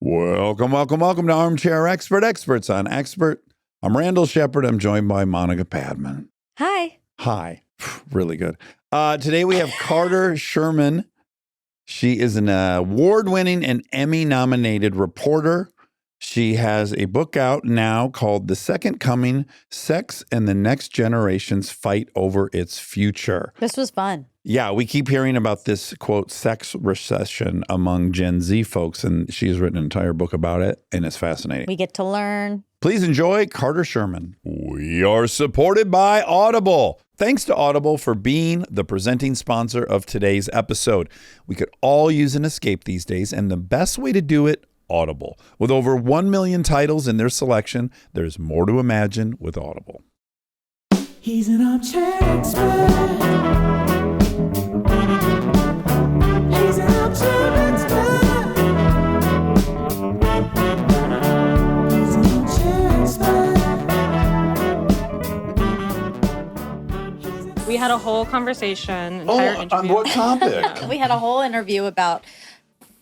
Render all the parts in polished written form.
Welcome to Armchair Expert, Experts on Expert. I'm Randall Shepard. I'm joined by Monica Padman. Hi. Hi. Really good. Today we have Carter Sherman. She is an award-winning and Emmy-nominated reporter. She has a book out now called The Second Coming, Sex and the Next Generation's Fight Over Its Future. This was fun. Yeah, we keep hearing about this, quote, sex recession among Gen Z folks, and she's written an entire book about it, and it's fascinating. We get to learn. Please enjoy Carter Sherman. We are supported by Audible. Thanks to Audible for being the presenting sponsor of today's episode. We could all use an escape these days, and the best way to do it, Audible. With over 1 million titles in their selection, there's more to imagine with Audible. He's an armchair expert. He's an armchair expert. He's an armchair expert. We had a whole conversation. Entire interview. On what topic? We had a whole interview about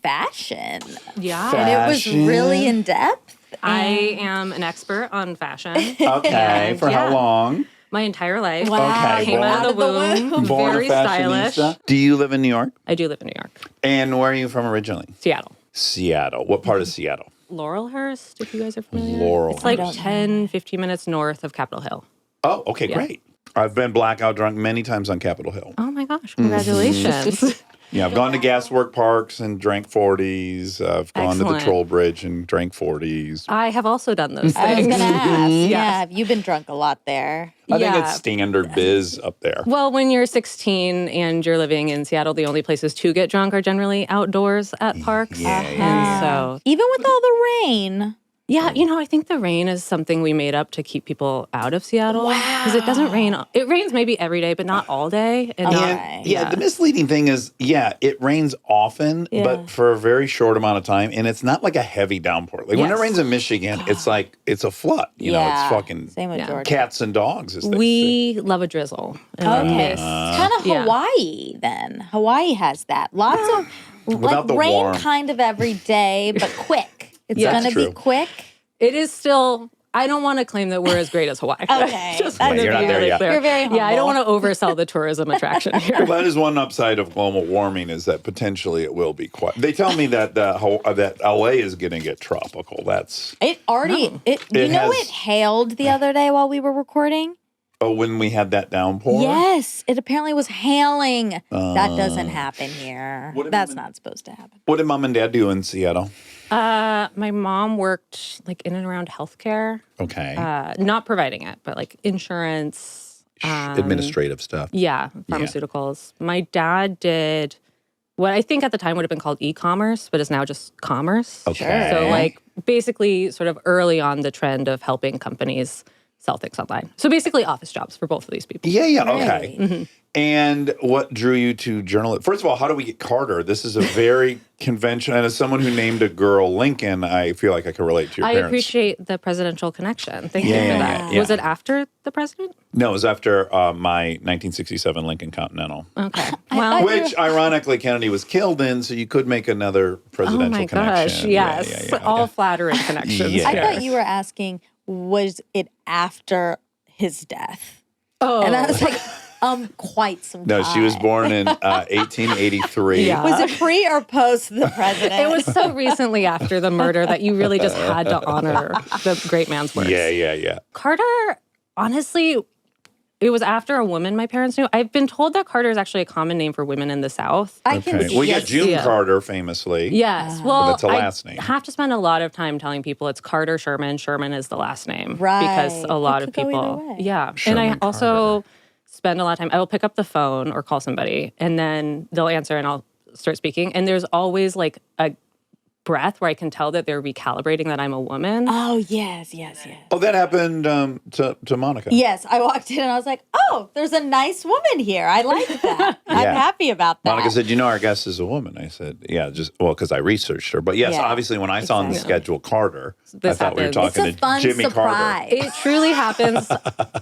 fashion. Yeah. And it was really in depth. I am an expert on fashion. Okay, for how long? My entire life. Wow. Okay, Came out of the womb. Born Very a fashionista. stylish. Do you live in New York? I do live in New York. And where are you from originally? Seattle. Seattle. What part of Seattle? Laurelhurst, if you guys are familiar. Laurel. It's like I don't 10, 15 minutes north of Capitol Hill. Oh, okay, great. I've been blackout drunk many times on Capitol Hill. Oh my gosh, congratulations. Yeah, I've gone to Gaswork Parks and drank 40s. I've gone to the Excellent. Troll Bridge and drank 40s. I have also done those I was things. going to ask. Yes. Yeah, you've been drunk a lot there. I think Yeah. it's standard biz up there. Well, when you're 16 and you're living in Seattle, the only places to get drunk are generally outdoors at parks. Yeah, And so, Even with all the rain. yeah, I think the rain is something we made up to keep people out of Seattle. Because it doesn't rain. It rains maybe every day, but not all day. And not, Okay. Yeah, the misleading thing is, it rains often, but for a very short amount of time. And it's not like a heavy downpour. Like when it Yes. rains in Michigan, it's like, it's a flood. You know, it's fucking Same with Yeah. Georgia. cats and dogs, as they say. we love a drizzle. And a Okay. mist. It's kind of Yeah. Hawaii then. Hawaii has that. Lots of Without the rain warm. kind of every day, but quick. It's Yeah. going to True. be quick. It is still, I don't want to claim that we're as great as Hawaii. Okay. Just That's wanna you're not be there really yet. clear. You're very Yeah, I don't humble. want to oversell the tourism attraction here. Well, that is one upside of global warming is that potentially it will be quite. They tell me that that LA is going to get tropical. That's It already, It it has- hailed the other day while we were recording? when we had that downpour. Yes, it apparently was hailing. That doesn't happen here. What did That's Mom and- not supposed to happen. What did Mom and Dad do in Seattle? My mom worked like in and around healthcare, Okay, not providing it, but like insurance. administrative stuff. Yeah, pharmaceuticals. My dad did what I think at the time would have been called e-commerce, but is now just commerce. Okay. So like basically sort of early on the trend of helping companies sell things online. So basically office jobs for both of these people. Yeah, okay. Really? And what drew you to journalism? First of all, how do we get Carter? This is a very conventional, and as someone who named a girl Lincoln, I feel like I can relate to your I parents. appreciate the presidential connection. Thank you Yeah, for yeah, that. yeah. Was it after the president? No, it was after my 1967 Lincoln Continental, Okay. Well, which ironically Kennedy was killed in, so you could make another oh presidential my gosh, connection. yes. All flattering connections. Yeah. I thought you were asking, was it after his death? Oh. And I was like, quite some No, time. she was born in 1883. Yeah. Was it pre or post the president? It was so recently after the murder that you really just had to honor the great man's works. Yeah. Carter, honestly, it was after a woman my parents knew. I've been told that Carter is actually a common name for women in the South. I can Okay. see. Well, you got yes. June Yeah. Carter famously. Yes. Well, that's a last name. I have to spend a lot of time telling people it's Carter Sherman. Sherman is the last name. Right. Because a lot It of could go either people. way. Yeah. Sherman and I also spend a lot of time, I will pick up the phone or call somebody and then they'll answer and I'll start speaking. And there's always like a breath where I can tell that they're recalibrating that I'm a woman. Oh, yes. Oh, that happened to Monica. Yes, I walked in and I was like, oh, there's a nice woman here. I like that. I'm Yeah. happy about that. Monica said, our guest is a woman. I said, yeah, because I researched her. But yes, Yeah, obviously when I saw on the exactly. schedule Carter, I This thought we were happens. talking It's a fun to Jimmy Carter. surprise. It truly happens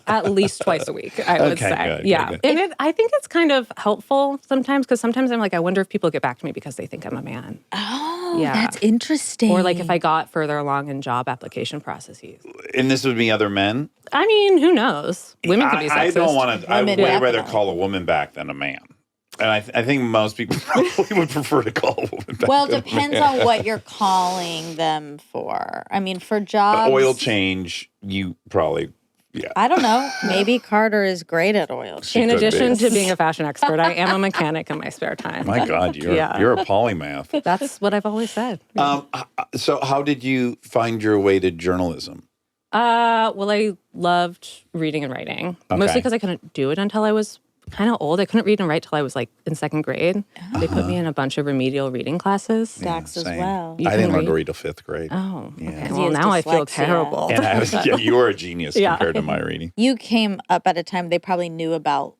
at least twice a week, I would Okay, say. good, yeah. good. And I think it's kind of helpful sometimes because sometimes I'm like, I wonder if people get back to me because they think I'm a man. Oh, Yeah. That's interesting. Or like if I got further along in job application processes. And this would be other men? I mean, who knows? Women can be sexist. I don't want to. I would Women way rather definitely. call a woman back than a man. And I think most people probably would prefer to call a woman back. Well, than a depends man. on what you're calling them for. I mean, for jobs. Oil change, you probably, yeah. I don't know. Maybe Carter is great at oil change. In could addition be. to being a fashion expert, I am a mechanic in my spare time. My God, you're Yeah. you're a polymath. That's what I've always said. So how did you find your way to journalism? Well, I loved reading and writing, mostly Okay. because I couldn't do it until I was kind of old. I couldn't read and write till I was like in second grade. They put me in a bunch of remedial reading classes. Dax as Same. well. You I can didn't learn to read? read till 5th grade. Oh, okay. He Well, has now I feel dyslexia. terrible. And I was, yeah, you were a genius Yeah. compared to my reading. You came up at a time they probably knew about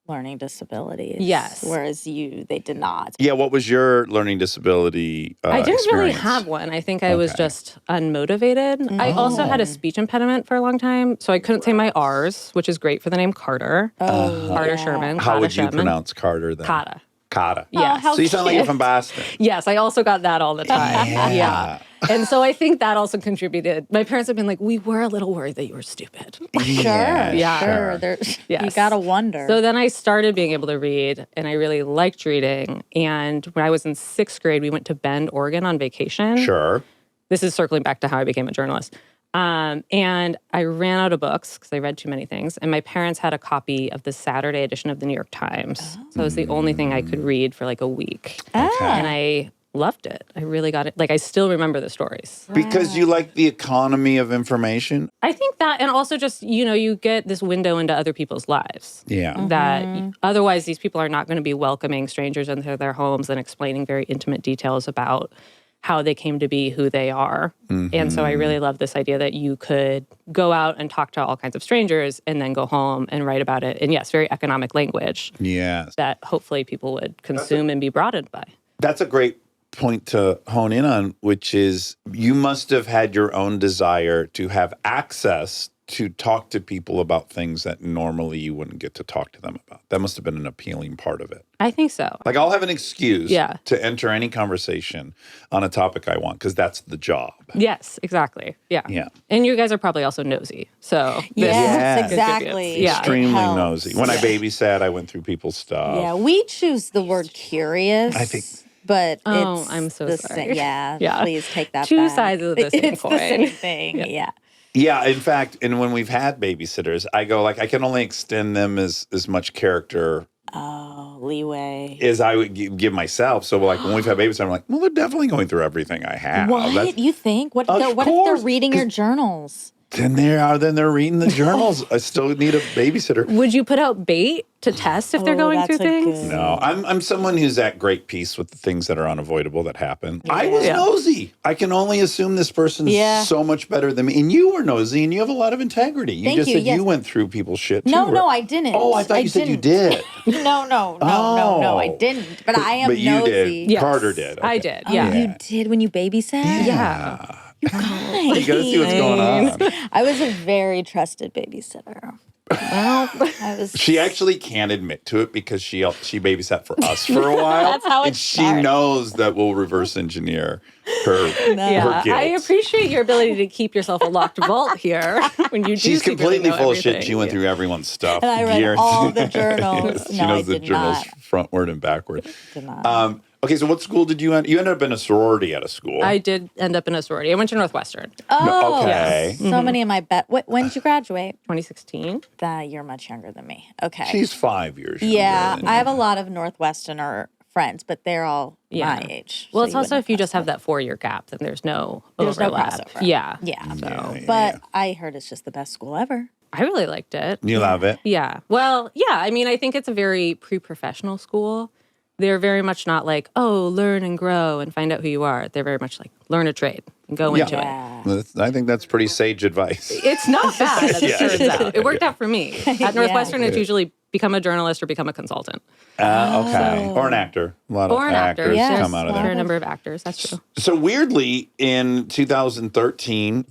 learning disabilities. Yes. Whereas they did not. Yeah, what was your learning disability I didn't really experience? have one. I think I was Okay. just unmotivated. I also had a speech impediment for a long time, so I couldn't say my R's, which is great for the name Carter. Oh, Carter yeah. Sherman. How Carter would you Sherman. pronounce Carter then? Carter. Carter. Yes. how So you sound like you're cute. from Boston. Yes, I also got that all the time. Yeah. And so I think that also contributed. My parents have been like, we were a little worried that you were stupid. Sure. sure. There's, Yes. You gotta wonder. So then I started being able to read, and I really liked reading. And when I was in 6th grade, we went to Bend, Oregon on vacation. Sure. This is circling back to how I became a journalist. And I ran out of books because I read too many things. And my parents had a copy of the Saturday edition of the New York Times. So it was the only thing I could read for like a week. And I loved it. I really got it. Like, I still remember the stories. Because you like the economy of information? I think that, and also just, you get this window into other people's lives. Yeah. That otherwise these people are not going to be welcoming strangers into their homes and explaining very intimate details about how they came to be who they are. And so I really love this idea that you could go out and talk to all kinds of strangers and then go home and write about it in, yes, very economic language Yes. that hopefully people would consume and be broadened by. That's a great point to hone in on, which is you must have had your own desire to have access to talk to people about things that normally you wouldn't get to talk to them about. That must have been an appealing part of it. I think so. Like, I'll have an excuse Yeah. to enter any conversation on a topic I want because that's the job. Yes, exactly. Yeah. Yeah. And you guys are probably also nosy. So this Yes, Yeah. exactly. Yeah. Extremely It helps. nosy. When I babysat, I went through people's stuff. Yeah, we choose the word curious. I think- But Oh, it's I'm so the sorry. same. Yeah, Yeah. please take that Two back. sides of the same it's coin. the same thing. Yeah. Yeah, in fact, and when we've had babysitters, I go like, I can only extend them as much character Oh, leeway. as I would give myself. So like when we've had babysitters, I'm like, well, they're definitely going through everything I have. What? That's- You think? What, Of what if course, they're reading your journals? Then they're reading the journals. I still need a babysitter. Would you put out bait to test if they're Oh, going that's through a things? good- No, I'm someone who's at great peace with the things that are unavoidable that happen. I was Yeah. nosy. I can only assume this person's Yeah. so much better than me. And you were nosy, and you have a lot of integrity. You Thank just you, said yes. you went through people's shit too. No, right? no, I didn't. Oh, I thought you said you did. No, I Oh. didn't. But I am But you nosy. did. Yes, Carter did. I Okay. did. Oh, Yeah. you did when you babysat? Yeah. You guys. You gotta see what's going on. I was a very trusted babysitter. Well, I was. She actually can't admit to it because she babysat for us for a while. That's how it and she started. knows that we'll reverse engineer her, Yeah, her guilt. I appreciate your ability to keep yourself a locked vault here when you do. She's secretly completely know full of shit. everything. She went through everyone's stuff. And I read years. all the journals. She No, knows I the did journals not. frontward and backward. Did not. Okay, so what school did you end? You ended up in a sorority at a school. I did end up in a sorority. I went to Northwestern, Oh, okay. so many of my when did you graduate? 2016. You're much younger than me. Okay. She's 5 years younger Yeah, than I you. have a lot of Northwesterner friends, but they're all Yeah. my age. Well, so it's you also wouldn't if you just have that 4-year gap, then there's no There's no overlap. crossover. Yeah. Yeah. Yeah, But I heard it's just the best school ever. I really liked it. You love it? Yeah. Well, yeah. I mean, I think it's a very pre-professional school. They're very much not like, oh, learn and grow and find out who you are. They're very much like, learn a trade and go into it. Yeah. I think that's pretty sage advice. It's not bad, as it turns out. It worked out for me. At Northwestern, it's usually become a journalist or become a consultant. Okay. Or an actor. A lot Or of an actor. actors Yes. come out of There are there. a number of actors. That's true. So weirdly, in 2013,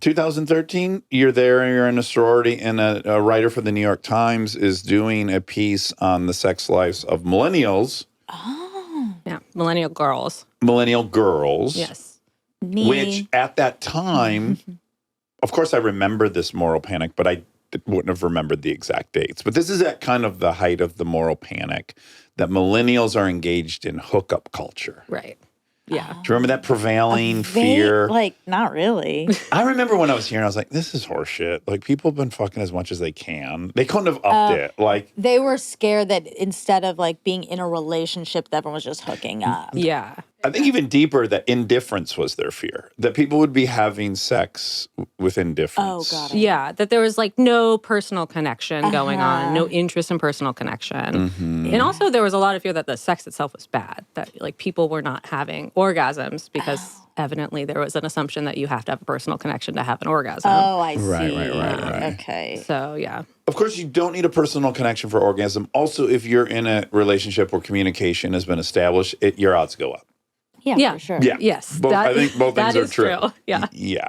you're there and you're in a sorority, and a writer for the New York Times is doing a piece on the sex lives of millennials, Yeah. Millennial girls. millennial girls. Yes. which at that time, of course, I remember this moral panic, but I wouldn't have remembered the exact dates. But this is at kind of the height of the moral panic that millennials are engaged in hookup culture. Right. Yeah. Do you remember that prevailing fear? Like, not really. I remember when I was here and I was like, this is horseshit. Like, people have been fucking as much as they can. They couldn't have upped it. Like, They were scared that instead of like being in a relationship, that everyone was just hooking up. Yeah. I think even deeper that indifference was their fear. That people would be having sex with indifference. Oh, God. Yeah, that there was like no personal connection going on, no interest in personal connection. And also there was a lot of fear that the sex itself was bad, that like people were not having orgasms because evidently there was an assumption that you have to have a personal connection to have an orgasm. Oh, I see. Right. Okay. So, yeah. Of course, you don't need a personal connection for orgasm. Also, if you're in a relationship where communication has been established, your odds go up. Yeah, for sure. Yeah. Yes. I think both things that are is true. Yeah.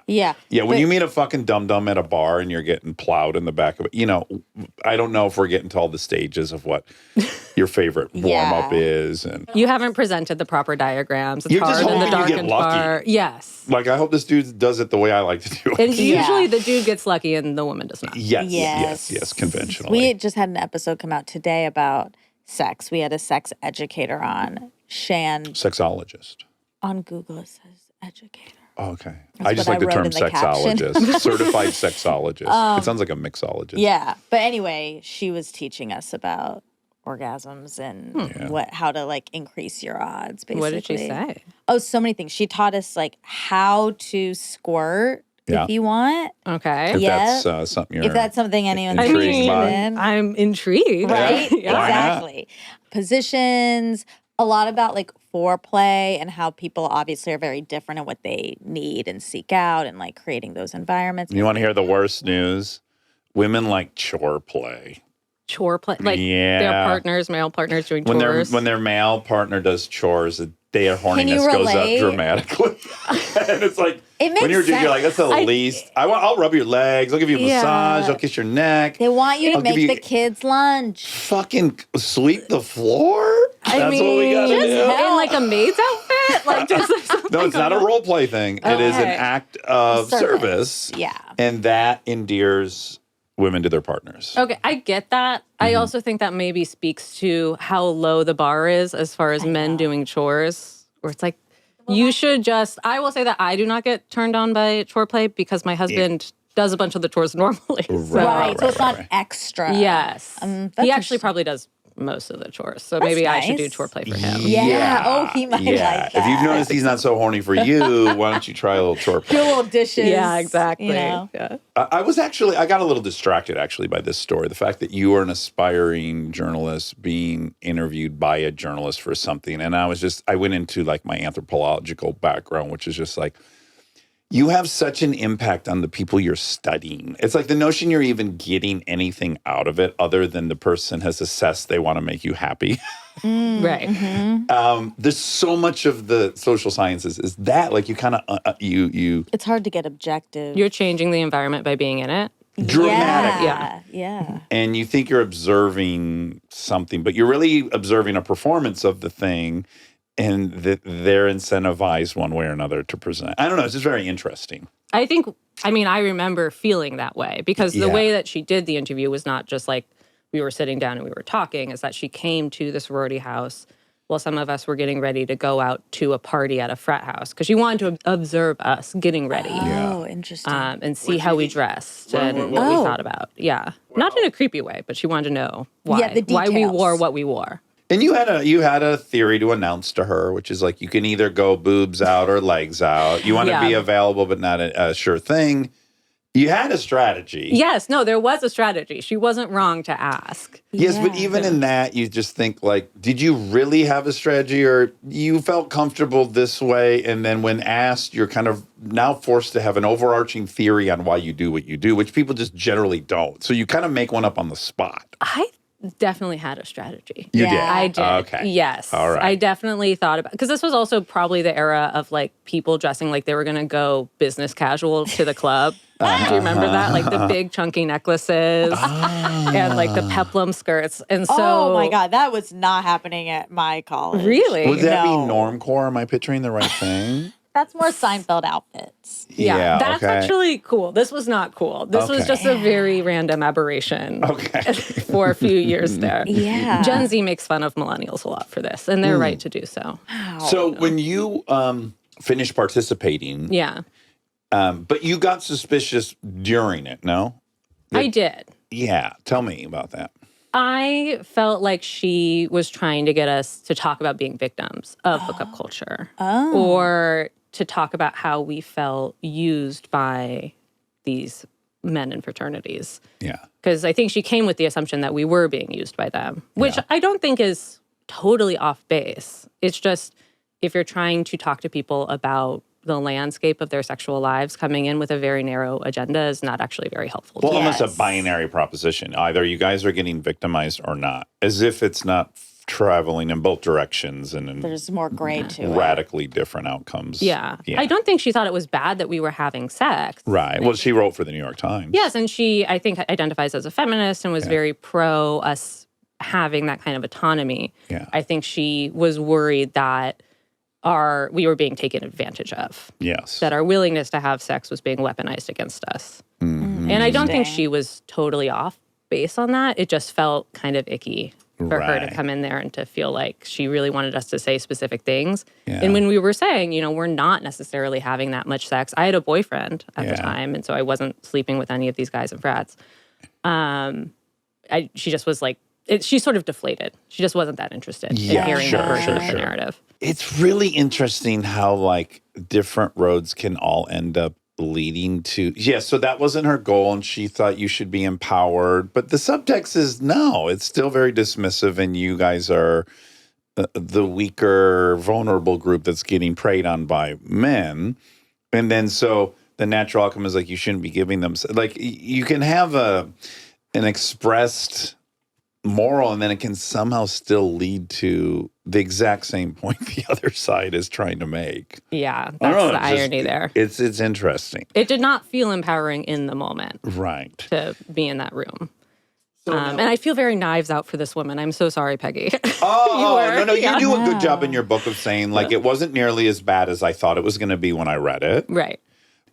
Yeah. When But- you meet a fucking dum-dum at a bar and you're getting plowed in the back of it, I don't know if we're getting to all the stages of what your favorite warm-up is. And You haven't presented the proper diagrams. It's You're just hard in the hoping you get darkened lucky. bar. Yes. like, I hope this dude does it the way I like to do it. And usually the dude gets lucky and the woman does not. Yes, conventionally. We just had an episode come out today about sex. We had a sex educator on. Shan. Sexologist. On Google, it says educator. Oh, okay. That's I just what like the I wrote term in the caption. sexologist. Certified sexologist. It sounds like a mixologist. Yeah. But anyway, she was teaching us about orgasms and how to like increase your odds, basically. What did she say? Oh, so many things. She taught us like how to squirt if you want. Okay. If Yeah. that's something you're If that's something anyone's intrigued interested by. in. I'm intrigued. Right? Yeah. Why not? Exactly. Positions, a lot about like foreplay and how people obviously are very different in what they need and seek out and like creating those environments. You want to hear the worst news? Women like chore play. Chore play. Like Yeah. their partners, male partners doing When chores. when their male partner does chores, their Can you horniness goes relate? up dramatically. And it's like It makes when you're a dude, you're like, that's the least. I'll rub your legs. I'll give you a massage. I'll kiss your neck. They want you to I'll give make you- the kids lunch. Fucking sweep the floor. That's what we gotta just do. in like a maid's outfit? Like just No, it's not a role play thing. It is an Okay. act of service. Yeah. And that endears women to their partners. Okay, I get that. I also think that maybe speaks to how low the bar is as far as men doing chores, where it's like, you should just, I will say that I do not get turned on by chore play because my husband does a bunch of the chores normally. So, Right. So it's not extra. yes. that's He actually probably does most of the chores. So maybe I should do nice. chore play for him. Yeah. Oh, he might like that. If you've noticed he's not so horny for you, why don't you try a little chore Do play? little dishes. Yeah, exactly. You know? Yeah. I got a little distracted actually by this story. The fact that you are an aspiring journalist being interviewed by a journalist for something. And I went into like my anthropological background, which is just like, you have such an impact on the people you're studying. It's like the notion you're even getting anything out of it other than the person has assessed they want to make you happy. Right. There's so much of the social sciences is that like you kind of, you It's hard to get objective. You're changing the environment by being in it. dramatic. Yeah. Yeah. And you think you're observing something, but you're really observing a performance of the thing and that they're incentivized one way or another to present. I don't know. It's just very interesting. I remember feeling that way because the Yeah. way that she did the interview was not just like we were sitting down and we were talking, is that she came to the sorority house while some of us were getting ready to go out to a party at a frat house because she wanted to observe us getting ready Oh, interesting. and see how we dressed and what we thought about. Yeah. Not in a creepy way, but she wanted to know why. Yeah, the why we details. wore what we wore. And you had a theory to announce to her, which is like you can either go boobs out or legs out. You want to be available, but not a sure thing. You had a strategy. Yes, no, there was a strategy. She wasn't wrong to ask. Yes, but even in that, you just think like, did you really have a strategy or you felt comfortable this way? And then when asked, you're kind of now forced to have an overarching theory on why you do what you do, which people just generally don't. So you kind of make one up on the spot. I definitely had a strategy. You Yeah. did? I did. Okay. Yes. All right. I definitely thought about, because this was also probably the era of like people dressing like they were going to go business casual to the club. Do you remember that? Like the big chunky necklaces and like the peplum skirts. And so. oh my God, that was not happening at my college. Really? Would that No. be normcore? Am I picturing the right thing? That's more Seinfeld outfits. Yeah, that's okay. actually cool. This was not cool. This was Okay. just a very random aberration Okay. for a few years there. Yeah. Gen Z makes fun of millennials a lot for this, and they're right to do so. So when you finished participating, Yeah, but you got suspicious during it, no? I did. Yeah. Tell me about that. I felt like she was trying to get us to talk about being victims of hookup culture or to talk about how we felt used by these men in fraternities. Yeah. Because I think she came with the assumption that we were being used by them, which I don't think is totally off base. It's just if you're trying to talk to people about the landscape of their sexual lives, coming in with a very narrow agenda is not actually very helpful. Well, to almost a Yes. binary proposition. Either you guys are getting victimized or not, as if it's not traveling in both directions and in There's more gray to it. radically different outcomes. Yeah. I don't think she thought it was bad that we were having sex. Right. Well, she wrote for the New York Times. Yes, and she, I think, identifies as a feminist and was very pro us having that kind of autonomy. Yeah. I think she was worried that we were being taken advantage of, Yes. that our willingness to have sex was being weaponized against us. Mm-hmm. And I don't think Interesting. she was totally off base on that. It just felt kind of icky for her to Right. come in there and to feel like she really wanted us to say specific things. Yeah. And when we were saying, we're not necessarily having that much sex. I had a boyfriend at the Yeah. time, and so I wasn't sleeping with any of these guys and frats. She just was like, she sort of deflated. She just wasn't that interested in Yeah, hearing sure, her version sure, of the sure. narrative. It's really interesting how like different roads can all end up leading to so that wasn't her goal and she thought you should be empowered, but the subtext is no, it's still very dismissive and you guys are the weaker vulnerable group that's getting preyed on by men. And then so the natural outcome is like you shouldn't be giving them like you can have an expressed moral and then it can somehow still lead to the exact same point the other side is trying to make. Yeah, I don't that's know, the it's just- irony there. It's interesting. It did not feel empowering in the moment Right. to be in that room. And I feel very Knives Out for this woman. I'm so sorry, Peggy. Oh, were, no, you yeah. do a good job in your book of saying, like, it wasn't nearly as bad as I thought it was going to be when I read it. Right.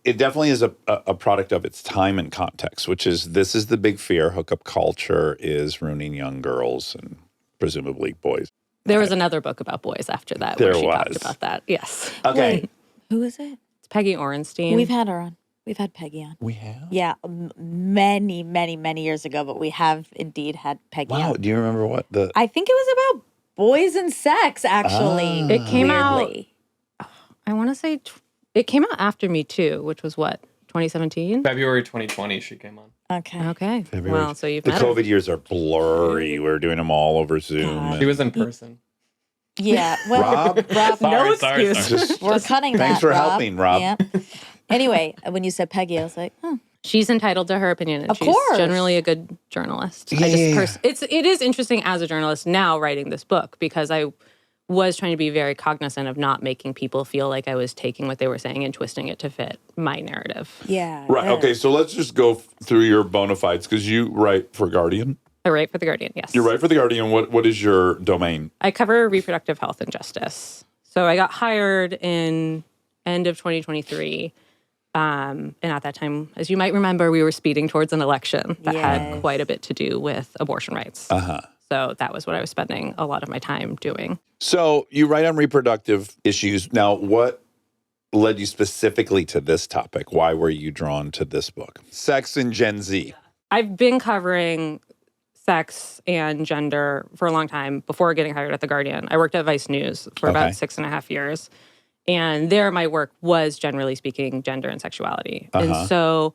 It definitely is a product of its time and context, which is this is the big fear. Hookup culture is ruining young girls and presumably boys. There was another book about boys after that There where she talked was. about that. Yes. Okay. Wait, who is it? It's Peggy Orenstein. We've had her on. We've had Peggy on. We have? Yeah, many, many, many years ago, but we have indeed had Peggy Wow. on. Do you remember what the... I think it was about boys and sex, actually. It came out, Weirdly. I want to say, it came out after Me Too, which was what, 2017? February 2020, she came on. Okay. Okay. February. Well, so you've The met her. COVID years are blurry. We're doing them all over Zoom. God. and- She was in person. Yeah. Well, Rob? Rob, No Sorry. excuse. Just- we're cutting Thanks that, for Rob. helping, Rob. Yeah. Anyway, when you said Peggy, I was like, oh, She's entitled to her opinion, and Of she's course. generally a good journalist. Yeah. It is interesting as a journalist now writing this book because I was trying to be very cognizant of not making people feel like I was taking what they were saying and twisting it to fit my narrative. yeah. Right. yeah. Okay. So let's just go through your bona fides because you write for Guardian. I write for The Guardian, yes. You write for the Guardian. What is your domain? I cover reproductive health and justice. So I got hired in end of 2023. And at that time, as you might remember, we were speeding towards an election that had Yes. quite a bit to do with abortion rights. Uh-huh. So that was what I was spending a lot of my time doing. So you write on reproductive issues. Now, what led you specifically to this topic? Why were you drawn to this book? Sex and Gen Z. I've been covering sex and gender for a long time before getting hired at The Guardian. I worked at Vice News for Okay. about 6.5 years. And there, my work was, generally speaking, gender and sexuality. And so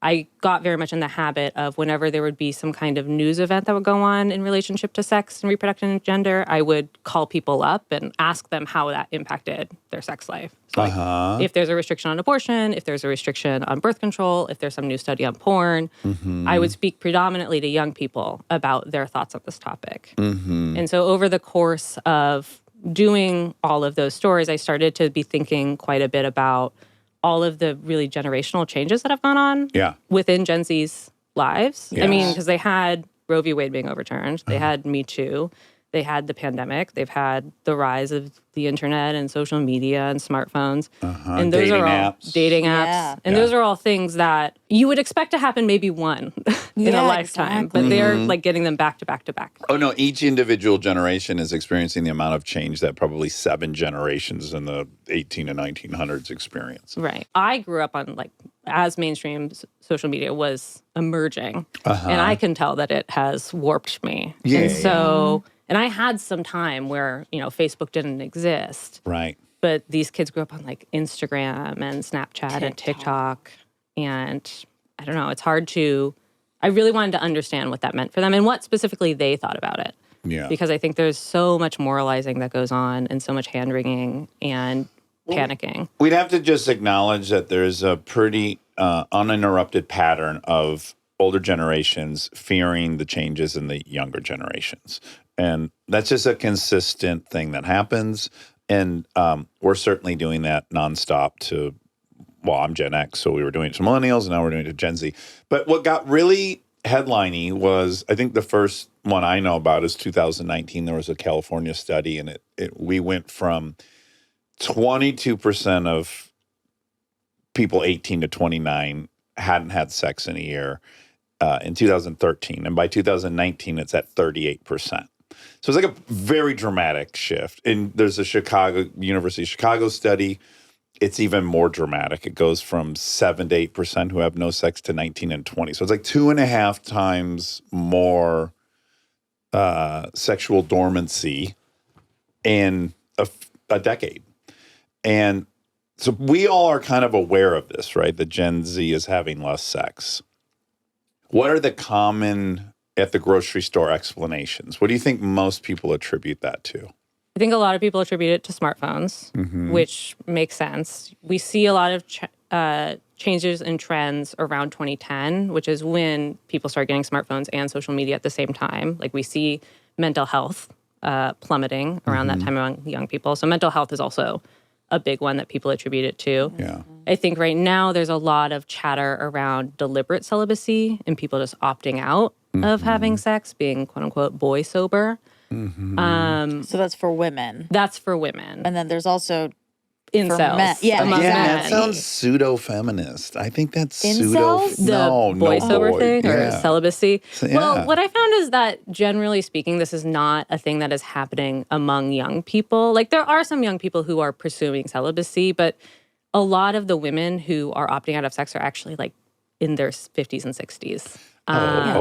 I got very much in the habit of whenever there would be some kind of news event that would go on in relationship to sex and reproduction and gender, I would call people up and ask them how that impacted their sex life. So like, if there's a restriction on abortion, if there's a restriction on birth control, if there's some new study on porn, I would speak predominantly to young people about their thoughts on this topic. And so over the course of doing all of those stories, I started to be thinking quite a bit about all of the really generational changes that have gone on Yeah. within Gen Z's lives. I mean, Yes. because they had Roe v. Wade being overturned, they had Me Too, They had the pandemic. They've had the rise of the internet and social media and smartphones. And those Dating are all apps. dating apps. Yeah. And those are all things that you would expect to happen maybe one in a Yeah, lifetime. exactly. But they're like getting them back to back to back. Oh, no, each individual generation is experiencing the amount of change that probably 7 generations in the 18 to 1900s experience. Right. I grew up on as mainstream social media was emerging. And I can tell that it has warped me. Yeah, And yeah. so, and I had some time where, Facebook didn't exist. Right. But these kids grew up on Instagram and Snapchat and TikTok. And I don't know, it's hard I really wanted to understand what that meant for them and what specifically they thought about it. Yeah. Because I think there's so much moralizing that goes on and so much hand-wringing and panicking. We'd have to just acknowledge that there's a pretty uninterrupted pattern of older generations fearing the changes in the younger generations. And that's just a consistent thing that happens. And we're certainly doing that nonstop I'm Gen X, so we were doing it to millennials, and now we're doing it to Gen Z. But what got really headliney was, I think the first one I know about is 2019. There was a California study, and we went from 22% of people 18 to 29 hadn't had sex in a year in 2013. And by 2019, it's at 38%. So it's a very dramatic shift. And there's a University of Chicago study. It's even more dramatic. It goes from 7 to 8% who have no sex to 19 and 20. So it's 2.5 times more sexual dormancy in a decade. And so we all are kind of aware of this, right? That Gen Z is having less sex. What are the common at the grocery store explanations? What do you think most people attribute that to? I think a lot of people attribute it to smartphones, which makes sense. We see a lot of changes in trends around 2010, which is when people start getting smartphones and social media at the same time. We see mental health plummeting around that time among young people. So mental health is also a big one that people attribute it to. Yeah. I think right now there's a lot of chatter around deliberate celibacy and people just opting out of having sex, being quote unquote boy sober. So that's for women. That's for women. And then there's also Incels. men. Yeah, among Again, men. that sounds pseudo-feminist. I think that's Incels? The boy sober thing or celibacy. Yeah. Well, what I found is that generally speaking, this is not a thing that is happening among young people. There are some young people who are pursuing celibacy, but a lot of the women who are opting out of sex are actually in their 50s and 60s.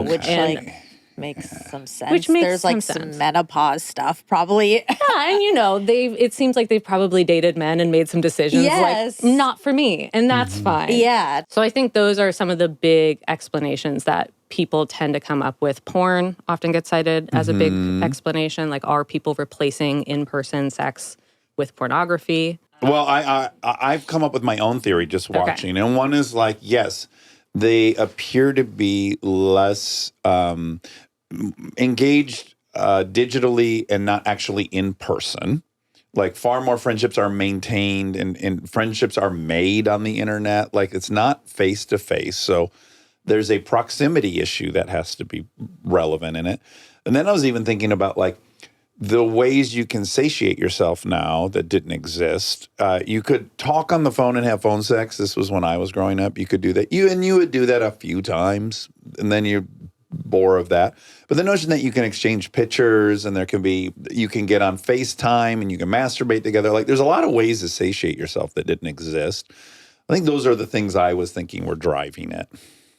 which and- makes some sense. Which makes There's some some sense. menopause stuff probably. Yeah, and it seems like they've probably dated men and made some decisions Yes. not for me, and that's fine. Yeah. So I think those are some of the big explanations that people tend to come up with. Porn often gets cited as a big explanation. Are people replacing in-person sex with pornography? Well, I've come up with my own theory just watching. And one is yes, they appear to be less engaged digitally and not actually in person. Far more friendships are maintained and friendships are made on the internet. It's not face to face. So there's a proximity issue that has to be relevant in it. And then I was even thinking about the ways you can satiate yourself now that didn't exist. You could talk on the phone and have phone sex. This was when I was growing up. You could do that. You would do that a few times, and then you're bored of that. But the notion that you can exchange pictures and you can get on FaceTime and you can masturbate together. There's a lot of ways to satiate yourself that didn't exist. I think those are the things I was thinking were driving it.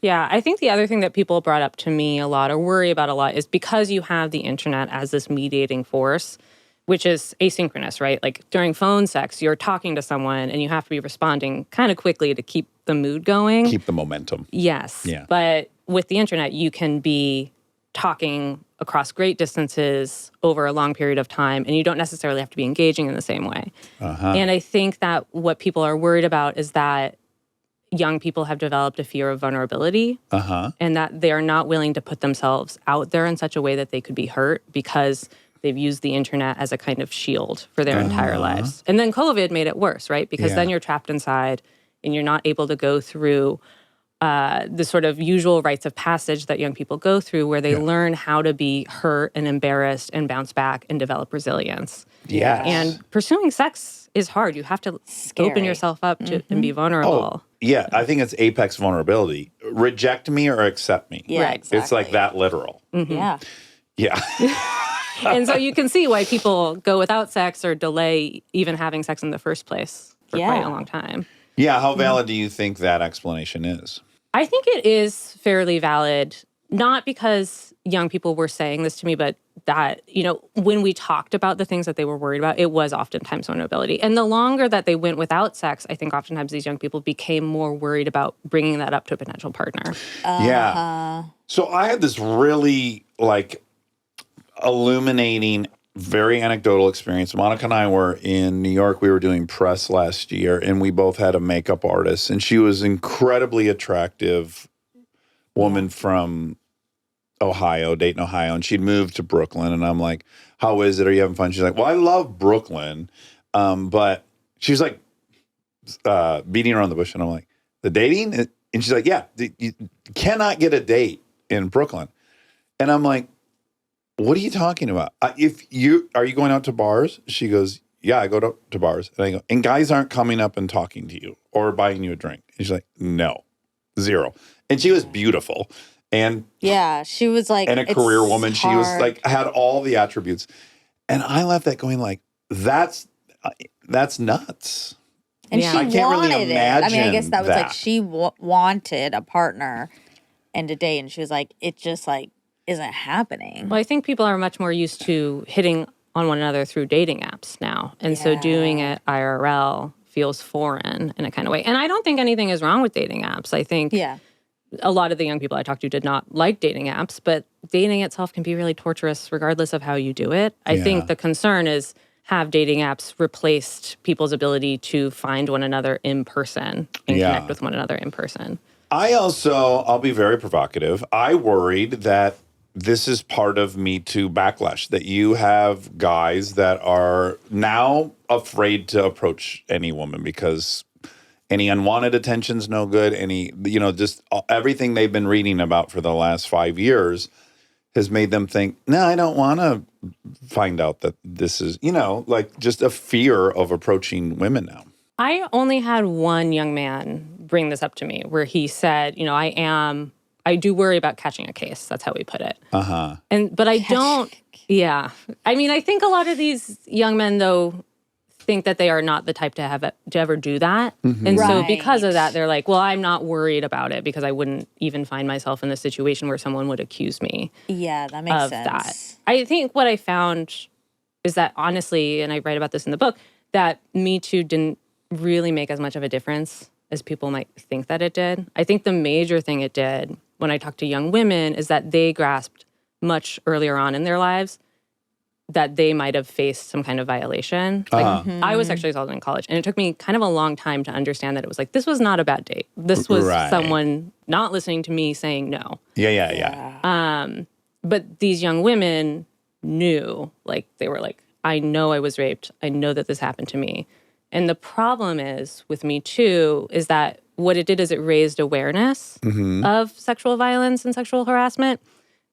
Yeah, I think the other thing that people brought up to me a lot or worry about a lot is because you have the internet as this mediating force, which is asynchronous, right? During phone sex, you're talking to someone and you have to be responding kind of quickly to keep the mood going. Keep the momentum. Yes. Yeah. But with the internet, you can be talking across great distances over a long period of time, and you don't necessarily have to be engaging in the same way. And I think that what people are worried about is that young people have developed a fear of vulnerability and that they are not willing to put themselves out there in such a way that they could be hurt because they've used the internet as a kind of shield for their entire lives. And then COVID made it worse, right? Because then you're trapped inside and you're not able to go through the sort of usual rites of passage that young people go through where they learn how to be hurt and embarrassed and bounce back and develop resilience. Yes. And pursuing sex is hard. You have to open yourself up to and be vulnerable. Oh, yeah. I think it's apex vulnerability. Reject me or accept me. Yeah, Right. exactly. It's like that literal. Yeah. Yeah. And so you can see why people go without sex or delay even having sex in the first place for quite a long time. Yeah. How valid do you think that explanation is? I think it is fairly valid, not because young people were saying this to me, but that, when we talked about the things that they were worried about, it was oftentimes vulnerability. And the longer that they went without sex, I think oftentimes these young people became more worried about bringing that up to a potential partner. Yeah. So I had this really illuminating, very anecdotal experience. Monica and I were in New York. We were doing press last year, and we both had a makeup artist, and she was an incredibly attractive woman from Ohio, Dayton, Ohio, and she'd moved to Brooklyn. And I'm like, how is it? Are you having fun? She's like, well, I love Brooklyn. But she's like beating around the bush. And I'm like, the dating? And she's like, yeah, you cannot get a date in Brooklyn. And I'm like, what are you talking about? Are you going out to bars? She goes, yeah, I go to bars. And I go, and guys aren't coming up and talking to you or buying you a drink. And she's like, no, zero. And she was beautiful. And yeah, she was like, and a career woman. She was like, had all the attributes. And I left that going like, that's nuts. And Yeah. she I can't really wanted it. I mean, I imagine guess that was like that. she wanted a partner and a date, and she was like, it just isn't happening. Well, I think people are much more used to hitting on one another through dating apps now. And so doing it IRL feels foreign in a kind of way. And I don't think anything is wrong with dating apps. I think a lot of the young people I talked to did not like dating apps, but dating itself can be really torturous regardless of how you do it. I think the concern is, have dating apps replaced people's ability to find one another in person and connect with one another in person? I'll be very provocative. I worried that this is part of Me Too backlash, that you have guys that are now afraid to approach any woman because any unwanted attention's no good. Just everything they've been reading about for the last 5 years has made them think, no, I don't want to find out that this is, just a fear of approaching women now. I only had one young man bring this up to me where he said, I do worry about catching a case. That's how we put it. Uh-huh. But I don't, I mean, I think a lot of these young men, though, think that they are not the type to ever do that. Mm-hmm. And so because of that, they're like, well, I'm not worried about it because I wouldn't even find myself in the situation where someone would accuse me that makes of sense. that. I think what I found is that honestly, and I write about this in the book, that Me Too didn't really make as much of a difference as people might think that it did. I think the major thing it did when I talk to young women is that they grasped much earlier on in their lives that they might have faced some kind of violation. I was sexually assaulted in college, and it took me kind of a long time to understand that it was like, this was not a bad date. This was someone not listening to me saying no. Yeah. But these young women knew, they were like, I know I was raped. I know that this happened to me. And the problem is with Me Too is that what it did is it raised awareness of sexual violence and sexual harassment,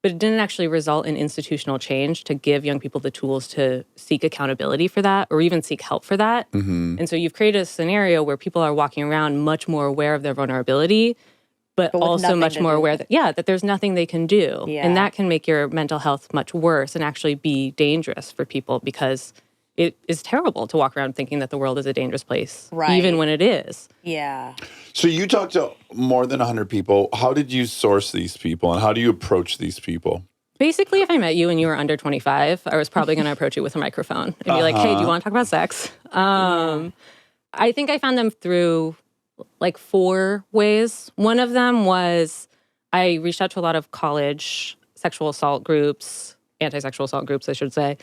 but it didn't actually result in institutional change to give young people the tools to seek accountability for that or even seek help for that. And so you've created a scenario where people are walking around much more aware of their vulnerability, but also much more aware that there's nothing they can do. And that can make your mental health much worse and actually be dangerous for people because it is terrible to walk around thinking that the world is a dangerous place, even when it is. Yeah. So you talked to more than 100 people. How did you source these people, and how do you approach these people? Basically, if I met you and you were under 25, I was probably going to approach you with a microphone and be like, hey, do you want to talk about sex? I think I found them through 4 ways. One of them was I reached out to a lot of college sexual assault groups, anti-sexual assault groups, I should say,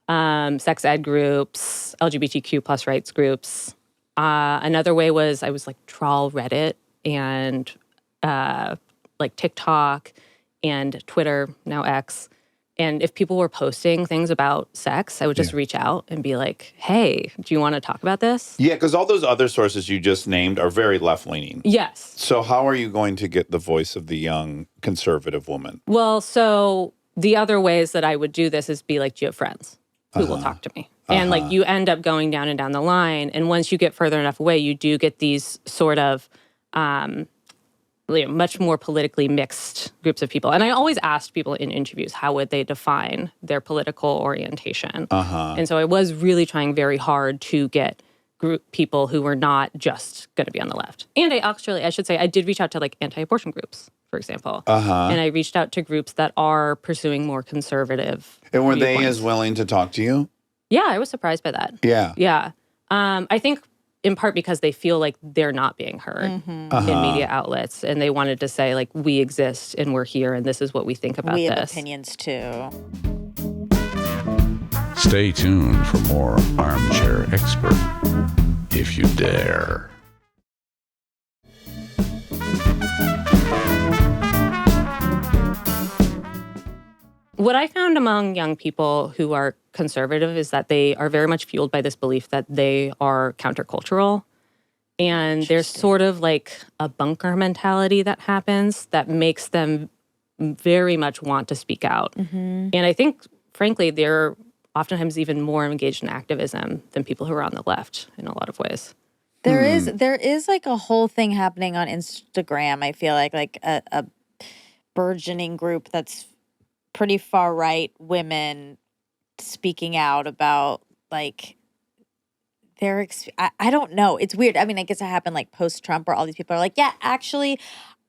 sex ed groups, LGBTQ plus rights groups. Another way was I was trawl Reddit and TikTok and Twitter, now X, And if people were posting things about sex, I would just reach out and be like, hey, do you want to talk about this? Yeah, because all those other sources you just named are very left-leaning. Yes. So how are you going to get the voice of the young conservative woman? Well, so the other ways that I would do this is be like, do you have friends who will talk to me? And like you end up going down and down the line. And once you get further enough away, you do get these sort of much more politically mixed groups of people. And I always asked people in interviews, how would they define their political orientation? And so I was really trying very hard to get people who were not just going to be on the left. And I should say, I did reach out to like anti-abortion groups, for example. And I reached out to groups that are pursuing more conservative And were they viewpoints. as willing to talk to you? Yeah, I was surprised by that. Yeah. Yeah. I think in part because they feel like they're not being heard in media outlets. And they wanted to say, like, we exist and we're here and this is what we think about We this. have opinions too. Stay tuned for more Armchair Expert, if you dare. What I found among young people who are conservative is that they are very much fueled by this belief that they are countercultural. And there's sort of like a bunker mentality that happens that makes them very much want to speak out. And I think, frankly, they're oftentimes even more engaged in activism than people who are on the left in a lot of ways. There is like a whole thing happening on Instagram. I feel like a burgeoning group that's pretty far right women speaking out about like their I don't know. It's weird. I mean, I guess it happened like post Trump where all these people are like, yeah, actually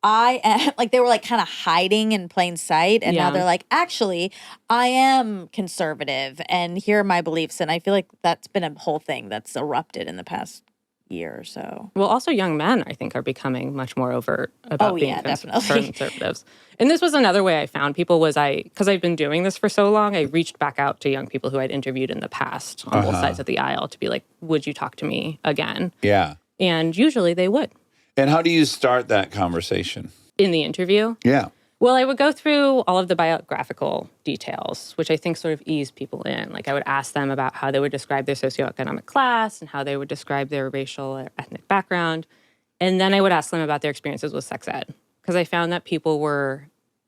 I am like they were like kind of hiding in plain sight and now Yeah. they're like, actually, I am conservative and here are my beliefs. And I feel like that's been a whole thing that's erupted in the past year or so. Well, also young men, I think, are becoming much more overt about being definitely. conservatives. And this was another way I found people was because I've been doing this for so long, I reached back out to young people who I'd interviewed in the past on both sides of the aisle to be like, would you talk to me again? Yeah. And usually they would And how do you start that conversation? in the interview. Yeah. Well, I would go through all of the biographical details, which I think sort of ease people in. Like I would ask them about how they would describe their socioeconomic class and how they would describe their racial or ethnic background. And then I would ask them about their experiences with sex ed. Because I found that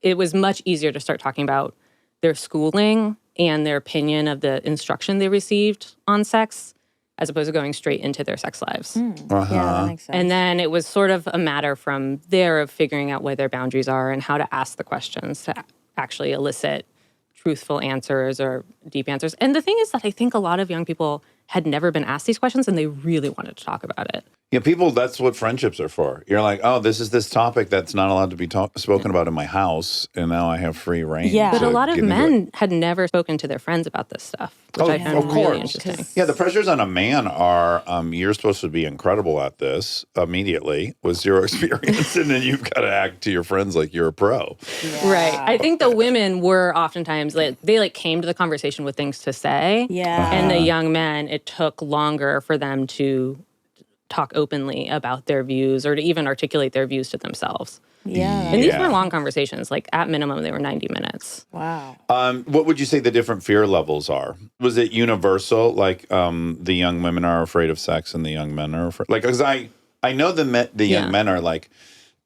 it was much easier to start talking about their schooling and their opinion of the instruction they received on sex as opposed to going straight into their sex lives. Yeah, that makes sense. And then it was sort of a matter from there of figuring out where their boundaries are and how to ask the questions to actually elicit truthful answers or deep answers. And the thing is that I think a lot of young people had never been asked these questions and they really wanted to talk about it. Yeah, people, that's what friendships are for. You're like, oh, this is this topic that's not allowed to be spoken about in my house, and now I have free reign. Yeah. But to a lot of get into it. men had never spoken to their friends about this stuff, which I found of really course. interesting. Yeah, the pressures on a man are you're supposed to be incredible at this immediately with zero experience, and then you've got to act to your friends like you're a pro. Right. I think the women were oftentimes, they came to the conversation with things to say. Yeah. And the young men, it took longer for them to talk openly about their views or to even articulate their views to themselves. Yeah. And these Yeah. were long conversations. Like at minimum, they were 90 minutes. Wow. What would you say the different fear levels are? Was it universal? Like the young women are afraid of sex and the young men are afraid? Like, because I know the young men are like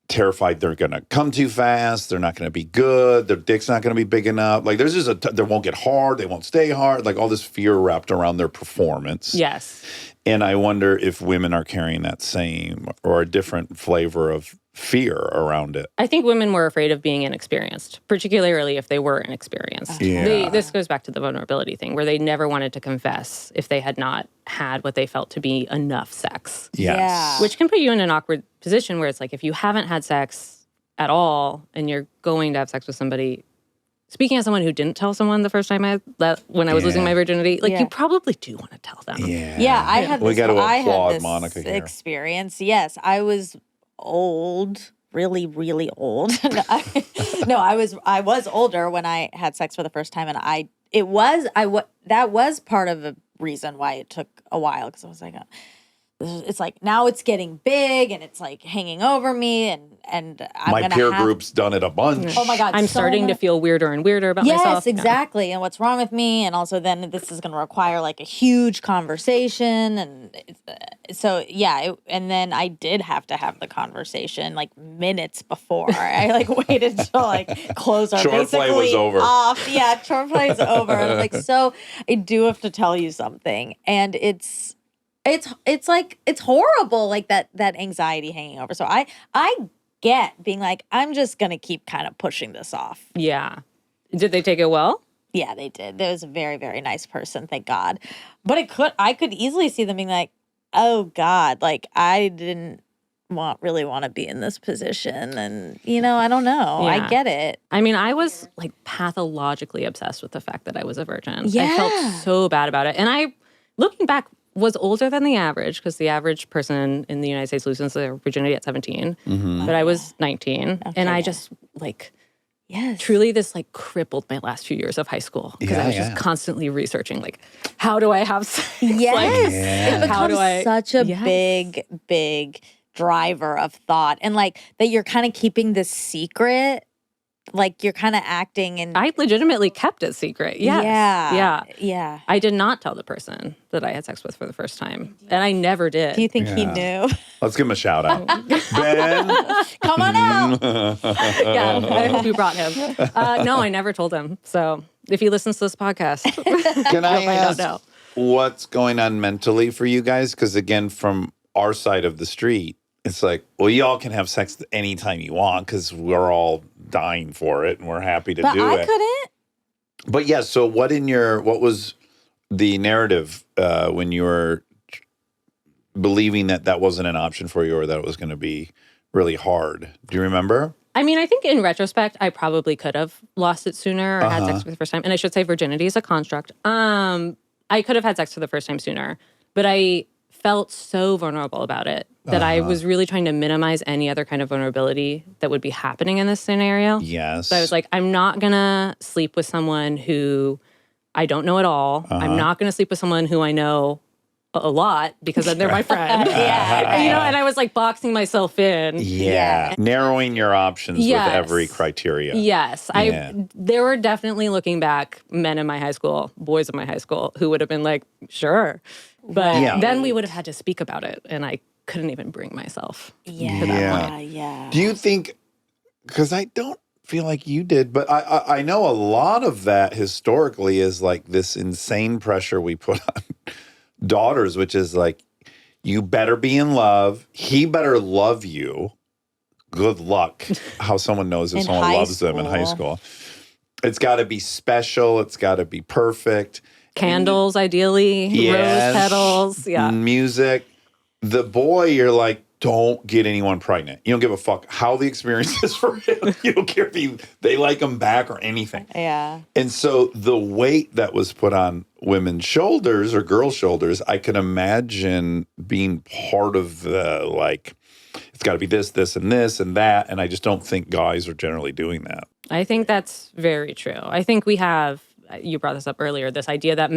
terrified they're going to come too fast. They're not going to be good. Their dick's not going to be big enough. Like there's just they won't get hard. They won't stay hard. Like all this fear wrapped around their performance. Yes. And I wonder if women are carrying that same or a different flavor of fear around it. I think women were afraid of being inexperienced, particularly if they were inexperienced. Yeah. This goes back to the vulnerability thing, where they never wanted to confess if they had not had what they felt to be enough sex. Yes. Yeah. Which can put you in an awkward position where it's like if you haven't had sex at all and you're going to have sex with somebody, speaking as someone who didn't tell someone the first time when I was losing my virginity, like you probably do want to tell them. Yeah. Yeah, I had this, We got to I had applaud this Monica here. experience. Yes, I was old, really, really old. I was older when I had sex for the first time, and that was part of the reason why it took a while because I was like, it's like now it's getting big and it's like hanging over me, and and I'm My gonna peer have, group's done it a bunch. Oh my God, I'm so starting to much. feel weirder and weirder about Yes, myself. Yeah. exactly. And what's wrong with me? And also, then this is going to require like a huge conversation. And so, yeah. And then I did have to have the conversation like minutes before. I like waited till like clothes are Short play basically was over. off. Yeah, short play is over. And I'm like, so I do have to tell you something, and it's like it's horrible, like that anxiety hanging over. So I get being like, I'm just gonna keep kind of pushing this off. Yeah. Did they take it well? Yeah, they did. There was a very, very nice person, thank God. But I could easily see them being like, oh God, like I didn't really want to be in this position. And, I don't know. Yeah. I get it. I mean, I was like pathologically obsessed with the fact that I was a virgin. Yeah. I felt so bad about it. And I, looking back, was older than the average, because the average person in the United States loses their virginity at 17. But I was 19. And I just like... Yes. Truly, this like crippled my last few years of high school, because I was just constantly researching, like, how do I have sex? Yes. It How do becomes I- such a Yes. big driver of thought. And like that you're kind of keeping this secret. Like you're kind of acting and I legitimately kept it secret. Yes. Yeah. Yeah. I did not tell the person that I had sex with for the first time. And I never did. Do you think he knew? Let's give him a shout out. Ben. Come on out. Yeah, I hope you brought him. No, I never told him. So if he listens to this podcast, Can I find out ask now. what's going on mentally for you guys? Because again, from our side of the street, it's like, well, y'all can have sex anytime you want because we're all dying for it and we're happy to But do I it. couldn't. But yeah, so what was the narrative when you were believing that wasn't an option for you, or that it was going to be really hard? Do you remember? I mean, I think in retrospect, I probably could have lost it sooner or had sex for the first time. And I should say virginity is a construct. I could have had sex for the first time sooner, but I felt so vulnerable about it that I was really trying to minimize any other kind of vulnerability that would be happening in this scenario. Yes. So I was like, I'm not going to sleep with someone who I don't know at all. I'm not going to sleep with someone who I know a lot, because then they're my friend. Yeah. And I was like boxing myself in. Yeah. Narrowing your options Yes. with every criteria. Yes. Yeah. There were definitely, looking back, men in my high school, boys in my high school, who would have been like, sure. But Yeah. then we would have had to speak about it, and I couldn't even bring myself. Yeah. Do you think, because I don't feel like you did, but I know a lot of that historically is like this insane pressure we put on daughters, which is like, you better be in love. He better love you. Good luck. How someone knows if In someone high loves them in high school. school. It's got to be special. It's got to be perfect. Candles, ideally, Yes. rose petals. Yeah. Music. The boy, you're like, don't get anyone pregnant. You don't give a fuck how the experience is for him. You don't care if they like him back or anything. Yeah. And so the weight that was put on women's shoulders or girls' shoulders, I can imagine being part of the, like, it's got to be this, and this, and that. And I just don't think guys are generally doing that. I think that's very true. I think we have, you brought this up earlier, this idea that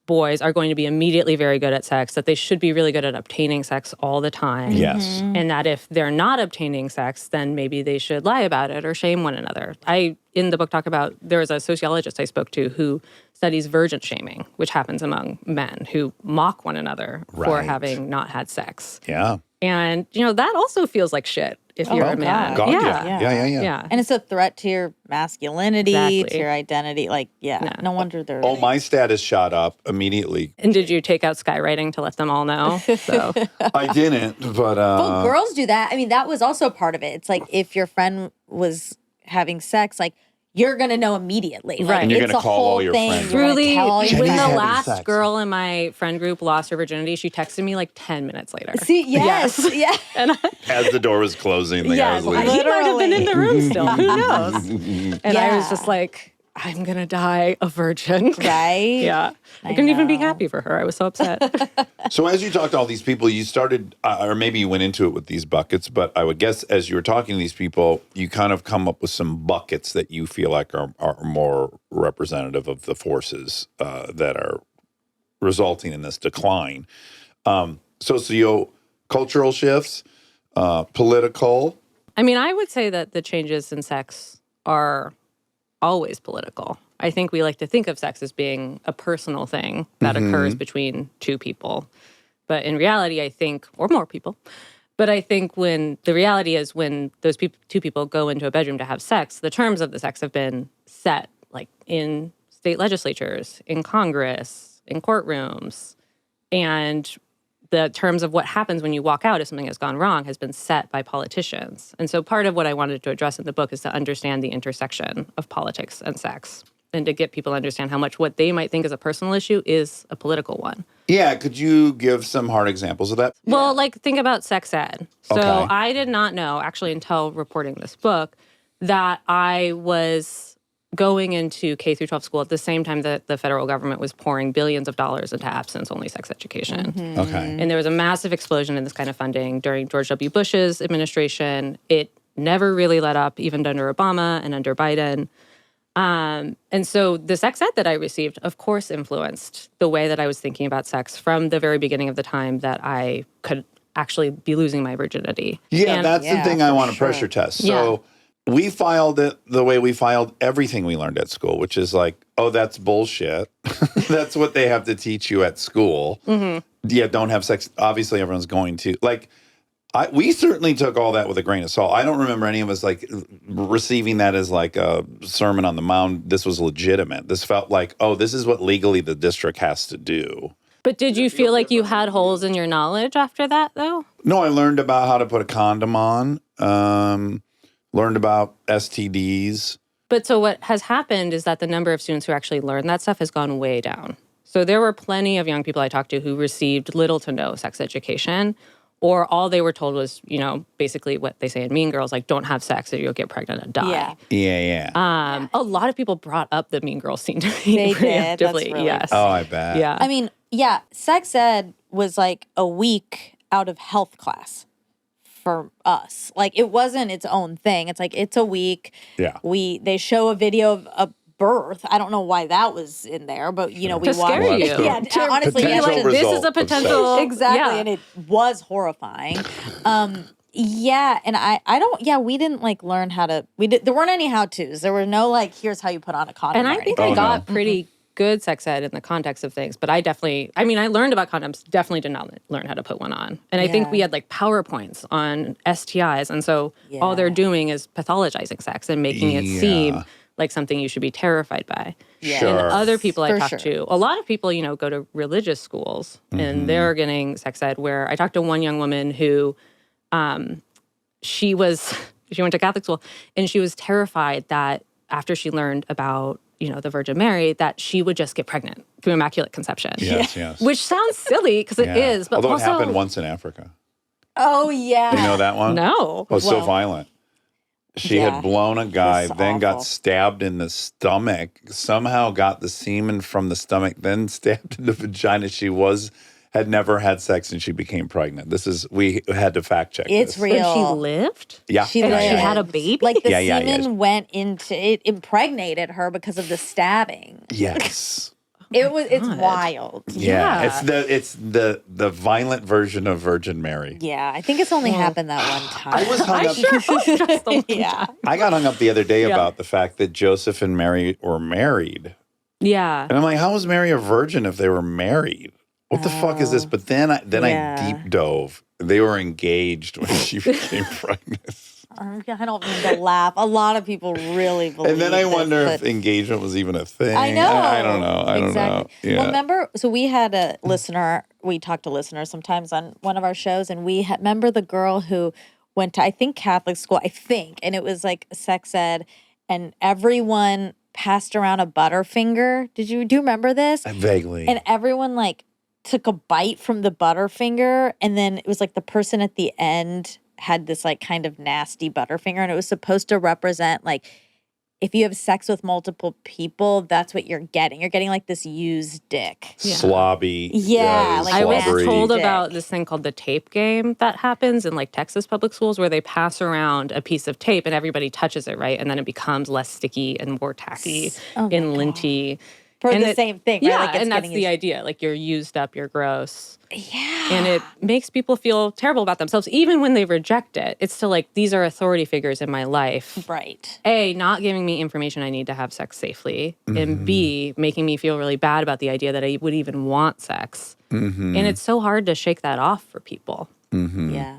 boys are going to be immediately very good at sex, that they should be really good at obtaining sex all the time. Yes. And that if they're not obtaining sex, then maybe they should lie about it or shame one another. I, in the book, talk about, there was a sociologist I spoke to who studies virgin shaming, which happens among men who mock one another for Right. having not had sex. Yeah. And, that also feels like shit if you're a man. God, yeah. yeah. And it's a threat to your masculinity, Exactly. to your identity. Like, no wonder they're. Oh, my status shot up immediately. And did you take out skywriting to let them all know? So I didn't, but Well, girls do that. I mean, that was also part of it. It's like if your friend was having sex, like you're gonna know immediately, Right. And you're it's gonna a call all whole your thing. friends. You're gonna truly, tell all your Jenny's when the having friends. last sex. girl in my friend group lost her virginity, she texted me like 10 minutes later. See, yes, yeah. And as the door was closing, the guy yes, was he leaving. might have been in the room still. Who knows? And I was Yeah. just like, I'm going to die a virgin. Right? Yeah. I I couldn't even be know. happy for her. I was so upset. So as you talked to all these people, you started, or maybe you went into it with these buckets, but I would guess as you were talking to these people, you kind of come up with some buckets that you feel like are more representative of the forces that are resulting in this decline. Socio-cultural shifts, political, I mean, I would say that the changes in sex are always political. I think we like to think of sex as being a personal thing that occurs between two people. But in reality, I think, or more people, but I think when the reality is when those two people go into a bedroom to have sex, the terms of the sex have been set, like in state legislatures, in Congress, in courtrooms, and the terms of what happens when you walk out if something has gone wrong has been set by politicians. And so part of what I wanted to address in the book is to understand the intersection of politics and sex and to get people to understand how much what they might think is a personal issue is a political one. Yeah, could you give some hard examples of that? Well, like think about sex ed. So Okay. I did not know, actually until reporting this book, that I was going into K through 12 school at the same time that the federal government was pouring billions of dollars into abstinence-only sex education. Okay. And there was a massive explosion in this kind of funding during George W. Bush's administration. It never really let up, even under Obama and under Biden. And so the sex ed that I received, of course, influenced the way that I was thinking about sex from the very beginning of the time that I could actually be losing my virginity. Yeah, And- that's the thing I want to pressure test. So we filed it the way we filed everything we learned at school, which is like, oh, that's bullshit. That's what they have to teach you at school. Yeah, don't have sex. Obviously, everyone's going to. Like, we certainly took all that with a grain of salt. I don't remember any of us like receiving that as like a Sermon on the Mount. This was legitimate. This felt like, oh, this is what legally the district has to do. But did you feel like you had holes in your knowledge after that, though? No, I learned about how to put a condom on. Learned about STDs. But so what has happened is that the number of students who actually learn that stuff has gone way down. So there were plenty of young people I talked to who received little to no sex education, or all they were told was, you know, basically what they say in Mean Girls, like, don't have sex or you'll get pregnant and die. Yeah. A lot of people brought up the Mean Girls scene to me They did. That's preemptively. really Yes. Oh, I bet. Yeah. I mean, yeah, sex ed was like a week out of health class for us. Like it wasn't its own thing. It's like it's a week. Yeah. They show a video of a birth. I don't know why that was in there, but you know, we To watched scare you. Yeah, honestly, Potential like, this result is a of potential sex. exactly, Yeah. and it was horrifying. Yeah, and I don't. Yeah, we didn't like learn how to. There weren't any how tos. There were no like, here's how you put on a condom. And or I think anything. I got pretty good sex ed in the context of things, but I learned about condoms, definitely did not learn how to put one on. And I think Yeah. we had like PowerPoints on STIs. And so all they're Yeah. doing is pathologizing sex and making it seem like something you should be terrified by. Yeah. Sure. And other people I For talked sure. to, a lot of people, you know, go to religious schools and they're getting sex ed, where I talked to one young woman who she went to Catholic school and she was terrified that after she learned about, you know, the Virgin Mary, that she would just get pregnant through immaculate conception. Yes, yes. Which sounds silly because it Yeah. is, but Although also it happened once in Africa. Oh yeah. You know that one? no. Oh, so Well, violent. She yeah. had blown a guy, It's then got awful. stabbed in the stomach, somehow got the semen from the stomach, then stabbed in the vagina. She had never had sex and she became pregnant. We had to fact check It's this. real. But she lived? Yeah. She And yeah, she yeah, had yeah. a baby? Like the Yeah. semen went into it, impregnated her because of the stabbing. Yes. It's God. wild. Yeah. Yeah. It's the violent version of Virgin Mary. Yeah, I think it's only happened that one time. I was hung up. Just the one yeah. time. I got hung up the other day Yeah. about the fact that Joseph and Mary were married. Yeah. And I'm like, how was Mary a virgin if they were married? What the fuck is this? But then I Yeah. deep dove. They were engaged when she became pregnant. I don't mean to laugh. A lot of people really believe And then I this, wonder if but- engagement was even a thing. I know. I don't know. I don't exactly. know. Yeah. Well, remember, so we had a listener, we talk to listeners sometimes on one of our shows, and we remember the girl who went to, I think, Catholic school, and it was like sex ed, and everyone passed around a Butterfinger. Do you remember this? Vaguely. And everyone like took a bite from the Butterfinger, and then it was like the person at the end had this like kind of nasty Butterfinger, and it was supposed to represent like if you have sex with multiple people, that's what you're getting. You're getting like this used dick. Slobby. Yeah, like I was slobbery. told Dick. about this thing called the tape game that happens in like Texas public schools, where they pass around a piece of tape and everybody touches it, right? And then it becomes less sticky and more tacky Oh my and linty. For And the same thing, right? Yeah, Like it's and that's getting the used- idea. Like you're used up, you're gross. Yeah. And it makes people feel terrible about themselves, even when they reject it. It's still like, these are authority figures in my life. Right. A, not giving me information I need to have sex safely. And B, making me feel really bad about the idea that I would even want sex. And it's so hard to shake that off for people. Yeah.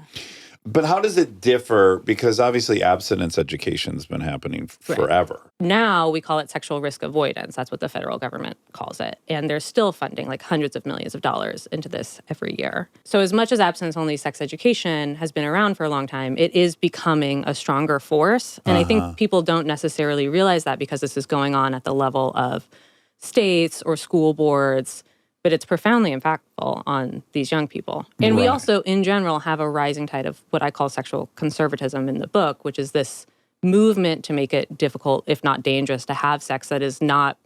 But how does it differ? Because obviously abstinence education's been happening forever. Now we call it sexual risk avoidance. That's what the federal government calls it. And they're still funding like hundreds of millions of dollars into this every year. So as much as abstinence-only sex education has been around for a long time, it is becoming a stronger force. And I think people don't necessarily realize that because this is going on at the level of states or school boards, but it's profoundly impactful on these young people. And we also, in general, have a rising tide of what I call sexual conservatism in the book, which is this movement to make it difficult, if not dangerous, to have sex that is not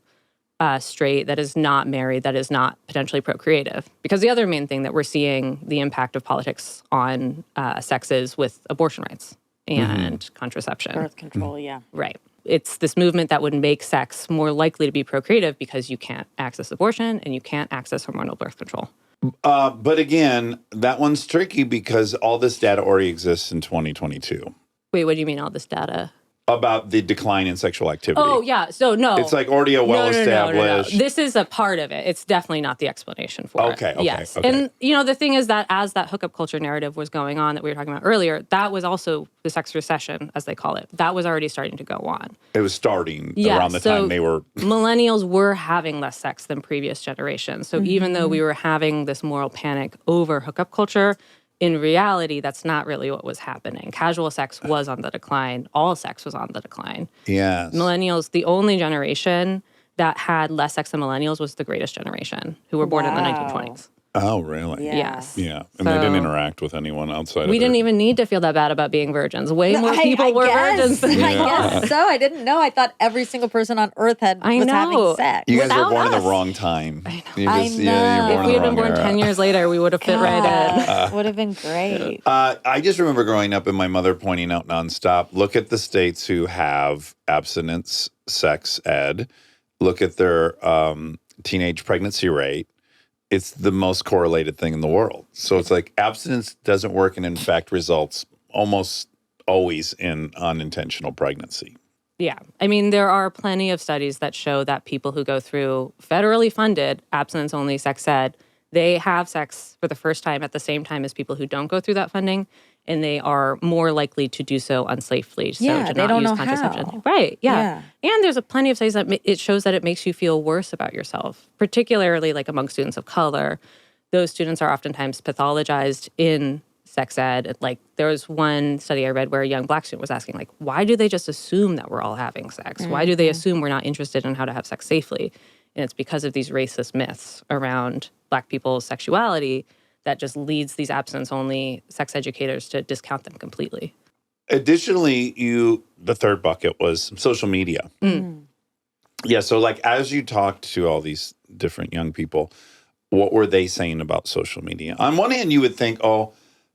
straight, that is not married, that is not potentially procreative. Because the other main thing that we're seeing the impact of politics on sex is with abortion rights and contraception. Birth control, yeah. Right. It's this movement that would make sex more likely to be procreative because you can't access abortion and you can't access hormonal birth control. But again, that one's tricky because all this data already exists in 2022 Wait, what do you mean all this data? about the decline in sexual activity. Oh, yeah. So, no. It's like already a well-established. No. This is a part of it. It's definitely not the explanation for it. Okay. Yes. And, the thing is that as that hookup culture narrative was going on that we were talking about earlier, that was also the sex recession, as they call it. That was already starting to go on. It was starting Yeah, around the so time they were. Millennials were having less sex than previous generations. So even though we were having this moral panic over hookup culture, in reality, that's not really what was happening. Casual sex was on the decline. All sex was on the decline. Yes. Millennials, the only generation that had less sex than millennials was the greatest generation, who were born in the 1920s. Oh, really? Yeah. Yes. Yeah. And they didn't So- interact with anyone outside We of didn't their- even need to feel that bad about being virgins. Way more people were guess, virgins than I guess so. I didn't know. I thought every single person on Earth was having sex. You guys were without born in us. the wrong time. I know. I Yeah, know. you're born If in we the had been wrong born era. 10 years later, we would have fit right in. Would have been great. I just remember growing up and my mother pointing out nonstop, look at the states who have abstinence sex ed. Look at their teenage pregnancy rate. It's the most correlated thing in the world. So it's like abstinence doesn't work and in fact results almost always in unintentional pregnancy. Yeah. I mean, there are plenty of studies that show that people who go through federally funded abstinence-only sex ed, they have sex for the first time at the same time as people who don't go through that funding, and they are more likely to do so unsafely. So Yeah, to they not don't use know contraception. how. Right. Yeah. And there's plenty of studies that it shows that it makes you feel worse about yourself, particularly like among students of color. Those students are oftentimes pathologized in sex ed. Like there was one study I read where a young Black student was asking, like, why do they just assume that we're all having sex? Why do they assume we're not interested in how to have sex safely? And it's because of these racist myths around Black people's sexuality that just leads these abstinence-only sex educators to discount them completely. Additionally, the third bucket was social media. Yeah, so like as you talked to all these different young people, what were they saying about social media? On one hand, you would think,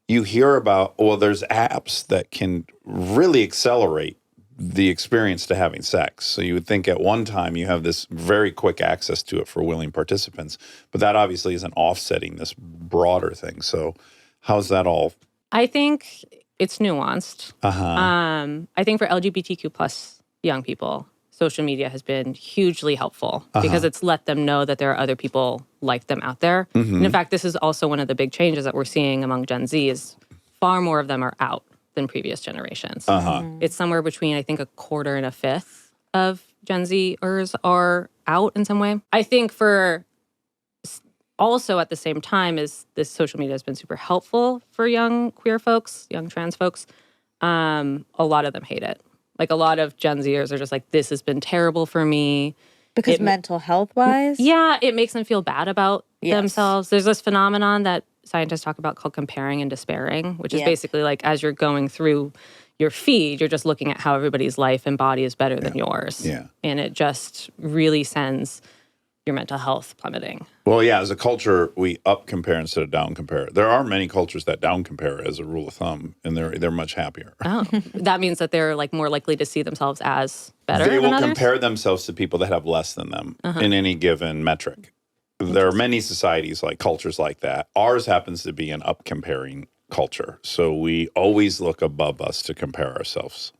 you hear about, there's apps that can really accelerate the experience to having sex. So you would think at one time you have this very quick access to it for willing participants, but that obviously isn't offsetting this broader thing. So how's that all? I think it's nuanced. Uh-huh. I think for LGBTQ plus young people, social media has been hugely helpful because it's let them know that there are other people like them out there. And in fact, this is also one of the big changes that we're seeing among Gen Z is far more of them are out than previous generations. It's somewhere between, I think, a quarter and a fifth of Gen Zers are out in some way. I think for also at the same time is this social media has been super helpful for young queer folks, young trans folks. A lot of them hate it. Like a lot of Gen Zers are just like, this has been terrible for me. Because mental health wise? Yeah, it makes them feel bad about themselves. There's this phenomenon that scientists talk about called comparing and despairing, which is basically like as you're going through your feed, you're just looking at how everybody's life and body is better than yours. Yeah. And it just really sends your mental health plummeting. Well, yeah, as a culture, we up compare instead of down compare. There are many cultures that down compare as a rule of thumb, and they're much happier. Oh, that means that they're like more likely to see themselves as better They than will others? compare themselves to people that have less than them in any given metric. There are many societies like cultures like that. Ours happens to be an up comparing culture. So we always look above us to compare ourselves.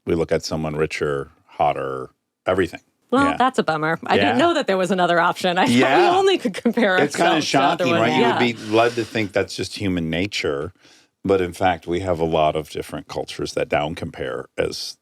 We look at someone richer, hotter, everything. Well, Yeah. that's a bummer. I didn't know that there was another option. I thought Yeah. we only could compare ourselves It's kind of to other shocking, women. right? Yeah. You would be led to think that's just human nature. But in fact, we have a lot of different cultures that down compare as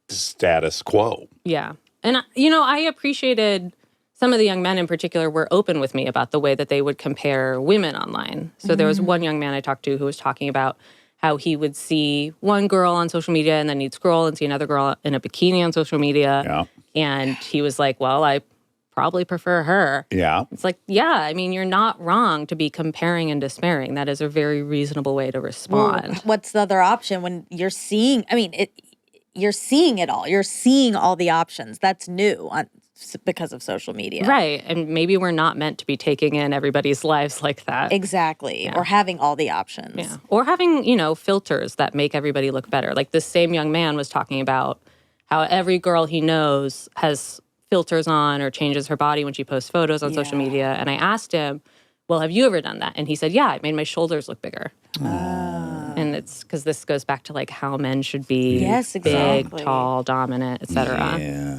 status quo. Yeah. And, I appreciated some of the young men in particular were open with me about the way that they would compare women online. So there was one young man I talked to who was talking about how he would see one girl on social media and then he'd scroll and see another girl in a bikini on social media. Yeah. And he was like, well, I probably prefer her. Yeah. It's like, yeah, I mean, you're not wrong to be comparing and despairing. That is a very reasonable way to respond. Well, what's the other option when you're seeing? I mean, you're seeing it all. You're seeing all the options. That's new because of social media. Right. And maybe we're not meant to be taking in everybody's lives like that. Exactly. Or having all the options. Yeah. Or having, filters that make everybody look better. Like this same young man was talking about how every girl he knows has filters on or changes her body when she posts photos on social media. And I asked him, well, have you ever done that? And he said, yeah, it made my shoulders look bigger. And it's because this goes back to like how men should be Yes, big, exactly. tall, dominant, etc. Yeah.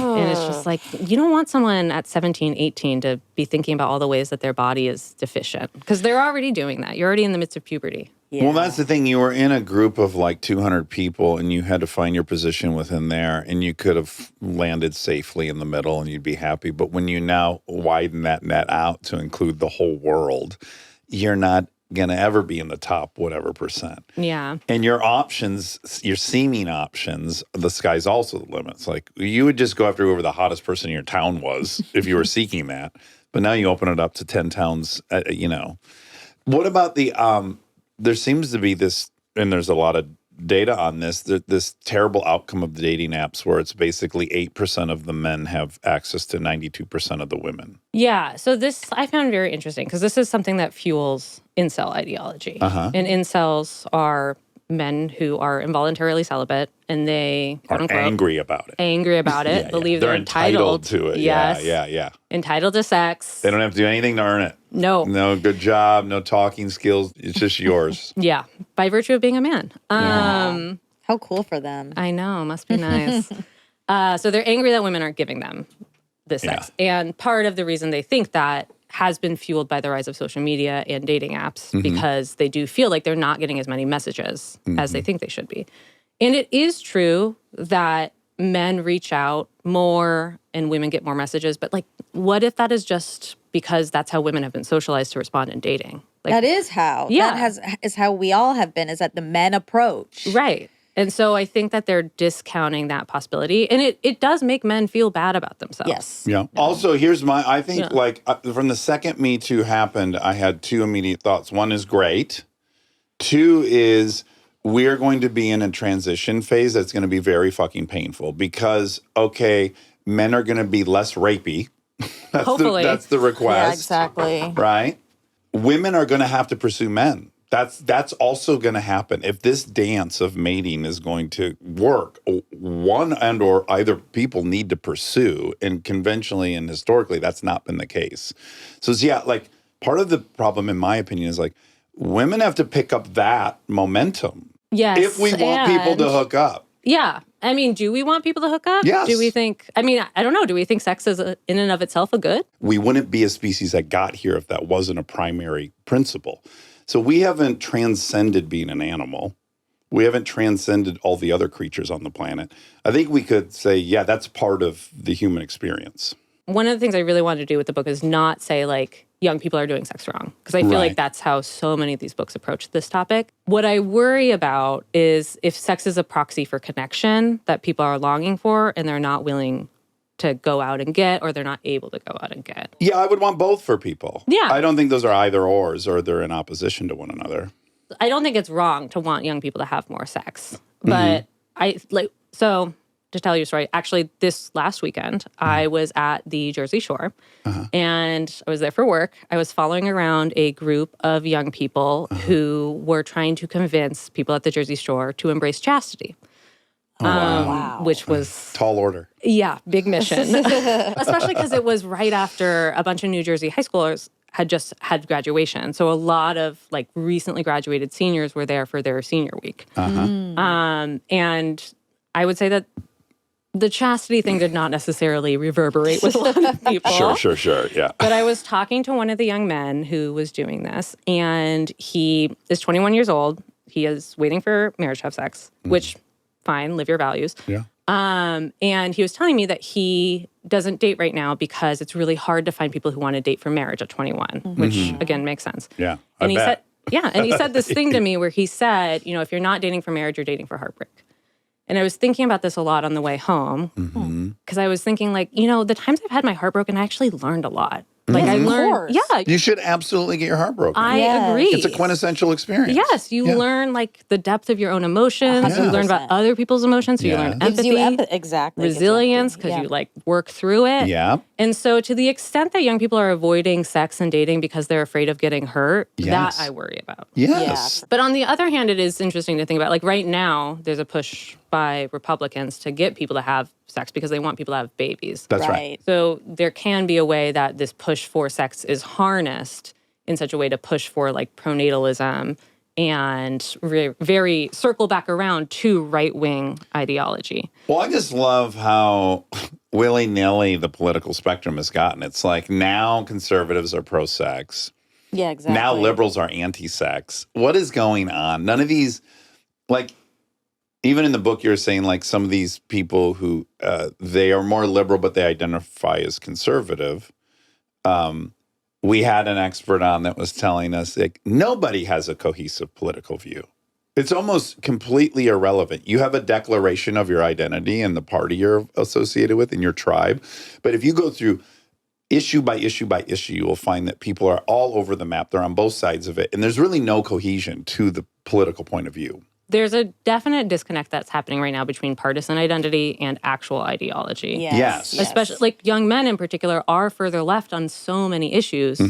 And it's just like, you don't want someone at 17, 18 to be thinking about all the ways that their body is deficient because they're already doing that. You're already in the midst of puberty. Yeah. Well, that's the thing. You were in a group of like 200 people and you had to find your position within there and you could have landed safely in the middle and you'd be happy. But when you now widen that net out to include the whole world, you're not going to ever be in the top whatever percent. Yeah. And your options, your seeming options, the sky's also the limit. It's like you would just go after whoever the hottest person in your town was if you were seeking that. But now you open it up to 10 towns, What about there seems to be this, and there's a lot of data on this terrible outcome of the dating apps where it's basically 8% of the men have access to 92% of the women. Yeah. So this I found very interesting because this is something that fuels incel ideology. And incels are men who are involuntarily celibate and they Are quote unquote angry about it. Yeah. Believe they're entitled to it. Yes. Yeah. Entitled to sex. They don't have to do anything to earn it. No. No good job, no talking skills. It's just yours. Yeah. By virtue of being a man. How cool for them. I know. Must be nice. So they're angry that women aren't giving them this sex. And part of the reason they think that has been fueled by the rise of social media and dating apps because they do feel like they're not getting as many messages as they think they should be. And it is true that men reach out more and women get more messages. But like, what if that is just because that's how women have been socialized to respond in dating? Like, That is how. Yeah. That is how we all have been, is that the men approach. right. And so I think that they're discounting that possibility. And it does make men feel bad about themselves. Yes. Yeah. Also, here's I think from the second Me Too happened, I had two immediate thoughts. One is great. Two is we're going to be in a transition phase that's going to be very fucking painful because, okay, men are going to be less rapey. Hopefully. That's the request. Yeah, exactly. Right? Women are going to have to pursue men. That's also going to happen. If this dance of mating is going to work, one and or either people need to pursue, and conventionally and historically, that's not been the case. So like part of the problem, in my opinion, is like women have to pick up that momentum. Yes. If we want people to hook up. Yeah. I mean, do we want people to hook up? Yes. Do we think, I don't know. Do we think sex is in and of itself a good? We wouldn't be a species that got here if that wasn't a primary principle. So we haven't transcended being an animal. We haven't transcended all the other creatures on the planet. I think we could say, yeah, that's part of the human experience. One of the things I really wanted to do with the book is not say like young people are doing sex wrong, because I feel like that's how so many of these books approach this topic. What I worry about is if sex is a proxy for connection that people are longing for and they're not willing to go out and get, or they're not able to go out and get. Yeah, I would want both for people. Yeah. I don't think those are either ors or they're in opposition to one another. I don't think it's wrong to want young people to have more sex, but so to tell you a story. Actually, this last weekend, I was at the Jersey Shore, and I was there for work. I was following around a group of young people who were trying to convince people at the Jersey Shore to embrace chastity. Which was Tall order. yeah, big mission. Especially because it was right after a bunch of New Jersey high schoolers had just had graduation. So a lot of like recently graduated seniors were there for their senior week. And I would say that the chastity thing did not necessarily reverberate with a lot of people. Sure. Yeah. But I was talking to one of the young men who was doing this, and he is 21 years old. He is waiting for marriage to have sex, which, fine, live your values. Yeah. And he was telling me that he doesn't date right now because it's really hard to find people who want to date for marriage at 21, which, again, makes sense. Yeah. And he said, and he said this thing to me where he said, if you're not dating for marriage, you're dating for heartbreak. And I was thinking about this a lot on the way home because I was thinking the times I've had my heart broken, I actually learned a lot. Like I learned, You should absolutely get your heart broken. I agree. It's a quintessential experience. Yes, you learn like the depth of your own emotions. You learn about other people's emotions. So you learn empathy, resilience, because you like work through it. Yeah. And so to the extent that young people are avoiding sex and dating because they're afraid of getting hurt, that I worry about. Yes. But on the other hand, it is interesting to think about. Like right now, there's a push by Republicans to get people to have sex because they want people to have babies. That's right. So there can be a way that this push for sex is harnessed in such a way to push for like pronatalism and very circle back around to right-wing ideology. Well, I just love how willy-nilly the political spectrum has gotten. It's like now conservatives are pro-sex. Yeah, exactly. Now liberals are anti-sex. What is going on? None of these, like, even in the book, you're saying like some of these people who they are more liberal, but they identify as conservative. We had an expert on that was telling us like nobody has a cohesive political view. It's almost completely irrelevant. You have a declaration of your identity and the party you're associated with in your tribe. But if you go through issue by issue by issue, you will find that people are all over the map. They're on both sides of it. And there's really no cohesion to the political point of view. There's a definite disconnect that's happening right now between partisan identity and actual ideology. Yes. Especially like young men in particular are further left on so many issues,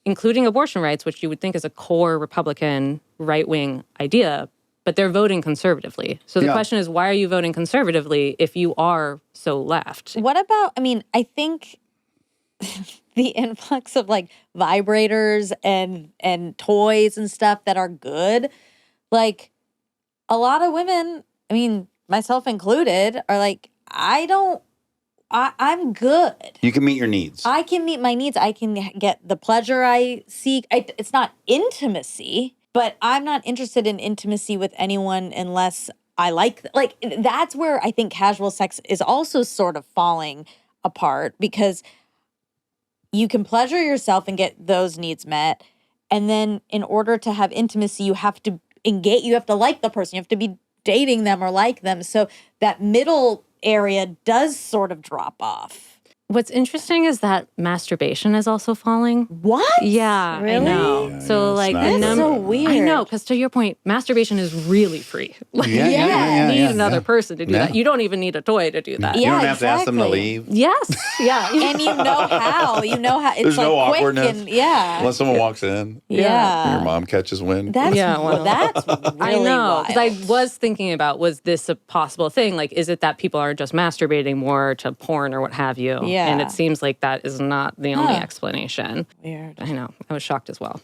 including abortion rights, which you would think is a core Republican right-wing idea, but they're voting conservatively. So the question is, why are you voting conservatively if you are so left? What about, I think the influx of like vibrators and toys and stuff that are good, like a lot of women, myself included, are like, I'm good. You can meet your needs. I can meet my needs. I can get the pleasure I seek. It's not intimacy, but I'm not interested in intimacy with anyone unless I like that's where I think casual sex is also sort of falling apart, because you can pleasure yourself and get those needs met. And then in order to have intimacy, you have to engage, you have to like the person, you have to be dating them or like them. So that middle area does sort of drop off. What's interesting is that masturbation is also falling. What? Yeah, really? I know. Yeah, so like that's so weird. I know, because to your point, masturbation is really free. Like, you don't need another person to do that. You don't even need a toy to do that. You don't have to ask them to leave. Yes. Yeah. And you know how. It's There's like no quick awkwardness. and Unless someone walks in. Yeah. Your mom catches wind. That's well, that's really I know, because wild. I was thinking about, was this a possible thing? Like, is it that people are just masturbating more to porn or what have you? Yeah. And it seems like that is not the only explanation. Weird. I know. I was shocked as well.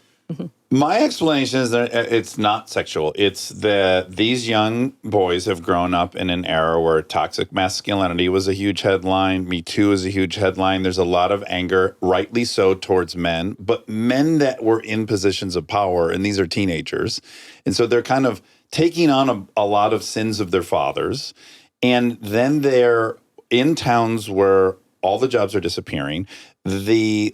My explanation is that it's not sexual. It's that these young boys have grown up in an era where toxic masculinity was a huge headline. Me Too is a huge headline. There's a lot of anger, rightly so, towards men, but men that were in positions of power, and these are teenagers. And so they're kind of taking on a lot of sins of their fathers. And then they're in towns where all the jobs are disappearing. The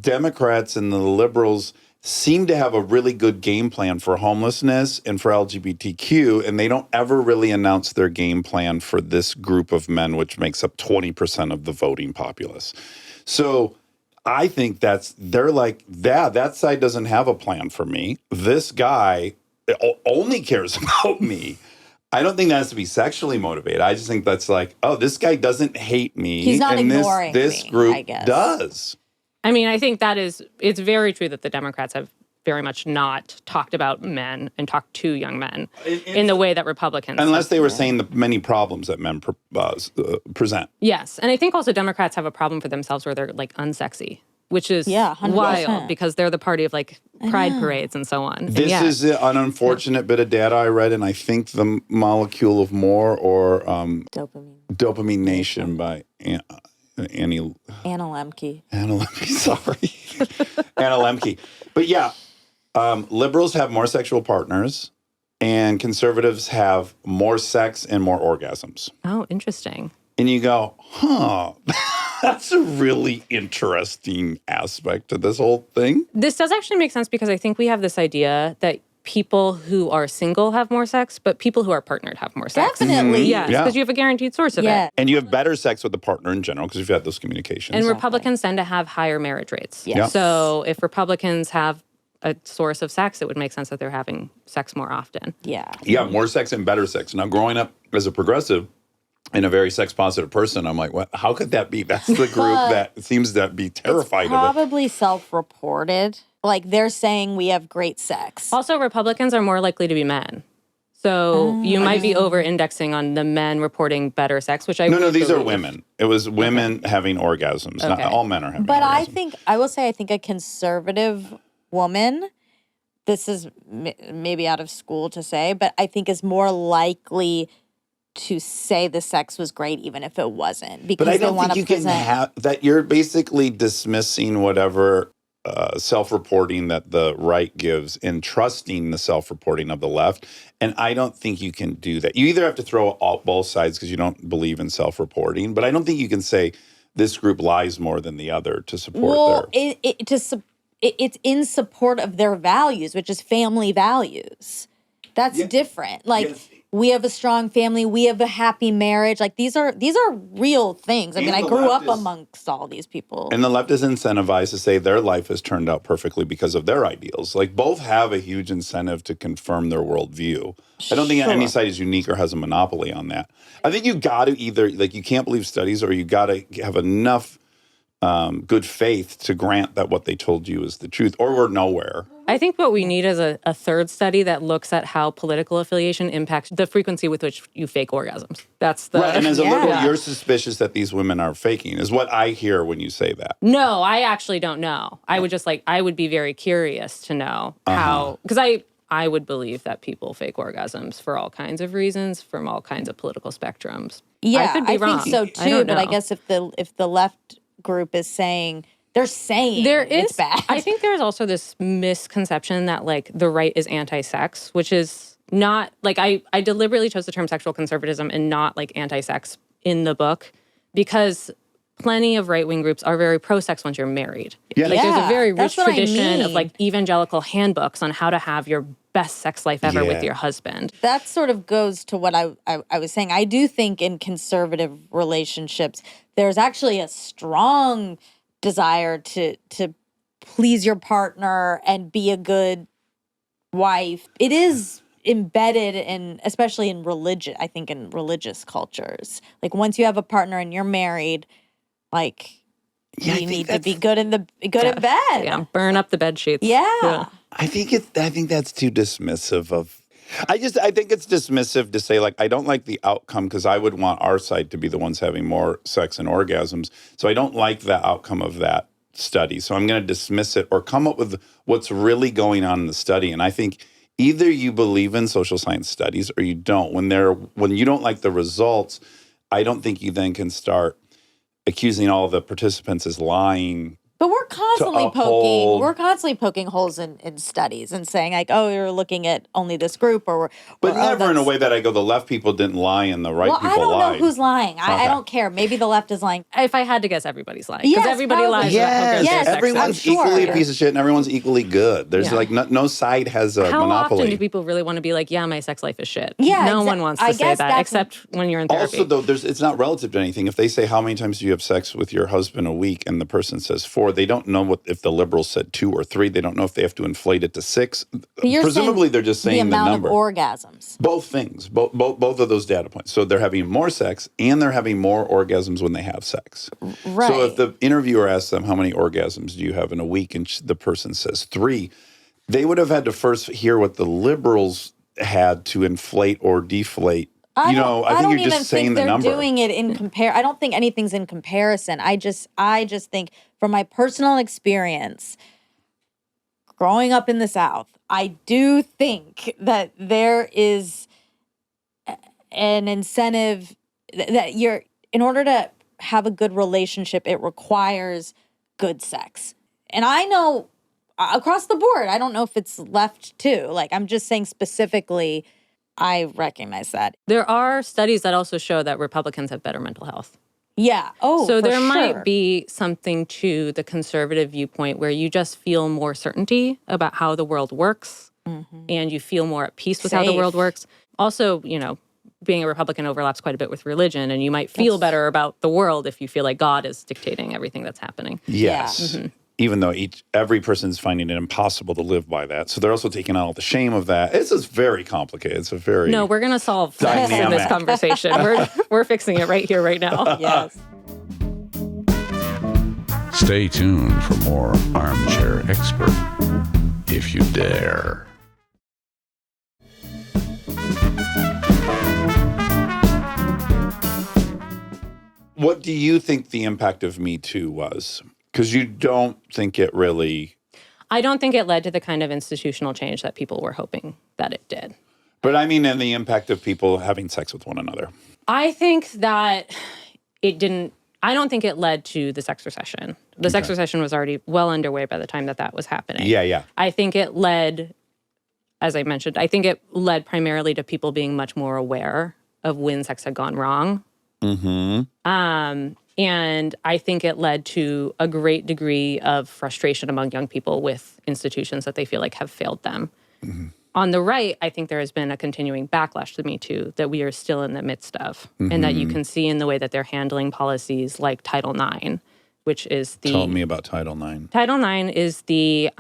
Democrats and the liberals seem to have a really good game plan for homelessness and for LGBTQ, and they don't ever really announce their game plan for this group of men, which makes up 20% of the voting populace. So I think they're like, that side doesn't have a plan for me. This guy only cares about me. I don't think that has to be sexually motivated. I just think that's like, oh, this guy doesn't hate me. He's not and ignoring this me, group I guess. does. I mean, I think it's very true that the Democrats have very much not talked about men and talked to young men in the way that Republicans Unless have. they were saying the many problems that men present. Yes. And I think also Democrats have a problem for themselves where they're like unsexy, which is 100%. wild because they're the party of like pride parades and so on. This is an unfortunate bit of data I read, and I think The Molecule of More or Dopamine Nation by Anna Lemke. Sorry. Anna Lemke. But yeah, liberals have more sexual partners and conservatives have more sex and more orgasms. Oh, interesting. And you go, that's a really interesting aspect to this whole thing. This does actually make sense because I think we have this idea that people who are single have more sex, but people who are partnered have more sex. Definitely. Yes, Yeah. because you have a guaranteed source of Yeah. it. And you have better sex with the partner in general because you've had those communications. And Republicans tend to have higher marriage rates. Yes. So if Republicans have a source of sex, it would make sense that they're having sex more often. Yeah. Yeah, more sex and better sex. Now, growing up as a progressive and a very sex-positive person, I'm like, what? How could that be? That's the group that seems to be terrified of it. Probably self-reported. Like they're saying we have great sex. Also, Republicans are more likely to be men. So you might be over-indexing on the men reporting better sex, which I No, would these are believe. women. It was women having orgasms. Not Okay. all men are having But orgasms. I will say I think a conservative woman, this is maybe out of school to say, but I think is more likely to say the sex was great even if it wasn't. Because But I they don't want think to you can have that. You're basically dismissing whatever self-reporting that the right gives and trusting the self-reporting of the left. And I don't think you can do that. You either have to throw out both sides because you don't believe in self-reporting, but I don't think you can say this group lies more than the other to support their... it's in support of their values, which is family values. That's different. Like Yes. we have a strong family, we have a happy marriage. Like these are real things. I mean, And I the grew up left is- amongst all these people. And the left is incentivized to say their life has turned out perfectly because of their ideals. Like both have a huge incentive to confirm their worldview. I don't think any side is unique or has a monopoly on that. I think you got to either, like you can't believe studies or you got to have enough good faith to grant that what they told you is the truth or we're nowhere. I think what we need is a third study that looks at how political affiliation impacts the frequency with which you fake orgasms. That's the... Right, and as a Yeah. liberal, you're suspicious that these women are faking is what I hear when you say that. No, I actually don't know. I would just I would be very curious to know how, because I would believe that people fake orgasms for all kinds of reasons from all kinds of political spectrums. Yeah, I could be wrong. think so I too. don't But I know. guess if the left group is saying they're saying There is, it's bad. I think there's also this misconception that like the right is anti-sex, which is not like I deliberately chose the term sexual conservatism and not like anti-sex in the book because plenty of right-wing groups are very pro-sex once you're married. Yeah. Like there's a very that's rich what I tradition of mean. like evangelical handbooks on how to have your best sex life ever Yeah. with your husband. That sort of goes to what I was saying. I do think in conservative relationships, there's actually a strong desire to please your partner and be a good wife. It is embedded in, especially in religion, I think in religious cultures. Like once you have a partner and you're married, like Yeah, I you think need to that's- be good in bed. Yeah, burn up the bed sheets. Yeah. I think that's too dismissive of. I think it's dismissive to say like I don't like the outcome because I would want our side to be the ones having more sex and orgasms. So I don't like the outcome of that study. So I'm going to dismiss it or come up with what's really going on in the study. And I think either you believe in social science studies or you don't. When you don't like the results, I don't think you then can start accusing all the participants as lying. But we're constantly uphold- poking holes in studies and saying like, oh, you're looking at only this group, or But or, oh, never in a that's- way that I go, the left people didn't lie and the right Well, people I don't lied. know who's lying. I Okay. don't care. Maybe the left is lying. If I had to guess, everybody's lying. Because Yes, everybody probably. lies Yes, about their sex everyone's I'm sure. equally a piece of shit and everyone's equally good. There's Yeah. like no side has a How monopoly. often do people really want to be like, yeah, my sex life is shit? Yeah, no one wants to I say guess that that's- except when you're in therapy. Also, though, it's not relative to anything. If they say, how many times do you have sex with your husband a week? And the person says 4, they don't know if the liberals said 2 or 3. They don't know if they have to inflate it to 6. You're Presumably, saying they're just saying the amount number. of orgasms. Both things, both of those data points. So they're having more sex and they're having more orgasms when they have sex. Right. So if the interviewer asks them, how many orgasms do you have in a week? And the person says 3, they would have had to first hear what the liberals had to inflate or deflate. I think you're just saying the number. They're doing it in I don't think anything's in comparison. I just think from my personal experience, growing up in the South, I do think that there is an incentive that in order to have a good relationship, it requires good sex. And I know across the board, I don't know if it's left too. Like, I'm just saying specifically, I recognize that. There are studies that also show that Republicans have better mental health. Yeah. Oh, so for there sure. might be something to the conservative viewpoint where you just feel more certainty about how the world works and you feel more at peace with how the world works. Also, being a Republican overlaps quite a bit with religion, and you might feel better about the world if you feel like God is dictating everything that's happening. Yes. Yeah. Even though every person's finding it impossible to live by that. So they're also taking on all the shame of that. It's just very complicated. It's a very No, we're going to solve this in this conversation. We're fixing it right here, right now. Yes. Stay tuned for more Armchair Expert, if you dare. What do you think the impact of Me Too was? Because you don't think it really... I don't think it led to the kind of institutional change that people were hoping that it did. But I mean, and the impact of people having sex with one another. I think that it didn't... I don't think it led to the sex recession. The sex recession was already well underway by the time that was happening. Yeah. I think it led, as I mentioned, I think it led primarily to people being much more aware of when sex had gone wrong. And I think it led to a great degree of frustration among young people with institutions that they feel like have failed them. On the right, I think there has been a continuing backlash to Me Too that we are still in the midst of, and that you can see in the way that they're handling policies like Title IX, which is the... Tell me about Title IX. Title IX is the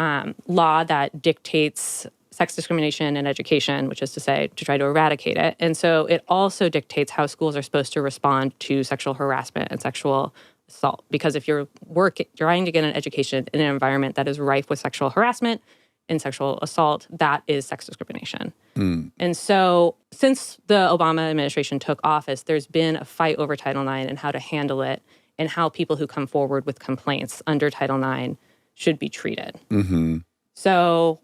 law that dictates sex discrimination in education, which is to say, to try to eradicate it. And so it also dictates how schools are supposed to respond to sexual harassment and sexual assault. Because if you're trying to get an education in an environment that is rife with sexual harassment and sexual assault, that is sex discrimination. And so since the Obama administration took office, there's been a fight over Title IX and how to handle it and how people who come forward with complaints under Title IX should be treated. So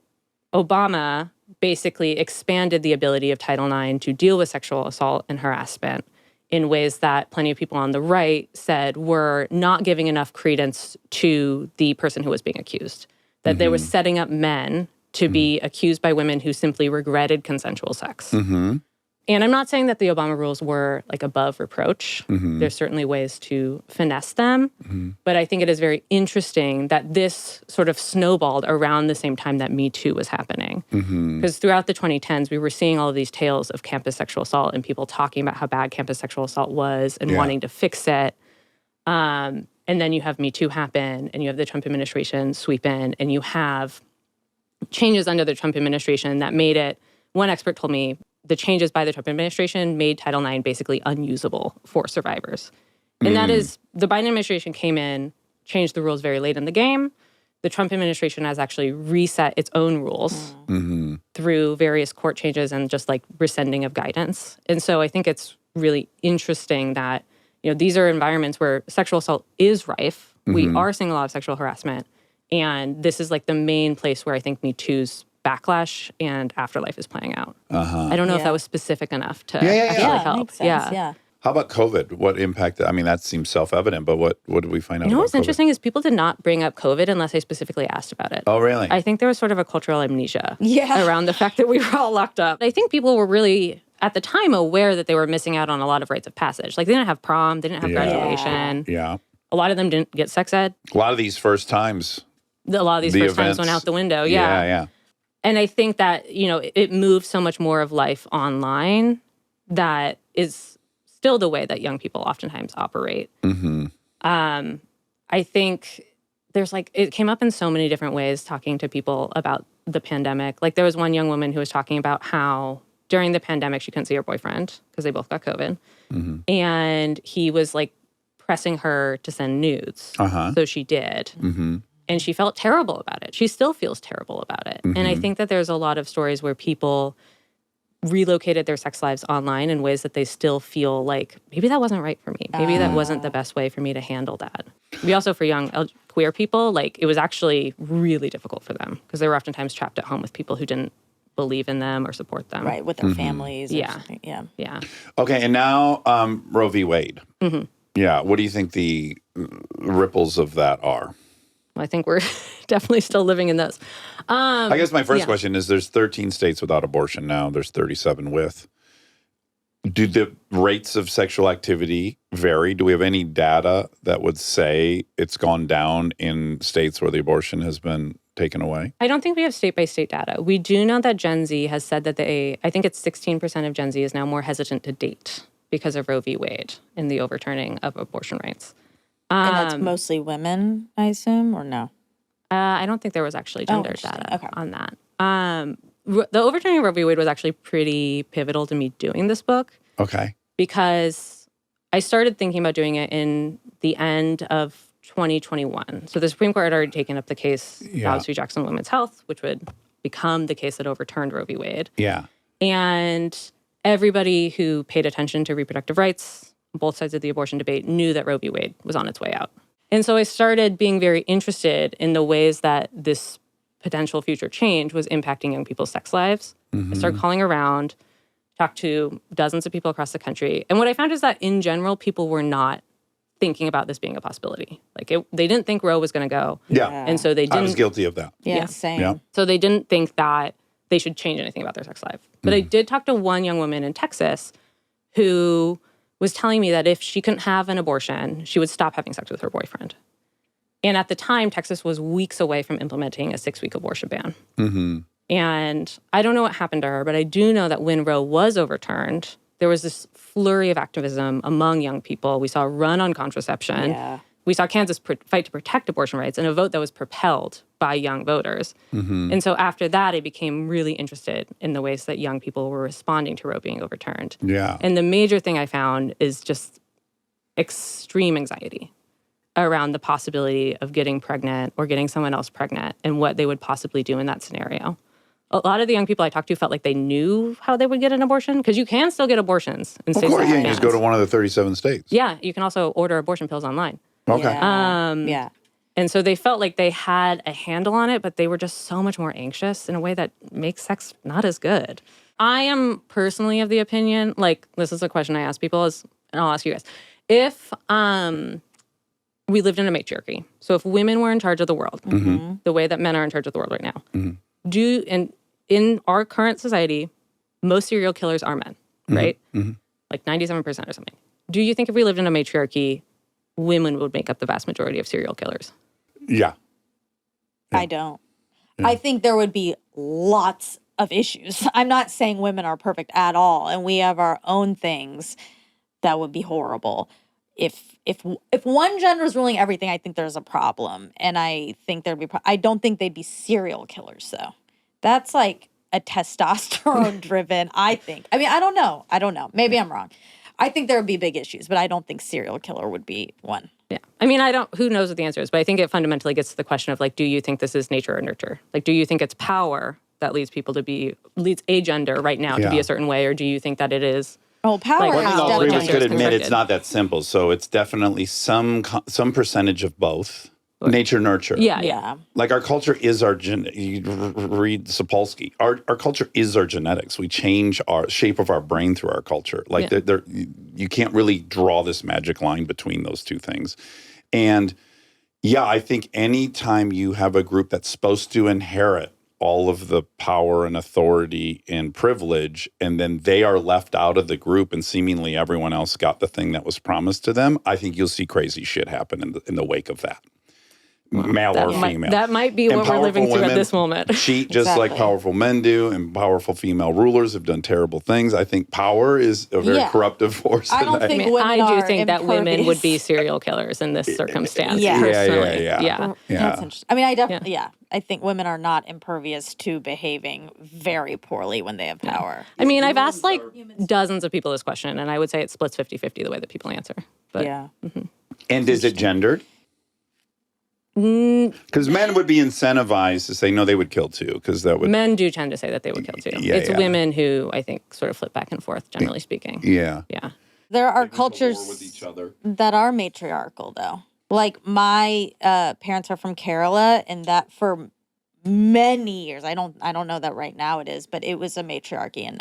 Obama basically expanded the ability of Title IX to deal with sexual assault and harassment in ways that plenty of people on the right said were not giving enough credence to the person who was being accused. That they were setting up men to be accused by women who simply regretted consensual sex. And I'm not saying that the Obama rules were like above reproach. There's certainly ways to finesse them. But I think it is very interesting that this sort of snowballed around the same time that Me Too was happening. Because throughout the 2010s, we were seeing all of these tales of campus sexual assault and people talking about how bad campus sexual assault was and wanting to fix it. And then you have Me Too happen, and you have the Trump administration sweep in, and you have changes under the Trump administration that made it, one expert told me, the changes by the Trump administration made Title IX basically unusable for survivors. And that is, the Biden administration came in, changed the rules very late in the game. The Trump administration has actually reset its own rules through various court changes and just like rescinding of guidance. And so I think it's really interesting that, these are environments where sexual assault is rife. We are seeing a lot of sexual harassment. And this is like the main place where I think Me Too's backlash and afterlife is playing out. I don't know if that was specific enough to actually help. Makes sense. Yeah. How about COVID? What impact? I mean, that seems self-evident, but what did we find out You know about what's COVID? interesting is people did not bring up COVID unless I specifically asked about it. Oh, really? I think there was sort of a cultural amnesia Yeah. around the fact that we were all locked up. I think people were really, at the time, aware that they were missing out on a lot of rites of passage. Like, they didn't have prom, they didn't have graduation. Yeah. A lot of them didn't get sex ed. A lot of these first times. A lot of these The first times events. went out the window. Yeah. And I think that, it moved so much more of life online that is still the way that young people oftentimes operate. I think there's like, it came up in so many different ways talking to people about the pandemic. Like there was one young woman who was talking about how during the pandemic, she couldn't see her boyfriend because they both got COVID. And he was like pressing her to send nudes. So she did. And she felt terrible about it. She still feels terrible about it. And I think that there's a lot of stories where people relocated their sex lives online in ways that they still feel like, maybe that wasn't right for me. Maybe that wasn't the best way for me to handle that. We also, for young queer people, like it was actually really difficult for them because they were oftentimes trapped at home with people who didn't believe in them or support them. Right, with their families. Or Yeah. something. Yeah. Yeah. Okay, and now Roe v. Wade. Yeah, what do you think the ripples of that are? Well, I think we're definitely still living in those. I guess my first yeah. question is there's 13 states without abortion now. There's 37 with. Do the rates of sexual activity vary? Do we have any data that would say it's gone down in states where the abortion has been taken away? I don't think we have state-by-state data. We do know that Gen Z has said that I think it's 16% of Gen Z is now more hesitant to date because of Roe v. Wade and the overturning of abortion rights. And that's mostly women, I assume, or no? I don't think there was actually gender interesting. data Okay. on that. The overturning of Roe v. Wade was actually pretty pivotal to me doing this book Okay. because I started thinking about doing it in the end of 2021. So the Supreme Court had already taken up the case, Dobbs v. Jackson Women's Health, which would become the case that overturned Roe v. Wade. Yeah. And everybody who paid attention to reproductive rights, both sides of the abortion debate, knew that Roe v. Wade was on its way out. And so I started being very interested in the ways that this potential future change was impacting young people's sex lives. I started calling around, talked to dozens of people across the country. And what I found is that in general, people were not thinking about this being a possibility. Like they didn't think Roe was going to go. Yeah. And so they didn't. I was guilty of that. Yeah, Yeah. same. Yeah. So they didn't think that they should change anything about their sex life. But I did talk to one young woman in Texas who was telling me that if she couldn't have an abortion, she would stop having sex with her boyfriend. And at the time, Texas was weeks away from implementing a 6-week abortion ban. And I don't know what happened to her, but I do know that when Roe was overturned, there was this flurry of activism among young people. We saw a run on contraception. Yeah. We saw Kansas fight to protect abortion rights and a vote that was propelled by young voters. And so after that, I became really interested in the ways that young people were responding to Roe being overturned. Yeah. And the major thing I found is just extreme anxiety around the possibility of getting pregnant or getting someone else pregnant and what they would possibly do in that scenario. A lot of the young people I talked to felt like they knew how they would get an abortion because you can still get abortions in Of states course, that yeah, have you just go bans. to one of the 37 states. Yeah, you can also order abortion pills online. Okay. Yeah. And so they felt like they had a handle on it, but they were just so much more anxious in a way that makes sex not as good. I am personally of the opinion, like this is a question I ask people, and I'll ask you guys. If we lived in a matriarchy, so if women were in charge of the world, the way that men are in charge of the world right now, in our current society, most serial killers are men, right? Like 97% or something. Do you think if we lived in a matriarchy, women would make up the vast majority of serial killers? Yeah. I don't. I think there would be lots of issues. I'm not saying women are perfect at all, and we have our own things that would be horrible. If one gender is ruling everything, I think there's a problem, and I think there'd be. I don't think they'd be serial killers though. That's like a testosterone driven. I think. I mean, I don't know. Maybe I'm wrong. I think there would be big issues, but I don't think serial killer would be one. Yeah. I mean, who knows what the answer is, but I think it fundamentally gets to the question of like, do you think this is nature or nurture? Like, do you think it's power that leads a gender right now to be Yeah. a certain way, or do you think that it is? Oh, power Like, is I think all three of definitely us could admit it's constructed. not that simple. So it's definitely some percentage of both. Nature, nurture. Yeah. Yeah. Like our culture is our you read Sapolsky. Our culture is our genetics. We change our shape of our brain through our culture. Like you can't really draw this magic line between those two things. And yeah, I think anytime you have a group that's supposed to inherit all of the power and authority and privilege, and then they are left out of the group and seemingly everyone else got the thing that was promised to them, I think you'll see crazy shit happen in the wake of that. male or female. That might be And what we're living powerful through at women this moment. cheat just like Exactly. powerful men do, and powerful female rulers have done terrible things. I think power is a very Yeah. corruptive force. I don't and think I women do are think that women would be impervious. serial killers in this circumstance. Yeah. Personally. Yeah. Yeah. That's interesting. I mean, I definitely, I think women are not impervious to behaving very poorly when they have power. I mean, I've asked like dozens of people this question, and I would say it splits 50-50 the way that people answer. But Yeah. And is it gendered? Mm, Because men would be incentivized to say no, they would kill too, because that would. men do tend to say that they would kill too. Yeah, It's yeah. women who I think sort of flip back and forth, generally speaking. Yeah. Yeah. There are They go to war cultures with each other. that are matriarchal, though. Like my parents are from Kerala, and that for many years, I don't know that right now it is, but it was a matriarchy, and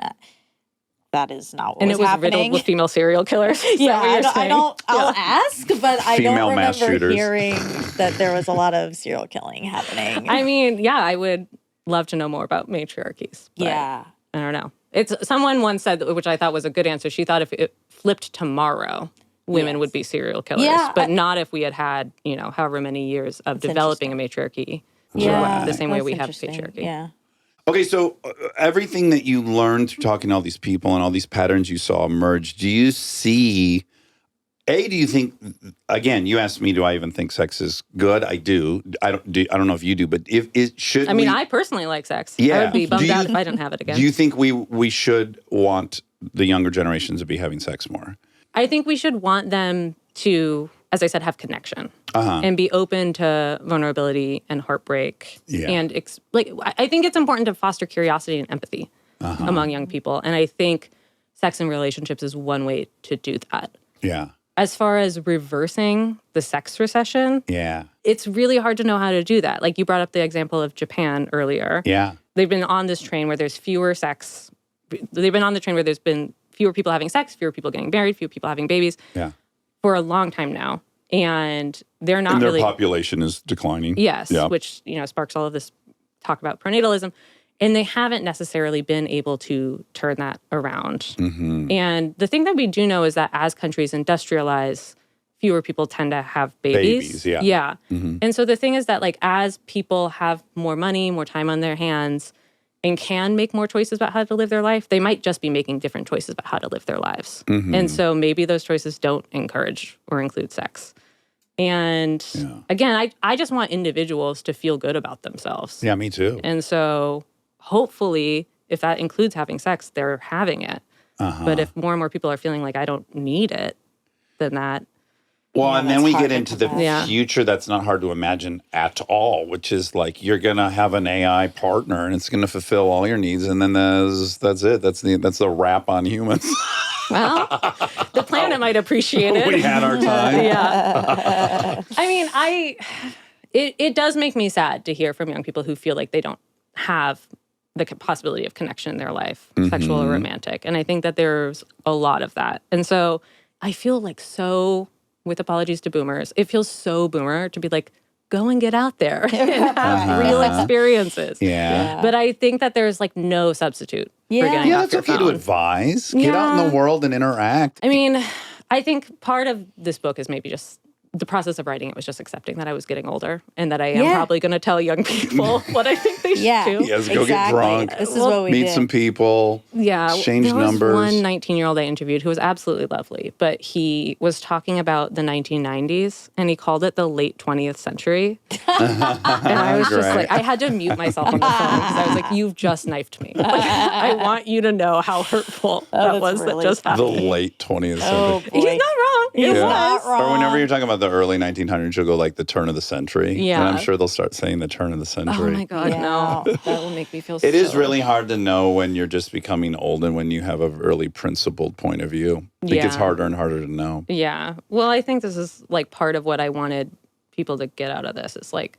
that is not what And was it was happening. riddled with female serial killers. Is Yeah, that what you're saying? I'll ask, but I Female don't mass remember shooters. hearing that there was a lot of serial killing happening. I mean, yeah, I would love to know more about matriarchies. But yeah. I don't know. It's someone once said, which I thought was a good answer. She thought if it flipped tomorrow, women would be serial killers, Yeah, but not if we had, however many years of developing a matriarchy. Yeah. The same way That's we have interesting. patriarchy. Yeah. Okay, so everything that you learned through talking to all these people and all these patterns you saw emerge, do you see, do you think, again, you asked me, do I even think sex is good? I do. I don't know if you do, but if it should I mean, I personally like sex. I Yeah. would be Do bummed you- out if I didn't have it again. Do you think we should want the younger generations to be having sex more? I think we should want them to, as I said, have connection and be open to vulnerability and heartbreak. Yeah. And I think it's important to foster curiosity and empathy among young people. And I think sex and relationships is one way to do that. Yeah. As far as reversing the sex recession, Yeah. it's really hard to know how to do that. Like you brought up the example of Japan earlier. Yeah. They've been on this train where there's fewer sex. They've been on the train where there's been fewer people having sex, fewer people getting married, fewer people having babies Yeah. for a long time now. And they're not And their really... population is declining. Yes, Yeah. which, sparks all of this talk about prenatalism. And they haven't necessarily been able to turn that around. Mm-hmm. And the thing that we do know is that as countries industrialize, fewer people tend to have babies. Babies, yeah. Yeah. Mm-hmm. And so the thing is that, like, as people have more money, more time on their hands, and can make more choices about how to live their life, they might just be making different choices about how to live their lives. Mm-hmm. And so maybe those choices don't encourage or include sex. And again, I just want individuals to feel good about themselves. Yeah, me too. And so hopefully, if that includes having sex, they're having it. But if more and more people are feeling like I don't need it, then that... Well, Yeah, and then that's we hard get to into the prevent. Yeah. future that's not hard to imagine at all, which is like you're gonna have an AI partner and it's gonna fulfill all your needs, and then that's it. That's the wrap on humans. Well, the planet might appreciate it. We had our time. Yeah. I mean, it does make me sad to hear from young people who feel like they don't have the possibility of connection in their life, sexual or romantic. And I think that there's a lot of that. And so I feel like with apologies to boomers, it feels so boomer to be like, go and get out there and have real experiences. Yeah. But I think that there's like no substitute for getting Yeah, off that's your okay to phone. advise. Get out in the world and interact. I mean, I think part of this book is maybe just the process of writing it was just accepting that I was getting older and that I am probably going to tell young people what I think they should do. Yes, go get drunk. This is what we Meet did. some people. Yeah. Exchange there was numbers. one 19-year-old I interviewed who was absolutely lovely, but he was talking about the 1990s and he called it the late 20th century. And I was just Great. like, I had to mute myself on the phone because I was like, you've just knifed me. Like, I want you to know how hurtful that was really that just The happened. late 20th century. Oh, He's boy. not wrong. He He's was. not wrong. Or whenever you're talking about the early 1900s, you'll go like the turn of the century. Yeah. And I'm sure they'll start saying the turn of the century. Oh my God, Yeah. no. That will make me feel It is so- really hard to know when you're just becoming old and when you have a really principled point of view. It gets Yeah. harder and harder to know. Yeah. Well, I think this is like part of what I wanted people to get out of this. It's like,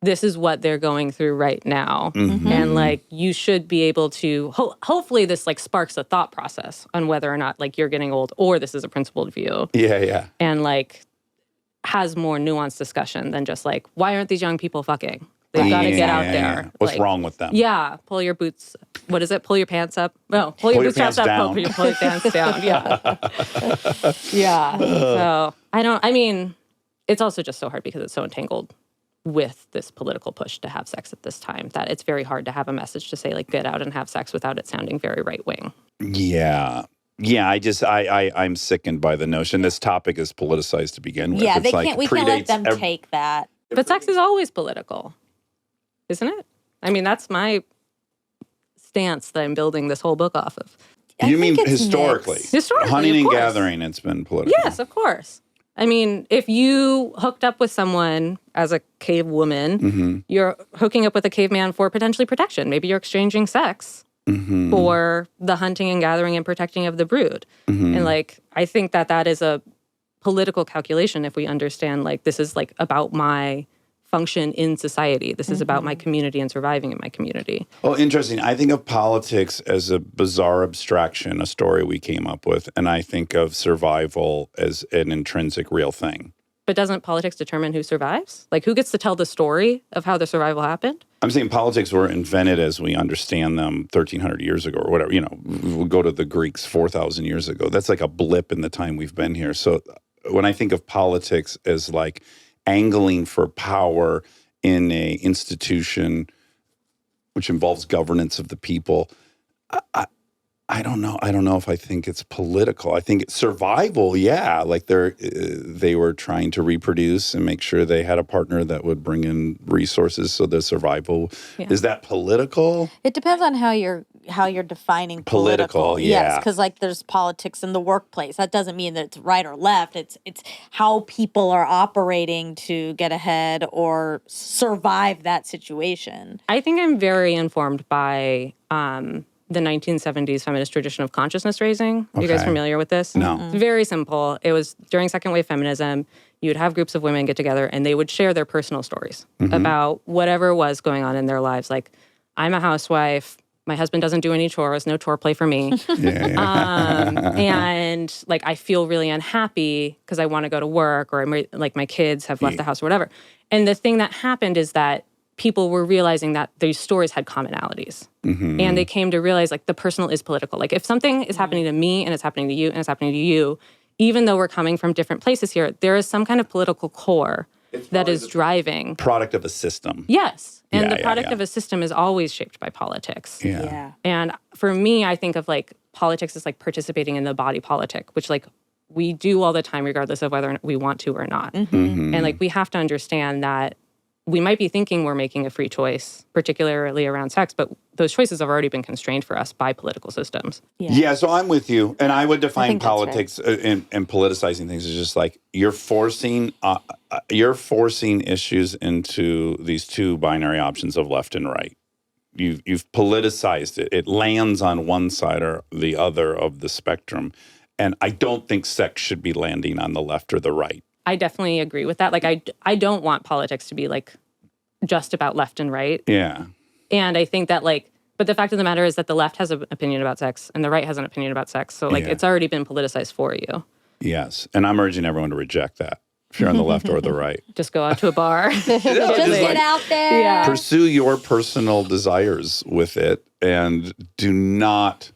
this is what they're going through right now. Mm-hmm. And like, you should be able to, hopefully this like sparks a thought process on whether or not like you're getting old or this is a principled view Yeah, yeah. and like has more nuanced discussion than just like, why aren't these young people fucking? They've got to get out there. What's Like, wrong with them? Yeah, pull your boots. What is it? Pull your pants up. No, pull your pants bootstraps up. down. Pull your pants down. Yeah. Yeah. So I mean, it's also just so hard because it's so entangled with this political push to have sex at this time, that it's very hard to have a message to say, like, get out and have sex without it sounding very right-wing. Yeah. Yeah, I'm sickened by the notion this topic is politicized to begin with. Yeah, It's we can't let them predates take that. But sex is always political, isn't it? I mean, that's my stance that I'm building this whole book off of. You mean think it's historically? mixed. Historically, Hunting of and course. gathering, it's been political. Yes, of course. I mean, if you hooked up with someone as a cave woman, you're hooking up with a caveman for potentially protection. Maybe you're exchanging sex for the hunting and gathering and protecting of the brood. And like, I think that that is a political calculation if we understand, like, this is like about my function in society. This is about my community and surviving in my community. Oh, interesting. I think of politics as a bizarre abstraction, a story we came up with, and I think of survival as an intrinsic real thing. But doesn't politics determine who survives? Like, who gets to tell the story of how the survival happened? I'm saying politics were invented as we understand them 1,300 years ago or whatever. You know, we'll go to the Greeks 4,000 years ago. That's like a blip in the time we've been here. So when I think of politics as like angling for power in a institution which involves governance of the people, I don't know. I don't know if I think it's political. I think it's survival. Yeah, like they were trying to reproduce and make sure they had a partner that would bring in resources. So the survival is that political? It depends on how you're defining Political, Yes, yeah. because like there's politics in the workplace. That doesn't mean that it's right or left. It's how people are operating to get ahead or survive that situation. I think I'm very informed by the 1970s feminist tradition of consciousness raising. Are you guys Okay. familiar with this? No. It's very simple. It was during second wave feminism. You would have groups of women get together and they would share their personal stories about whatever was going on in their lives. Like, I'm a housewife. My husband doesn't do any chores. No chore play for me. And like, I feel really unhappy because I want to go to work, or like my kids have left the house or whatever. And the thing that happened is that people were realizing that these stories had commonalities. And they came to realize, like, the personal is political. Like, if something is happening to me and it's happening to you and it's happening to you, even though we're coming from different places here, there is some kind of political core that is driving. Product of a system. Yes. And Yeah, the product yeah. of a system is always shaped by politics. Yeah. And for me, I think of like politics as like participating in the body politic, which like we do all the time, regardless of whether we want to or not. And like, we have to understand that we might be thinking we're making a free choice, particularly around sex, but those choices have already been constrained for us by political systems. Yeah, so I'm with you. And I would define think that's politics and politicizing things as just like you're forcing issues into these two binary options of left and right. You've politicized it. It lands on one side or the other of the spectrum. And I don't think sex should be landing on the left or the right. I definitely agree with that. Like, I don't want politics to be like just about left and right. Yeah. And I think that like, but the fact of the matter is that the left has an opinion about sex and the right has an opinion about sex. So like, Yeah. it's already been politicized for you. Yes. And I'm urging everyone to reject that if you're on the left or the right. Just go out to a bar. Just get out there. Yeah. Pursue your personal desires with it and do not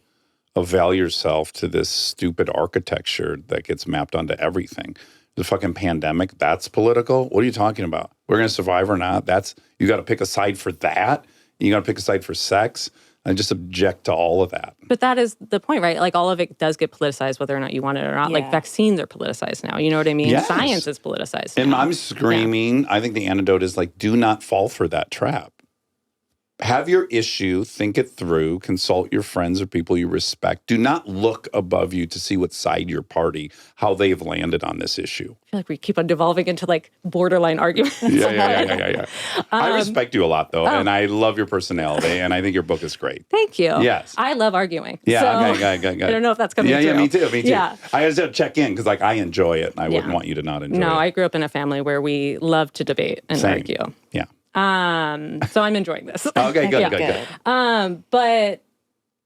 avail yourself to this stupid architecture that gets mapped onto everything. The fucking pandemic, that's political? What are you talking about? We're going to survive or not? You got to pick a side for that? You got to pick a side for sex? I just object to all of that. But that is the point, right? Like, all of it does get politicized, whether or not you want it or not. Like, Yeah. vaccines are politicized now. You know what I mean? Yes. Science is politicized And now. I'm screaming, I think the antidote is like, do not fall for that trap. Have your issue, think it through, consult your friends or people you respect. Do not look above you to see what side your party, how they've landed on this issue. I feel like we keep on devolving into like borderline arguments. Yeah. I respect you a lot, though, and I love your personality, and I think your book is great. Thank you. Yes. I love arguing. Yeah, So, okay. I don't know if that's coming Yeah, through. me too. Yeah. I just have to check in because, like, I enjoy it, and I wouldn't Yeah. want you to not enjoy No, it. I grew up in a family where we love to debate and Same. argue. Yeah. So I'm enjoying this. Okay, good, Yeah. good. But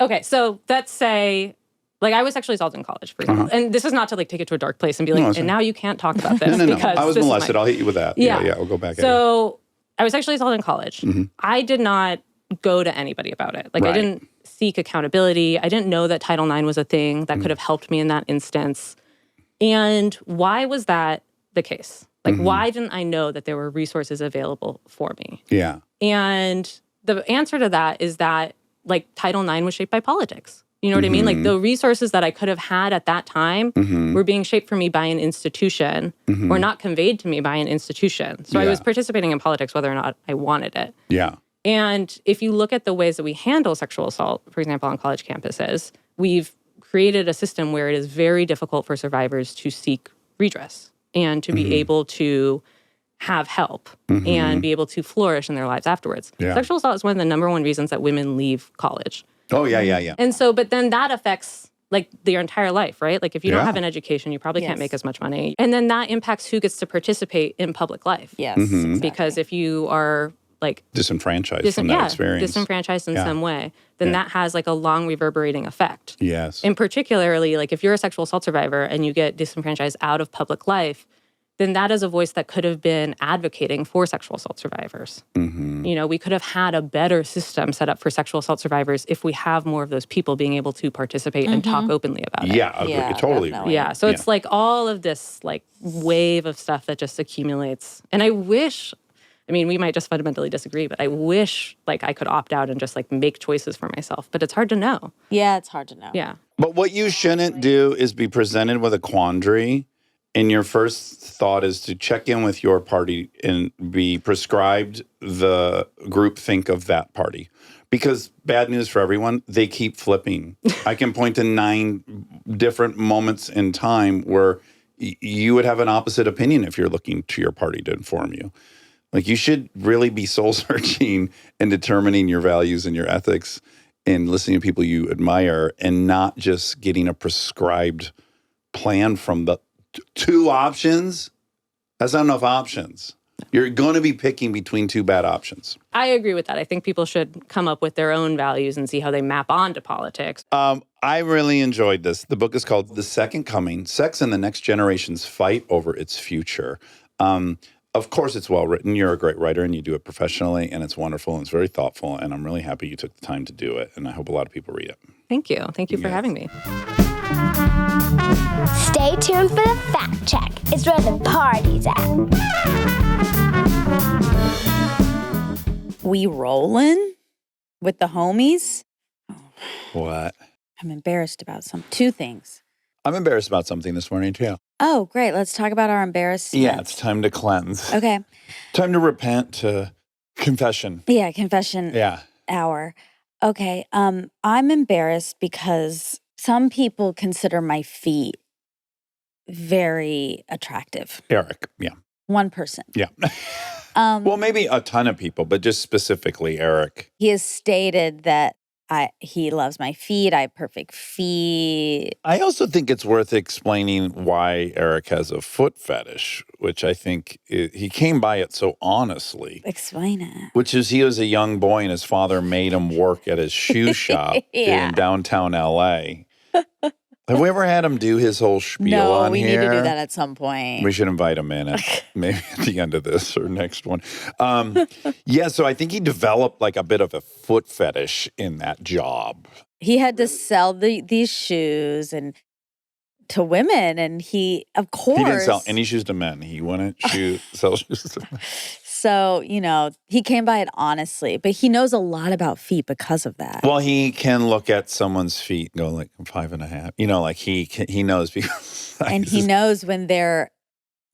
okay, so let's say, like, I was sexually assaulted in college, for example, and this is not to like take it to a dark place and be like, No, it's and not. now you can't talk about this No. because I was this is molested. my- I'll hit you with that. Yeah. Yeah, we'll go back at it. So I was sexually assaulted in college. I did not go to anybody about it. Like, Right. I didn't seek accountability. I didn't know that Title IX was a thing that could have helped me in that instance. And why was that the case? Like, why didn't I know that there were resources available for me? Yeah. And the answer to that is that, like, Title IX was shaped by politics. You know what I mean? Like, the resources that I could have had at that time were being shaped for me by an institution or not conveyed to me by an institution. So I was participating in politics whether or not I wanted it. Yeah. And if you look at the ways that we handle sexual assault, for example, on college campuses, we've created a system where it is very difficult for survivors to seek redress and to be able to have help and be able to flourish in their lives afterwards. Yeah. Sexual assault is one of the number one reasons that women leave college. Oh, yeah. And so, but then that affects like their entire life, right? Like if you Yeah. don't have an education, you probably can't Yes. make as much money. And then that impacts who gets to participate in public life. Yes. Mm-hmm. Because if you are like Disenfranchised from that experience. disenfranchised in Yeah. some way, then that has like a long reverberating effect. Yes. And particularly, like if you're a sexual assault survivor and you get disenfranchised out of public life, then that is a voice that could have been advocating for sexual assault survivors. You know, we could have had a better system set up for sexual assault survivors if we have more of those people being able to participate and talk openly about it. Yeah, agree. Yeah, Totally. definitely. Yeah. So it's like all of this like wave of stuff that just accumulates. And I wish, I mean, we might just fundamentally disagree, but I wish like I could opt out and just like make choices for myself. But it's hard to know. Yeah, it's hard to know. Yeah. But what you shouldn't do is be presented with a quandary, and your first thought is to check in with your party and be prescribed the groupthink of that party. Because bad news for everyone, they keep flipping. I can point to 9 different moments in time where you would have an opposite opinion if you're looking to your party to inform you. Like, you should really be soul searching and determining your values and your ethics and listening to people you admire and not just getting a prescribed plan from the 2 options. That's not enough options. You're going to be picking between 2 bad options. I agree with that. I think people should come up with their own values and see how they map onto politics. I really enjoyed this. The book is called The Second Coming, Sex and the Next Generation's Fight Over Its Future. Of course, it's well written. You're a great writer and you do it professionally, and it's wonderful and it's very thoughtful. And I'm really happy you took the time to do it. And I hope a lot of people read it. Thank you. Thank you for having me. Stay tuned for the fact check. It's where the party's at. We rolling with the homies? What? I'm embarrassed about 2 things. I'm embarrassed about something this morning, too. Oh, great. Let's talk about our embarrassment. Yeah, it's time to cleanse. Okay. Time to repent, to confession. Yeah, confession Yeah. hour. Okay. I'm embarrassed because some people consider my feet very attractive. Eric. Yeah. One person. Yeah. Well, maybe a ton of people, but just specifically Eric. He has stated that he loves my feet. I have perfect feet. I also think it's worth explaining why Eric has a foot fetish, which I think he came by it so honestly. Explain it. Which is he was a young boy and his father made him work at his shoe shop Yeah. in downtown LA. Have we ever had him do his whole spiel No, on we here? need to do that at some point. We should invite him in maybe at the end of this or next one. Yeah, so I think he developed like a bit of a foot fetish in that job. He had to sell these shoes and to women, and he, of course, He didn't sell any shoes to men. He wouldn't sell shoes to men. So, he came by it honestly, but he knows a lot about feet because of that. Well, he can look at someone's feet and go like 5.5. Like he knows because And he knows when they're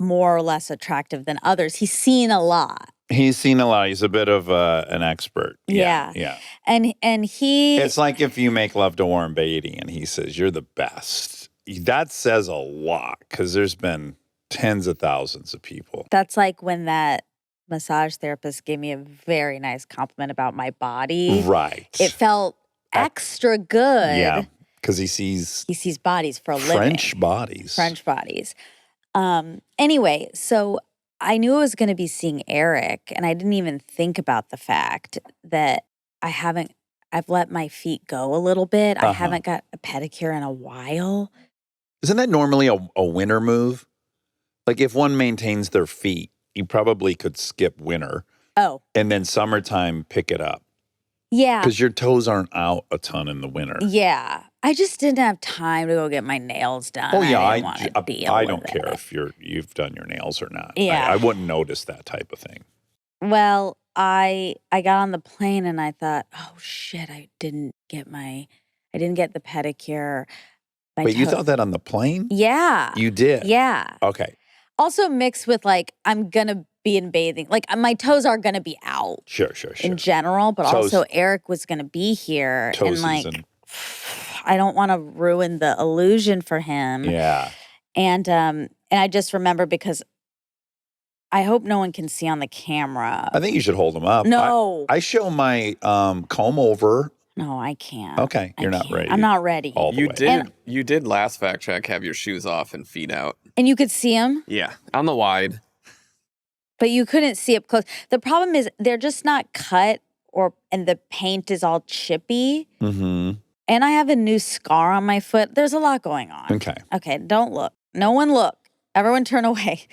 more or less attractive than others. He's seen a lot. He's seen a lot. He's a bit of an expert. Yeah. Yeah. And he It's like if you make love to Warren Beatty and he says, you're the best. That says a lot because there's been tens of thousands of people. that's like when that massage therapist gave me a very nice compliment about my body. Right. It felt extra good. Yeah. Because he sees He sees bodies for a living. French bodies. French bodies. Anyway, so I knew I was going to be seeing Eric, and I didn't even think about the fact that I've let my feet go a little bit. I haven't got a pedicure in a while. Isn't that normally a winter move? Like if one maintains their feet, you probably could skip winter Oh, and then summertime pick it up yeah. because your toes aren't out a ton in the winter. Yeah. I just didn't have time to go get my nails done. Oh yeah, I didn't want to deal I with don't care it. if you've done your nails or not. Yeah. I wouldn't notice that type of thing. Well, I got on the plane and I thought, oh shit, I didn't get the pedicure. Wait, you thought that on the plane? Yeah. You did? Yeah. Okay. Also mixed with like, I'm going to be in bathing. Like my toes are going to be out. Sure. In general, but Toes- also Eric was going to be here. Toe and like, season. I don't want to ruin the illusion for him. Yeah. And I just remember because I hope no one can see on the camera. I think you should hold them up. No. I show my comb over. No, I can't. Okay, you're not can't. ready. I'm not ready. All the You way. did. You did last fact check. Have your shoes off and feet out. And you could see him, Yeah, on the wide. but you couldn't see up close. The problem is they're just not cut and the paint is all chippy. Mm-hmm. And I have a new scar on my foot. There's a lot going on. Okay. Okay, don't look. No one look. Everyone turn away.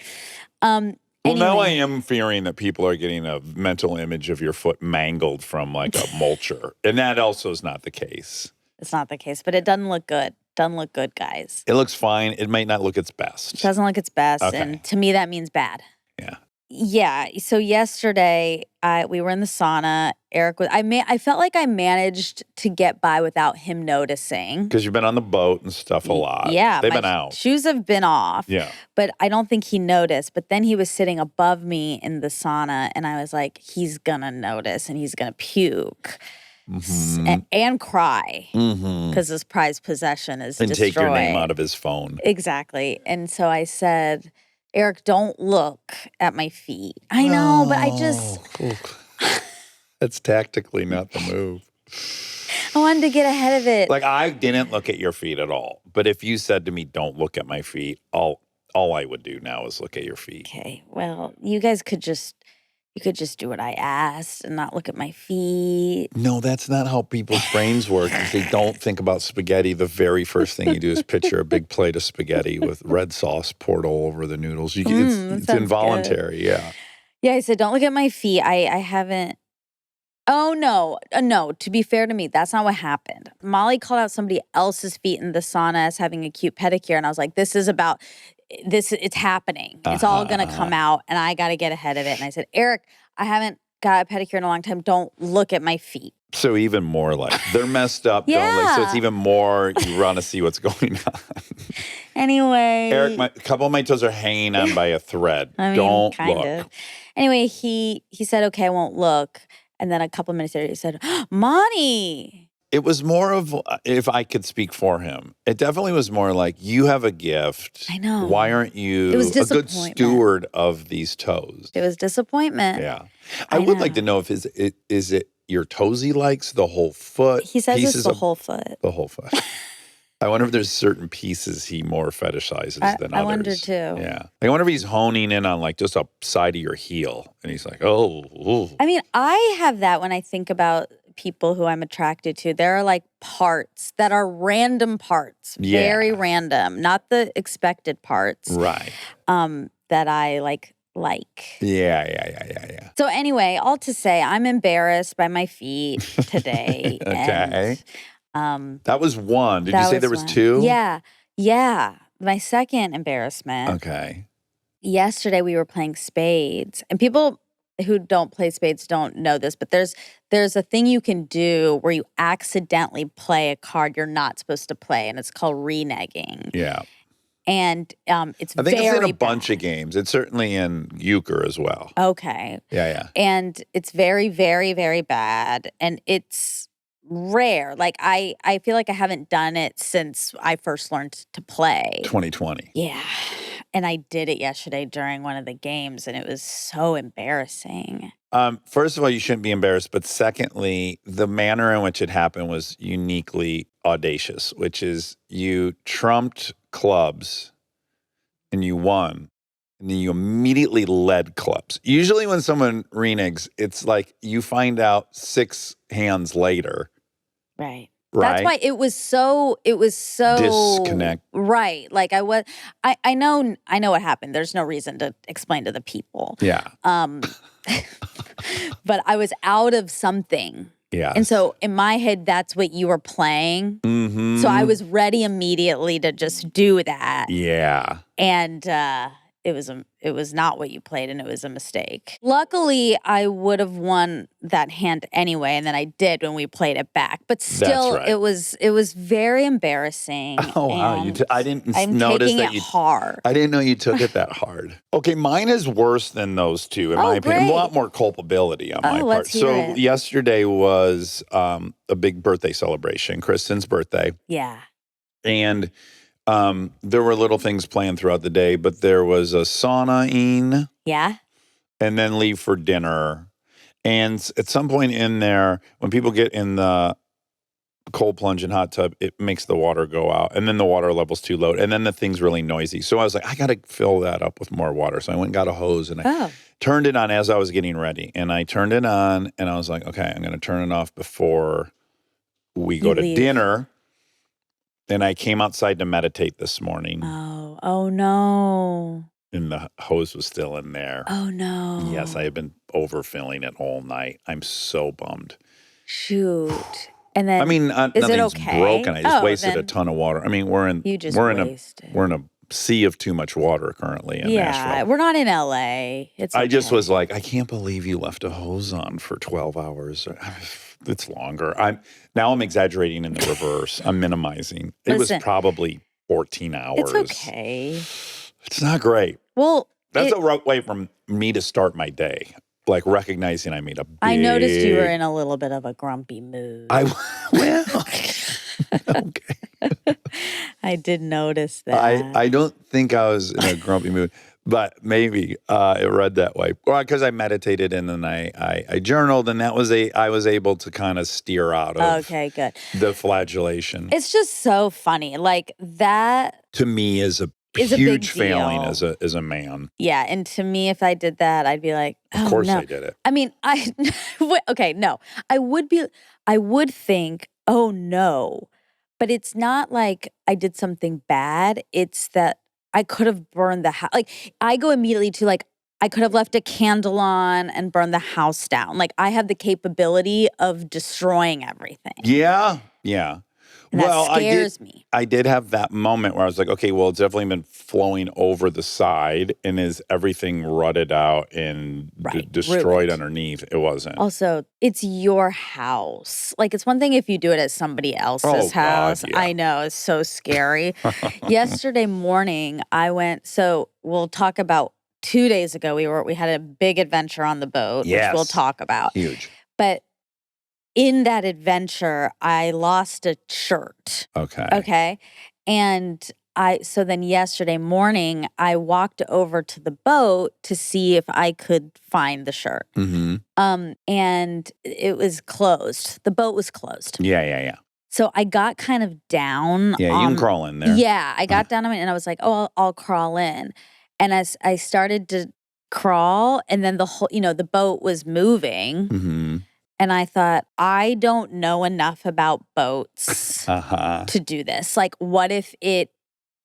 Well, now I Anyway. am fearing that people are getting a mental image of your foot mangled from like a mulcher. And that also is not the case. It's not the case, but it doesn't look good. Doesn't look good, guys. It looks fine. It might not look its best. It doesn't look its best. Okay. And to me, that means bad. Yeah. Yeah. So yesterday, we were in the sauna. Eric was. I felt like I managed to get by without him noticing. Because you've been on the boat and stuff a lot. Yeah, They've my been out. Shoes have been off. Yeah. But I don't think he noticed. But then he was sitting above me in the sauna, and I was like, he's gonna notice, and he's gonna puke and cry Mm-hmm. because his prized possession is And destroyed. take your name out of his phone. Exactly. And so I said, Eric, don't look at my feet. I know, but I just, That's tactically not the move. I wanted to get ahead of it. Like I didn't look at your feet at all. But if you said to me, don't look at my feet, all I would do now is look at your feet. Okay, well, you guys could just do what I asked and not look at my feet. No, that's not how people's brains work. Is they don't think about spaghetti. The very first thing you do is picture a big plate of spaghetti with red sauce poured all over the noodles. that It's sounds involuntary, yeah. Yeah, I said, don't look at my feet. I haven't. Oh, no. No, to be fair to me, that's not what happened. Molly called out somebody else's feet in the sauna as having a cute pedicure. And I was like, it's happening. It's all going to come out and I got to get ahead of it. And I said, Eric, I haven't got a pedicure in a long time. Don't look at my feet. So even more like they're messed up. Don't Yeah. so it's even more you want to see what's going on. Anyway. Eric, a couple of my toes are hanging on by a thread. I mean, Don't kind look. of. Anyway, he said, okay, I won't look. And then a couple of minutes later, he said, Monty. It was more of, if I could speak for him, it definitely was more like, you have a gift. I know. Why aren't you It was a good disappointment. steward of these toes? It was disappointment. Yeah. I would like know. to know if is it your toes he likes, the whole foot? He says pieces it's the of- whole foot. The whole foot. I wonder if there's certain pieces he more fetishizes than others. I wonder too. Yeah. I wonder if he's honing in on like just a side of your heel. And he's like, oh. Ooh. I mean, I have that when I think about people who I'm attracted to. There are like parts that are random parts, Yeah. very random, not the expected parts Right. that I like. Yeah. So anyway, all to say, I'm embarrassed by my feet today. Okay. And, That was one. Did you that say there was one. two? Yeah. My second embarrassment. Okay. Yesterday we were playing spades, and people who don't play spades don't know this, but there's a thing you can do where you accidentally play a card you're not supposed to play, and it's called reneging. Yeah. And it's I think very it's in a bad. bunch of games. It's certainly in euchre as well. Okay. Yeah. And it's very, very, very bad. And it's rare. Like I feel like I haven't done it since I first learned to play. 2020. Yeah. And I did it yesterday during one of the games, and it was so embarrassing. First of all, you shouldn't be embarrassed. But secondly, the manner in which it happened was uniquely audacious, which is you trumped clubs and you won. And then you immediately led clubs. Usually when someone reneges, it's like you find out 6 hands later. Right. Right? That's why it was so Disconnect. Right. Like I know what happened. There's no reason to explain to the people. Yeah. But I was out of something. Yeah. And so in my head, that's what you were playing. Mm-hmm. So I was ready immediately to just do that. Yeah. And it was not what you played, and it was a mistake. Luckily, I would have won that hand anyway, and then I did when we played it back. But still, right. it was very embarrassing. Oh, wow. and I didn't I'm notice taking that it hard. I didn't know you took it that hard. Okay, mine is worse than those two, in Oh, my opinion. A great. lot more culpability on my part. let's hear So it. yesterday was a big birthday celebration, Kristen's birthday. Yeah. And there were little things planned throughout the day, but there was a sauna-ing Yeah. and then leave for dinner. And at some point in there, when people get in the cold plunge and hot tub, it makes the water go out. And then the water level's too low. And then the thing's really noisy. So I was like, I got to fill that up with more water. So I went and got a hose and I turned it on as I was getting ready. And I turned it on and I was like, okay, I'm going to turn it off before we go to dinner. And I came outside to meditate this morning. Oh no. And the hose was still in there. Oh no. Yes, I have been overfilling it all night. I'm so bummed. Shoot. And then I mean, is it nothing's okay? broken. I just wasted a then ton of water. I mean, we're in a sea of too much water currently in Nashville. We're not in LA. It's I just okay. was like, I can't believe you left a hose on for 12 hours. It's longer. I'm exaggerating in the reverse. I'm minimizing. It was probably 14 hours. It's okay. It's not great. Well, That's a rough way for me to start my day. Like recognizing I made a big... I noticed you were in a little bit of a grumpy mood. Okay. I did notice that. I don't think I was in a grumpy mood, but maybe it read that way. Well, because I meditated and then I journaled, and I was able to kind of steer out of the flagellation. It's just so funny. Like that to me is a huge failing as a man. Yeah, and to me, if I did that, I'd be like, oh, of course no. I did it. I mean, no. I would think, oh no. But it's not like I did something bad. It's that I could have burned the house. Like, I go immediately to like, I could have left a candle on and burned the house down. Like, I have the capability of destroying everything. Yeah, yeah. And that scares me. I did have that moment where I was like, okay, well, it's definitely been flowing over the side, and is everything rutted out and destroyed ruined underneath? It wasn't. Also, it's your house. Like, it's one thing if you do it at somebody else's house. God, yeah. I know, it's so scary. Yesterday morning, I went, so we'll talk about 2 days ago, we had a big adventure on the boat, which we'll talk about. Huge. But in that adventure, I lost a shirt. Okay. And so then yesterday morning, I walked over to the boat to see if I could find the shirt. Mm-hmm. And it was closed. The boat was closed. Yeah. So I got kind of down. Yeah, you can crawl in there. Yeah, I got down on it and I was like, oh, I'll crawl in. And as I started to crawl, and then the whole, the boat was moving. Mm-hmm. And I thought, I don't know enough about boats to do this. Like, what if it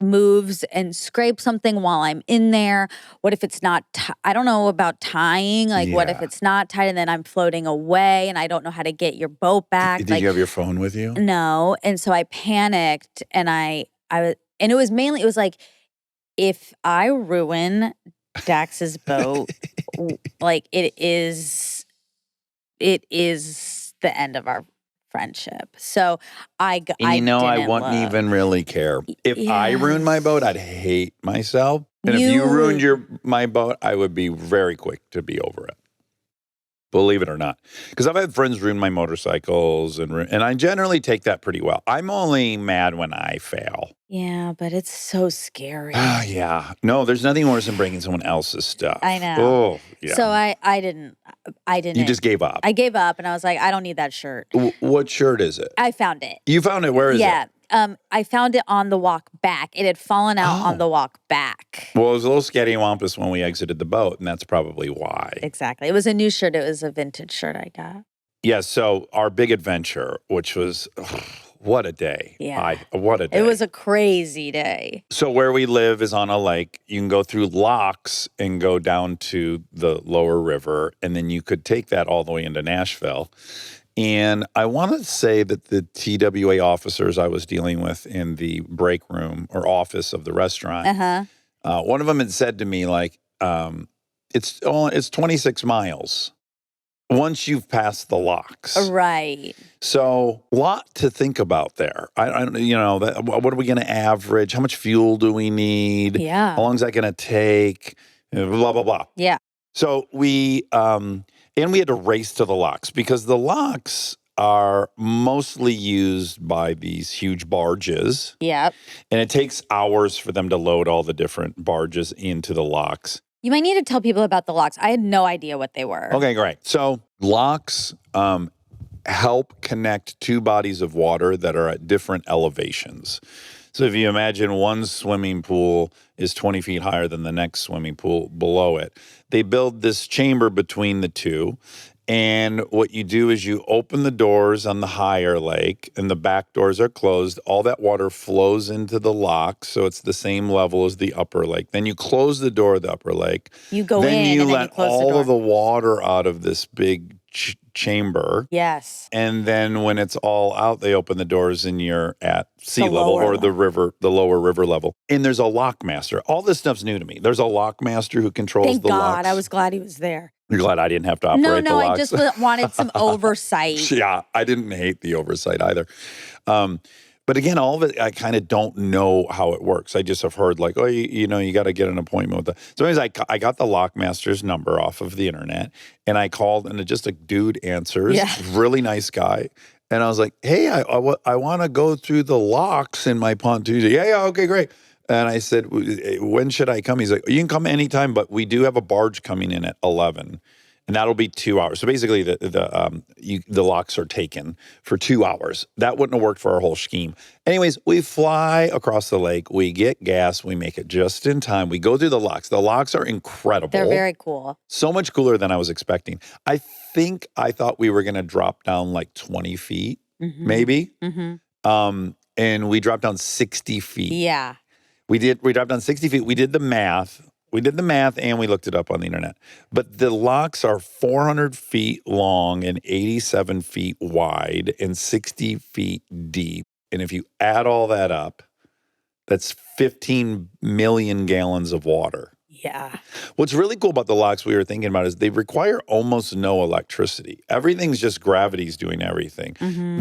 moves and scrapes something while I'm in there? What if it's not, I don't know about tying. Like, what if it's not tied and then I'm floating away and I don't know how to get your boat back? Did you have your phone with you? No. And so I panicked and and it was like, if I ruin Dax's boat, like it is the end of our friendship. So I wouldn't even really care. If I ruined my boat, I'd hate myself. And if you ruined my boat, I would be very quick to be over it. Believe it or not. Because I've had friends ruin my motorcycles, and I generally take that pretty well. I'm only mad when I fail. Yeah, but it's so scary. Yeah. No, there's nothing worse than breaking someone else's stuff. I know. Oh, yeah. So I didn't. You just gave up. I gave up, and I was like, I don't need that shirt. What shirt is it? I found it. You found it? Where is it? Yeah. I found it on the walk back. It had fallen out on the walk back. Well, it was a little scattywampus when we exited the boat, and that's probably why. Exactly. It was a new shirt. It was a vintage shirt I got. Yeah, so our big adventure, which was, what a day. Yeah. What a day. It was a crazy day. So where we live is on a lake. You can go through locks and go down to the lower river, and then you could take that all the way into Nashville. And I want to say that the TWA officers I was dealing with in the break room or office of the restaurant, one of them had said to me, like, it's 26 miles once you've passed the locks. Right. So a lot to think about there. What are we going to average? How much fuel do we need? Yeah. How long is that going to take? Blah, blah, blah. Yeah. So we had to race to the locks because the locks are mostly used by these huge barges. Yep. And it takes hours for them to load all the different barges into the locks. You might need to tell people about the locks. I had no idea what they were. Okay, great. So locks help connect two bodies of water that are at different elevations. So if you imagine one swimming pool is 20 feet higher than the next swimming pool below it, they build this chamber between the two. And what you do is you open the doors on the higher lake and the back doors are closed. All that water flows into the lock, so it's the same level as the upper lake. Then you close the door of the upper lake. You go then in you and then let you close the all door. of the water out of this big chamber. Yes. And then when it's all out, they open the doors and you're at sea The level lower or the lower river level. And there's a lock master. All this stuff's new to me. There's a lock master who controls Thank the God. locks. I was glad he was there. You're glad I didn't have to operate the No, I locks. just wanted some oversight. Yeah, I didn't hate the oversight either. But again, all of it, I kind of don't know how it works. I just have heard like, you got to get an appointment with the. So anyways, I got the lockmaster's number off of the internet and I called and just a dude answers, really nice guy. And I was like, hey, I want to go through the locks in my pontoon. Yeah, okay, great. And I said, when should I come? He's like, you can come anytime, but we do have a barge coming in at 11. And that'll be 2 hours. So basically, the locks are taken for 2 hours. That wouldn't have worked for our whole scheme. Anyways, we fly across the lake. We get gas. We make it just in time. We go through the locks. The locks are incredible. They're very cool. So much cooler than I was expecting. I thought we were going to drop down like 20 feet, maybe. And we dropped down 60 feet. Yeah. We dropped down 60 feet. We did the math. And we looked it up on the internet. But the locks are 400 feet long and 87 feet wide and 60 feet deep. And if you add all that up, that's 15 million gallons of water. Yeah. What's really cool about the locks we were thinking about is they require almost no electricity. Everything's just gravity's doing everything.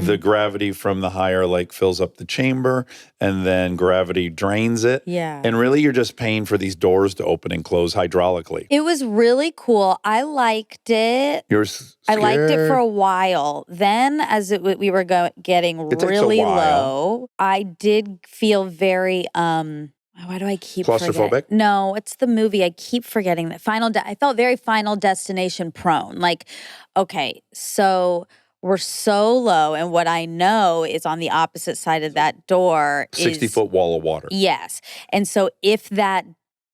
The gravity from the higher lake fills up the chamber and then gravity drains it. Yeah. And really you're just paying for these doors to open and close hydraulically. It was really cool. I liked it. You're I liked it for scared? a while. Then, as we were getting takes a really while. low, I did feel very why do I keep Claustrophobic? forgetting? No, it's the movie. I keep forgetting that I felt very Final Destination prone. Like, okay, so we're so low, and what I know is on the opposite side of that door 60-foot wall of water. Yes, and so if that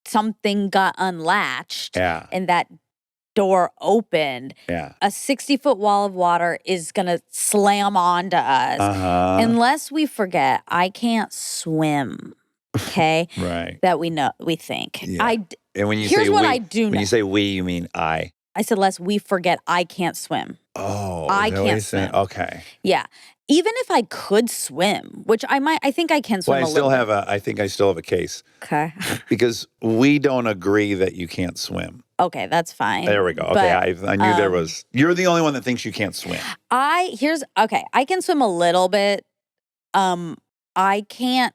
something got unlatched Yeah. and that door opened, Yeah. a 60-foot wall of water is going to slam onto us. Uh-huh. Unless we forget, I can't swim, okay? Right. That we think. Yeah. And when you Here's say what we, I do when know. you say we, you mean I. I said, lest we forget, I can't swim. Oh, I is that what can't you're saying? swim. Okay. Yeah. Even if I could swim, which I think I can swim Well, I think I still have a case Okay. because we don't agree that you can't swim. Okay, that's fine. There we go. Okay, I knew there was. You're the only one that thinks you can't swim. I can swim a little bit. I can't,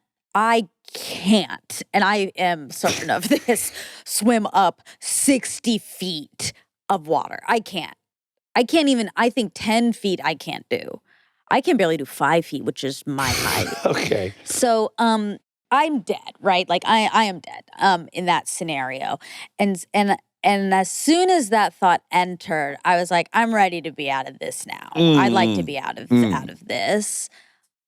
and I am certain of this, swim up 60 feet of water. I can't even, I think 10 feet I can't do. I can barely do 5 feet, which is my height. Okay. So, I'm dead, right? Like I am dead, in that scenario. And as soon as that thought entered, I was like, I'm ready to be out of this now. I'd like to be out of this.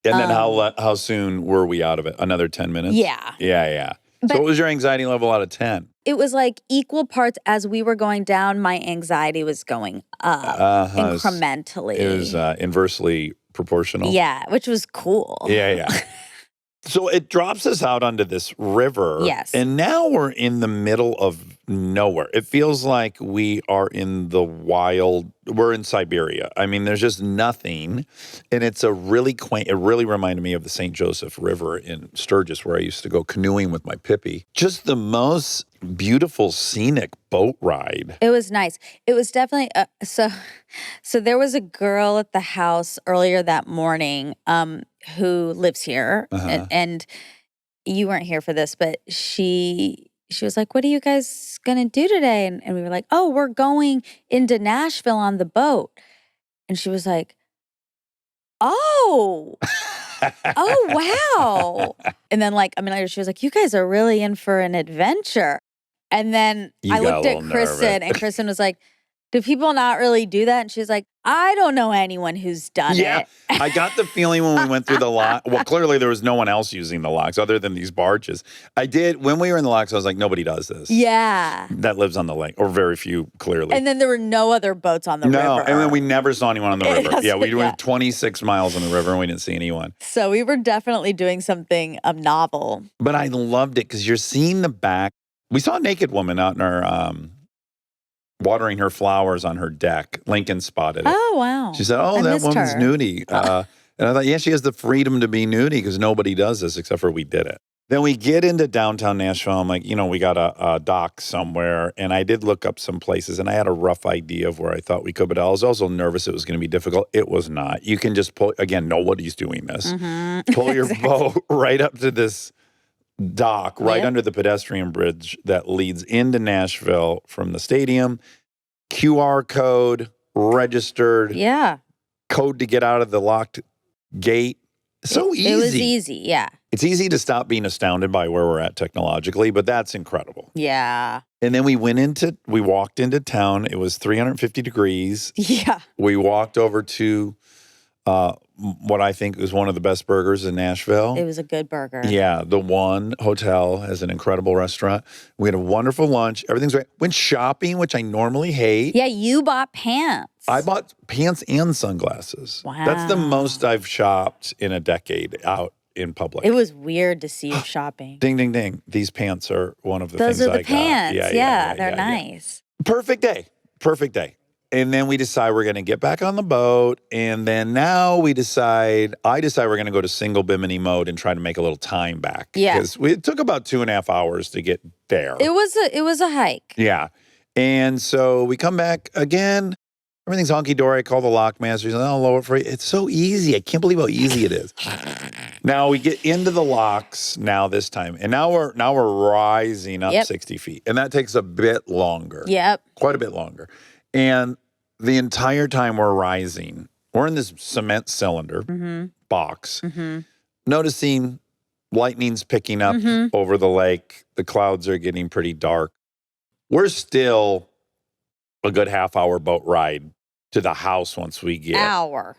And then how soon were we out of it? Another 10 minutes? Yeah. Yeah. So But- what was your anxiety level out of 10? It was like equal parts as we were going down, my anxiety was going up incrementally. It was inversely proportional. Yeah, which was cool. Yeah. So it drops us out onto this river. Yes. And now we're in the middle of nowhere. It feels like we are in the wild. We're in Siberia. I mean, there's just nothing. And it's a really quaint, it really reminded me of the St. Joseph River in Sturgis, where I used to go canoeing with my Pippi. Just the most beautiful scenic boat ride. It was nice. It was definitely so there was a girl at the house earlier that morning who lives here and you weren't here for this, but she was like, "What are you guys gonna do today?" And we were like, "Oh, we're going into Nashville on the boat." And she was like, "Oh." Oh, wow. And then like a minute later, she was like, "You guys are really in for an adventure." And then You I got a looked at little Kristen, nervous. and Kristen was like, "Do people not really do that?" And she was like, "I don't know anyone who's done it." I got the feeling when we went through the lock. Well, clearly there was no one else using the locks other than these barges. When we were in the locks, I was like, nobody does this. Yeah. That lives on the lake, or very few, clearly. And then there were no other boats on the river. No, and then we never saw anyone on the river. That's Yeah, we what- went 26 miles on the river and we didn't see anyone. So we were definitely doing something novel. But I loved it because you're seeing the back. We saw a naked woman out in our watering her flowers on her deck. Lincoln spotted it. Oh, wow. She said, "Oh, I that missed woman's her. nudie." And I thought, yeah, she has the freedom to be nudie because nobody does this except for we did it. Then we get into downtown Nashville. I'm like, we got a dock somewhere. And I did look up some places and I had a rough idea of where I thought we could, but I was also nervous it was going to be difficult. It was not. You can just pull, again, nobody's doing this. Pull your boat right up to this dock, right Yep. under the pedestrian bridge that leads into Nashville from the stadium. QR code, registered, Yeah. code to get out of the locked gate. So easy. It was easy. Yeah. It's easy to stop being astounded by where we're at technologically, but that's incredible. Yeah. And then we walked into town. It was 350 degrees. Yeah. We walked over to what I think is one of the best burgers in Nashville. It was a good burger. Yeah, the One Hotel has an incredible restaurant. We had a wonderful lunch. Everything's great. Went shopping, which I normally hate. Yeah, you bought pants. I bought pants and sunglasses. Wow. That's the most I've shopped in a decade out in public. It was weird to see you shopping. Ding, ding, ding. These pants are one of the Those things are the I got. pants. Yeah, they're nice. Perfect day. Perfect day. And then we decide we're going to get back on the boat. And then now I decide we're going to go to single bimini mode and try to make a little time back. Yeah. Because it took about 2.5 hours to get there. It was a hike. Yeah. And so we come back again. Everything's honky-dory. I call the lockmaster. He's like, "I'll lower it for you." It's so easy. I can't believe how easy it is. Now we get into the locks this time. And now we're rising up 60 feet. And that takes a bit longer. Yep. Quite a bit longer. And the entire time we're rising, we're in this cement cylinder box, noticing lightning's picking up over the lake. The clouds are getting pretty dark. We're still a good half-hour boat ride to the house once we get. Hour.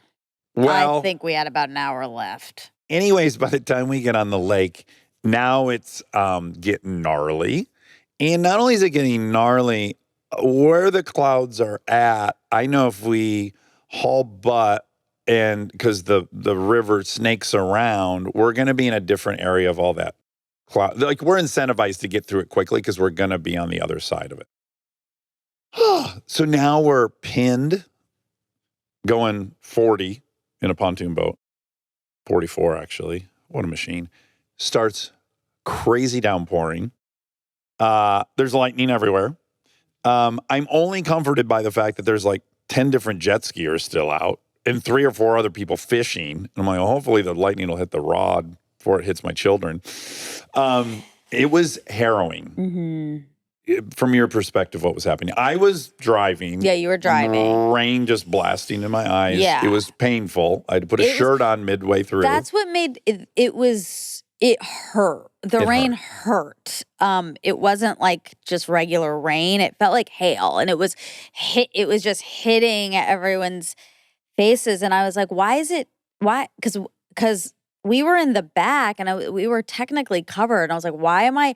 Well, I think we had about an hour left. anyways, by the time we get on the lake, now it's getting gnarly. And not only is it getting gnarly, where the clouds are at, I know if we haul butt and because the river snakes around, we're going to be in a different area of all that cloud. Like we're incentivized to get through it quickly because we're going to be on the other side of it. So now we're pinned going 40 in a pontoon boat. 44, actually. What a machine. Starts crazy downpouring. There's lightning everywhere. I'm only comforted by the fact that there's like 10 different jet skiers still out and 3 or 4 other people fishing. And I'm like, well, hopefully the lightning will hit the rod before it hits my children. It was harrowing. From your perspective, what was happening? I was driving. Yeah, you were driving. Rain just blasting in my eyes. Yeah. It was painful. I had to put a shirt on midway through. That's what made it hurt. The rain hurt. It wasn't like just regular rain. It felt like hail, and it was just hitting everyone's faces. And I was like, why? Because we were in the back and we were technically covered. And I was like, why am I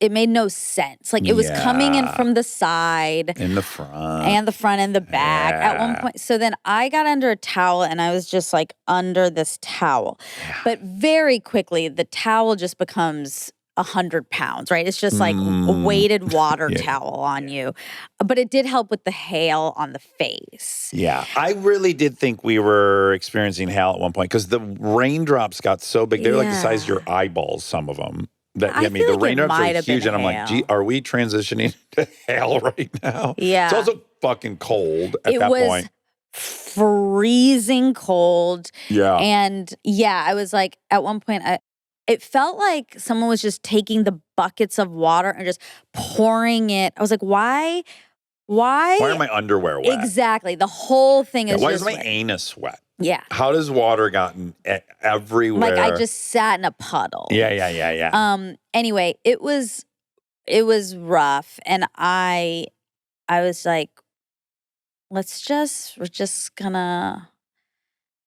it made no sense. Like it was coming in from the side. In the front. And the front and the back at one Yeah. point. So then I got under a towel and I was just like under this towel. But very quickly, the towel just becomes 100 pounds, right? It's just like a weighted water towel on you. But it did help with the hail on the face. Yeah. I really did think we were experiencing hail at one point because the raindrops got so big. They were like the size of your eyeballs, some of them. I feel the like it raindrops might are have huge. been And I'm like, hail. gee, are we transitioning to hail right now? Yeah. It's also fucking cold at It that was point. freezing cold. Yeah. And I was like, at one point, it felt like someone was just taking the buckets of water and just pouring it. I was like, why? Why are my underwear wet? Exactly. The whole thing is Why just is my wet. anus wet? Yeah. How does water gotten everywhere? Like I just sat in a puddle. Yeah. Anyway, it was rough. And I was like, we're just gonna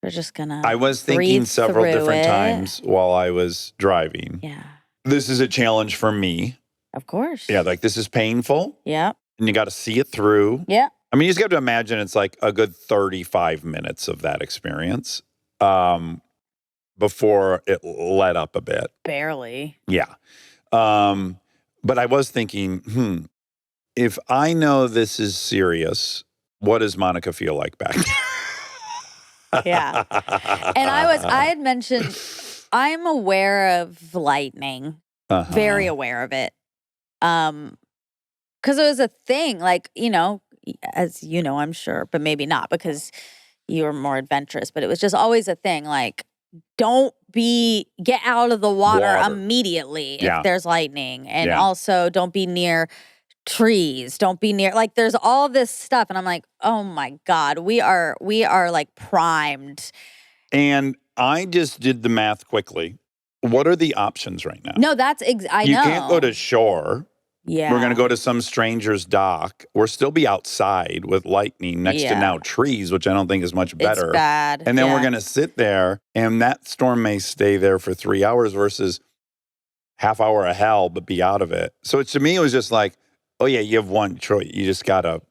I was thinking breathe several through different it. times while I was driving. Yeah. This is a challenge for me. Of course. Yeah, like this is painful Yeah. and you got to see it through. Yeah. I mean, you just have to imagine it's like a good 35 minutes of that experience before it let up a bit. Barely. Yeah. But I was thinking, if I know this is serious, what does Monica feel like back there? Yeah. And I had mentioned I'm aware of lightning. Uh-huh. Very aware of it. Because it was a thing, like, as you know, I'm sure, but maybe not because you were more adventurous, but it was just always a thing, like, get out of the water. Immediately Yeah. if there's lightning. And Yeah. also don't be near trees. Don't be near, like, there's all this stuff. And I'm like, oh my God, we are like primed. And I just did the math quickly. What are the options right now? No, that's, I You know. can't go to shore. Yeah. We're going to go to some stranger's dock. We'll still be outside with lightning next to now trees, which I don't think is much better. It's bad. And then we're Yeah. going to sit there, and that storm may stay there for 3 hours versus half hour of hell, but be out of it. So to me, it was just like, oh yeah, you have one choice. You just gotta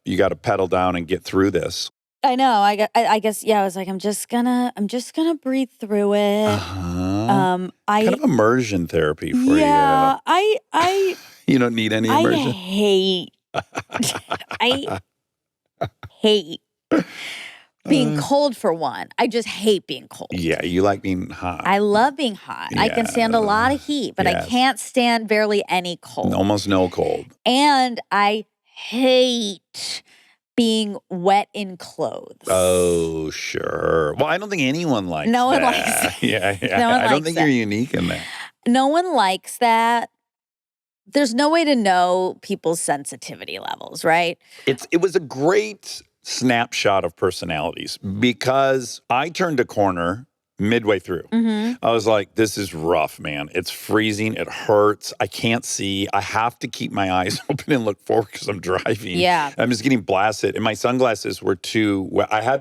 pedal down and get through this. I know. I guess. Yeah. I was like, I'm just gonna breathe through it. Kind of immersion therapy for you. I You don't need any immersion. I hate being cold for one. I just hate being cold. Yeah, you like being hot. I love being hot. I can stand a lot of heat, but I Yes. can't stand barely any cold. Almost no cold. And I hate being wet in clothes. Oh, sure. Well, I don't think anyone likes No one that. likes Yeah. No one I don't likes think that. you're unique in that. No one likes that. There's no way to know people's sensitivity levels, right? It was a great snapshot of personalities because I turned a corner midway through. Mm-hmm. I was like, this is rough, man. It's freezing. It hurts. I can't see. I have to keep my eyes open and look forward because I'm driving. Yeah. I'm just getting blasted. And my sunglasses were I had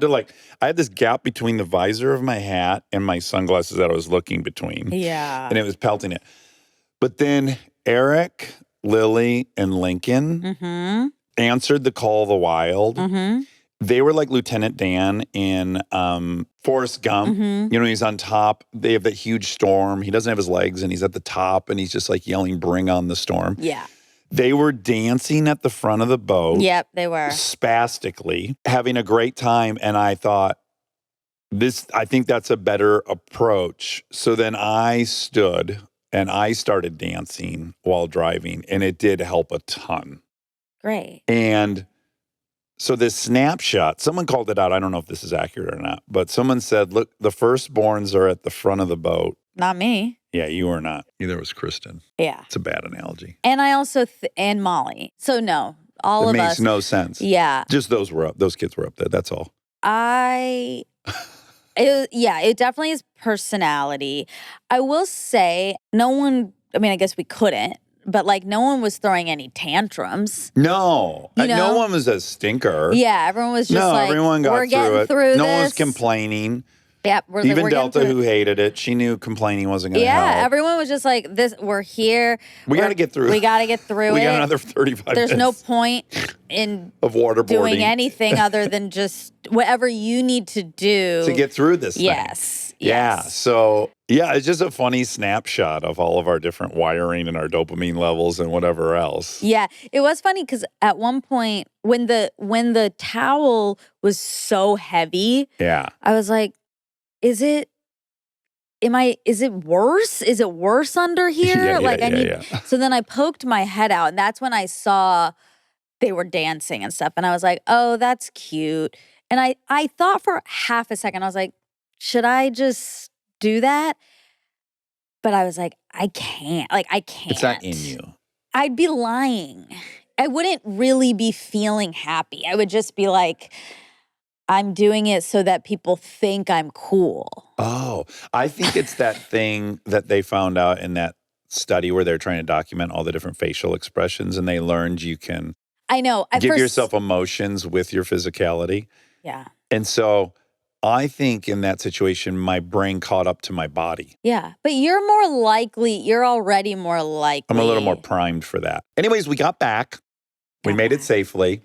this gap between the visor of my hat and my sunglasses that I was looking between. Yeah. And it was pelting it. But then Eric, Lily, and Lincoln Mm-hmm. answered the call of the wild. Mm-hmm. They were like Lieutenant Dan in Forrest Gump. Mm-hmm. You know, he's on top. They have that huge storm. He doesn't have his legs and he's at the top and he's just like yelling, "Bring on the storm." Yeah. They were dancing at the front of the boat. Yep, they were. Spastically, having a great time. And I thought, I think that's a better approach. So then I stood and I started dancing while driving and it did help a ton. Great. And so this snapshot, someone called it out. I don't know if this is accurate or not, but someone said, look, the firstborns are at the front of the boat. Not me. Yeah, you were not. Neither was Kristen. Yeah. It's a bad analogy. And I also, and Molly. So no, all It of makes us. no sense. Yeah. Just those kids were up there. That's all. It definitely is personality. I will say I guess we couldn't, but like no one was throwing any tantrums. No. You know? No one was a stinker. Yeah, everyone was just like, everyone got we're through getting it. through No this. one was complaining. Yeah, we're Even getting Delta, through- who hated it, she knew complaining wasn't going to help. Yeah, everyone was just like, "This, we're here. We got to get through. We got to get through We it. got another 35 There's no minutes point in of waterboarding doing anything other than just whatever you need to do to get through this thing. Yes. Yeah. Yes. So, yeah, it's just a funny snapshot of all of our different wiring and our dopamine levels and whatever else. Yeah, it was funny because at one point when the towel was so heavy, Yeah. I was like, is it worse? Is it worse under here? So then I poked my head out, and that's when I saw they were dancing and stuff. And I was like, oh, that's cute. And I thought for half a second, I was like, should I just do that? But I was like, I can't. Like, I can't. It's not in you. I'd be lying. I wouldn't really be feeling happy. I would just be like, I'm doing it so that people think I'm cool. Oh, I think it's that thing that they found out in that study where they're trying to document all the different facial expressions, and they learned you can I know. give yourself emotions with your physicality. Yeah. And so I think in that situation, my brain caught up to my body. Yeah. But you're already more likely. I'm a little more primed for that. Anyways, we got back. We made it safely.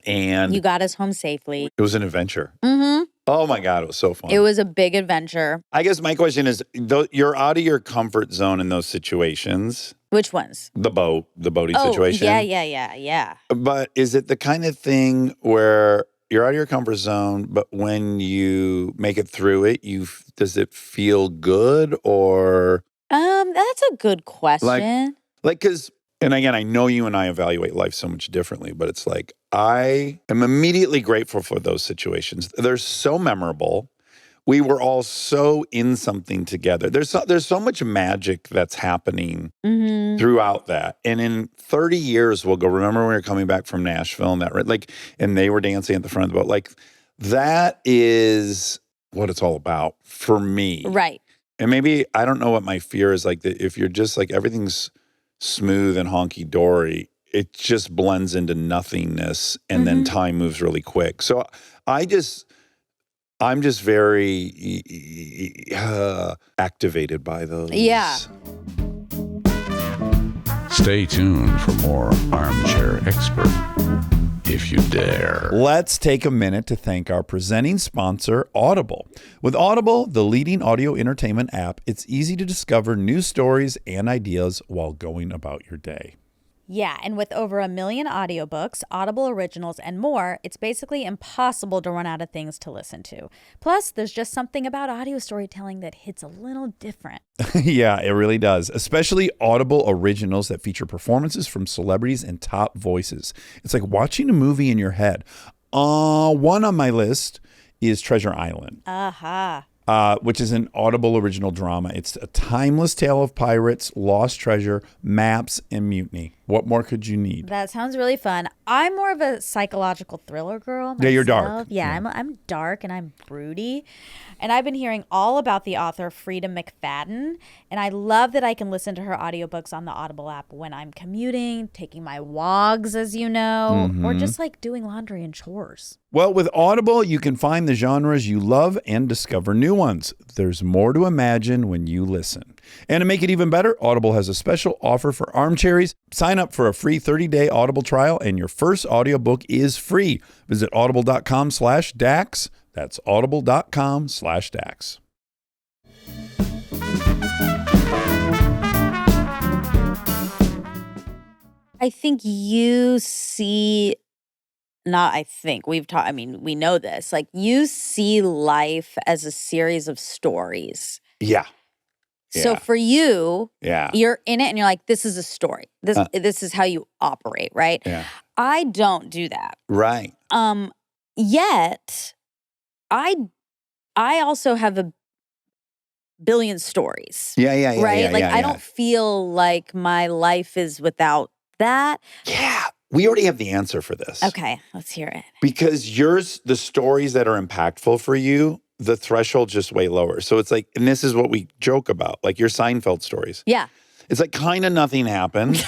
And you got us home safely. it was an adventure. Mm-hmm. Oh my God, it was so fun. It was a big adventure. I guess my question is, you're out of your comfort zone in those situations. Which ones? The boating situation. Yeah. But is it the kind of thing where you're out of your comfort zone, but when you make it through it, does it feel good or? That's a good question. Like, because, and again, I know you and I evaluate life so much differently, but it's like, I am immediately grateful for those situations. They're so memorable. We were all so in something together. There's so much magic that's happening throughout that. And in 30 years, we'll go, remember when we were coming back from Nashville and they were dancing at the front of the boat. Like, that is what it's all about for me. Right. And maybe, I don't know what my fear is, like, that if you're just like, everything's smooth and honky-dory, it just blends into nothingness, and then time moves really quick. So I'm just very activated by those. Yeah. Stay tuned for more Armchair Expert, if you dare. Let's take a minute to thank our presenting sponsor, Audible. With Audible, the leading audio entertainment app, it's easy to discover new stories and ideas while going about your day. Yeah, and with over 1 million audiobooks, Audible originals, and more, it's basically impossible to run out of things to listen to. Plus, there's just something about audio storytelling that hits a little different. Yeah, it really does. Especially Audible originals that feature performances from celebrities and top voices. It's like watching a movie in your head. One on my list is Treasure Island. Aha. Which is an Audible original drama. It's a timeless tale of pirates, lost treasure, maps, and mutiny. What more could you need? That sounds really fun. I'm more of a psychological thriller girl myself. Yeah, you're dark. Yeah, I'm dark and I'm broody. And I've been hearing all about the author Frida McFadden. And I love that I can listen to her audiobooks on the Audible app when I'm commuting, taking my walks, as you know, or just like doing laundry and chores. Well, with Audible, you can find the genres you love and discover new ones. There's more to imagine when you listen. And to make it even better, Audible has a special offer for armchairies. Sign up for a free 30-day Audible trial, and your first audiobook is free. Visit audible.com/Dax. That's audible.com/Dax. I think you see, not I think, we've talked, I mean, we know this, like you see life as a series of stories. Yeah. So Yeah. for you, Yeah. you're in it and you're like, this is a story. This is how you operate, right? Yeah. I don't do that. Right. Yet I also have a billion stories. Yeah. Right? Like yeah. I don't feel like my life is without that. Yeah. We already have the answer for this. Okay, let's hear it. Because the stories that are impactful for you, the threshold's just way lower. So it's like, and this is what we joke about, like your Seinfeld stories. Yeah. It's like kind of nothing happened,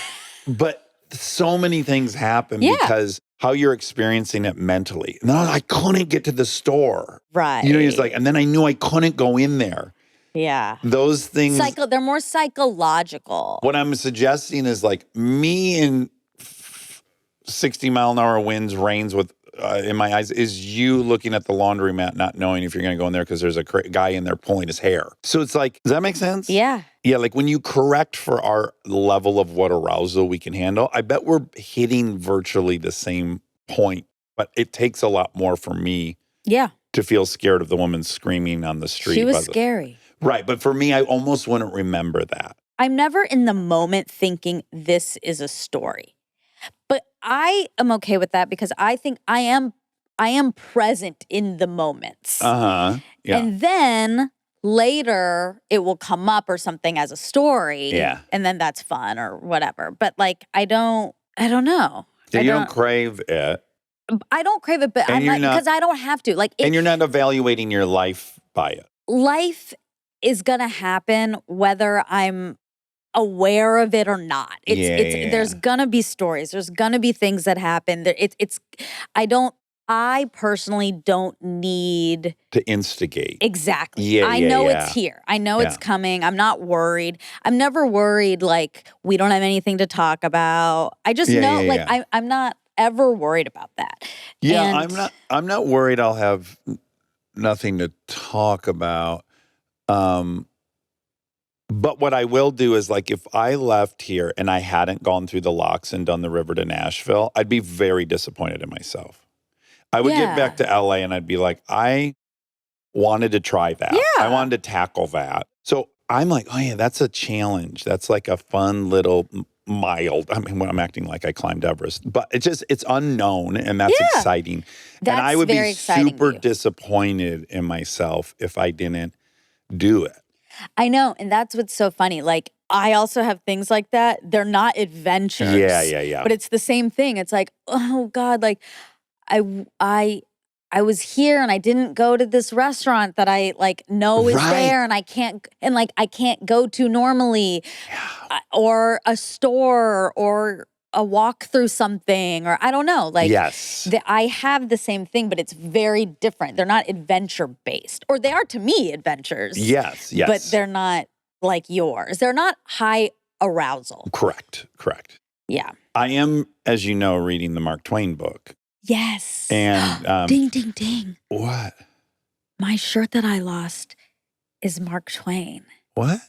but so many things happen Yeah. because how you're experiencing it mentally. No, I couldn't get to the store. Right. You know, he's like, and then I knew I couldn't go in there. Yeah. Those things. They're more psychological. What I'm suggesting is like me in 60-mile-an-hour winds, rains with in my eyes is you looking at the laundromat, not knowing if you're going to go in there because there's a guy in there pulling his hair. So it's like, does that make sense? Yeah. Yeah, like when you correct for our level of what arousal we can handle, I bet we're hitting virtually the same point. But it takes a lot more for me to feel scared of the woman screaming on the street. She was scary. Right, but for me, I almost wouldn't remember that. I'm never in the moment thinking this is a story. But I am okay with that because I think I am present in the moments. Yeah. And then later it will come up or something as a story. Yeah. And then that's fun or whatever. But like I don't know. Yeah, you don't crave it. I don't crave it, but And I'm you're like, not- because I don't have to. Like And you're not evaluating your life by it. life is gonna happen whether I'm aware of it or not. Yeah. There's gonna be stories. There's gonna be things that happen. I personally don't need To instigate. exactly. Yeah, I yeah, know yeah. it's here. I know it's Yeah. coming. I'm not worried. I'm never worried like we don't have anything to talk about. I just Yeah, know yeah, like yeah. I'm not ever worried about that. Yeah, And- I'm not worried I'll have nothing to talk about. But what I will do is like if I left here and I hadn't gone through the locks and done the river to Nashville, I'd be very disappointed in myself. I would get back to LA and I'd be like, I wanted to try that. Yeah. I wanted to tackle that. So I'm like, oh yeah, that's a challenge. That's like a fun little mild. I mean, when I'm acting like I climbed Everest, but it's unknown and that's exciting. And I That's would very be exciting to super you. disappointed in myself if I didn't do it. I know, and that's what's so funny. Like, I also have things like that. They're not adventures. Yeah. But it's the same thing. It's like, oh God, like I was here and I didn't go to this restaurant that I like know is Right. there and I can't go to normally, or a store or a walk through something or I don't know. Like, Yes. I have the same thing, but it's very different. They're not adventure based, or they are to me adventures. Yes. But they're not like yours. They're not high arousal. Correct. Yeah. I am, as you know, reading the Mark Twain book. Yes. And ding, ding, ding. what? My shirt that I lost is Mark Twain. What?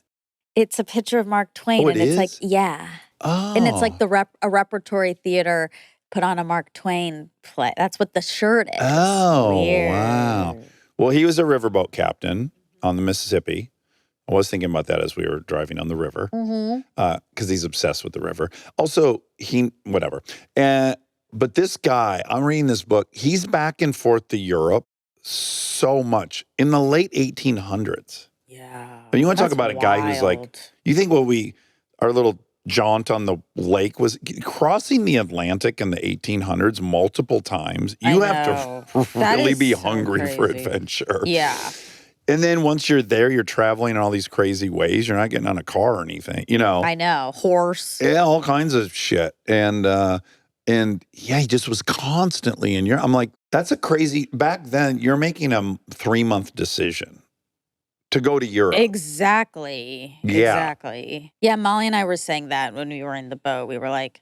It's a picture of Mark Twain. Oh, and it it's like, is? yeah. Oh. And it's like a repertory theater put on a Mark Twain play. That's what the shirt is. Oh, Weird. wow. Well, he was a riverboat captain on the Mississippi. I was thinking about that as we were driving on the river because he's obsessed with the river. Also, whatever. But this guy, I'm reading this book. He's back and forth to Europe so much in the late 1800s. Yeah. And you want to talk That's about a guy who's like, wild. you think our little jaunt on the lake was crossing the Atlantic in the 1800s multiple times. You I have know. to That really is be so hungry for crazy. adventure. Yeah. And then once you're there, you're traveling in all these crazy ways. You're not getting on a car or anything, you know. I know. Horse. Yeah, all kinds of shit. And yeah, he just was constantly in Europe. I'm like, that's a crazy, back then, you're making a 3-month decision to go to Europe. Exactly. Yeah. Exactly. Yeah, Molly and I were saying that when we were in the boat. We were like,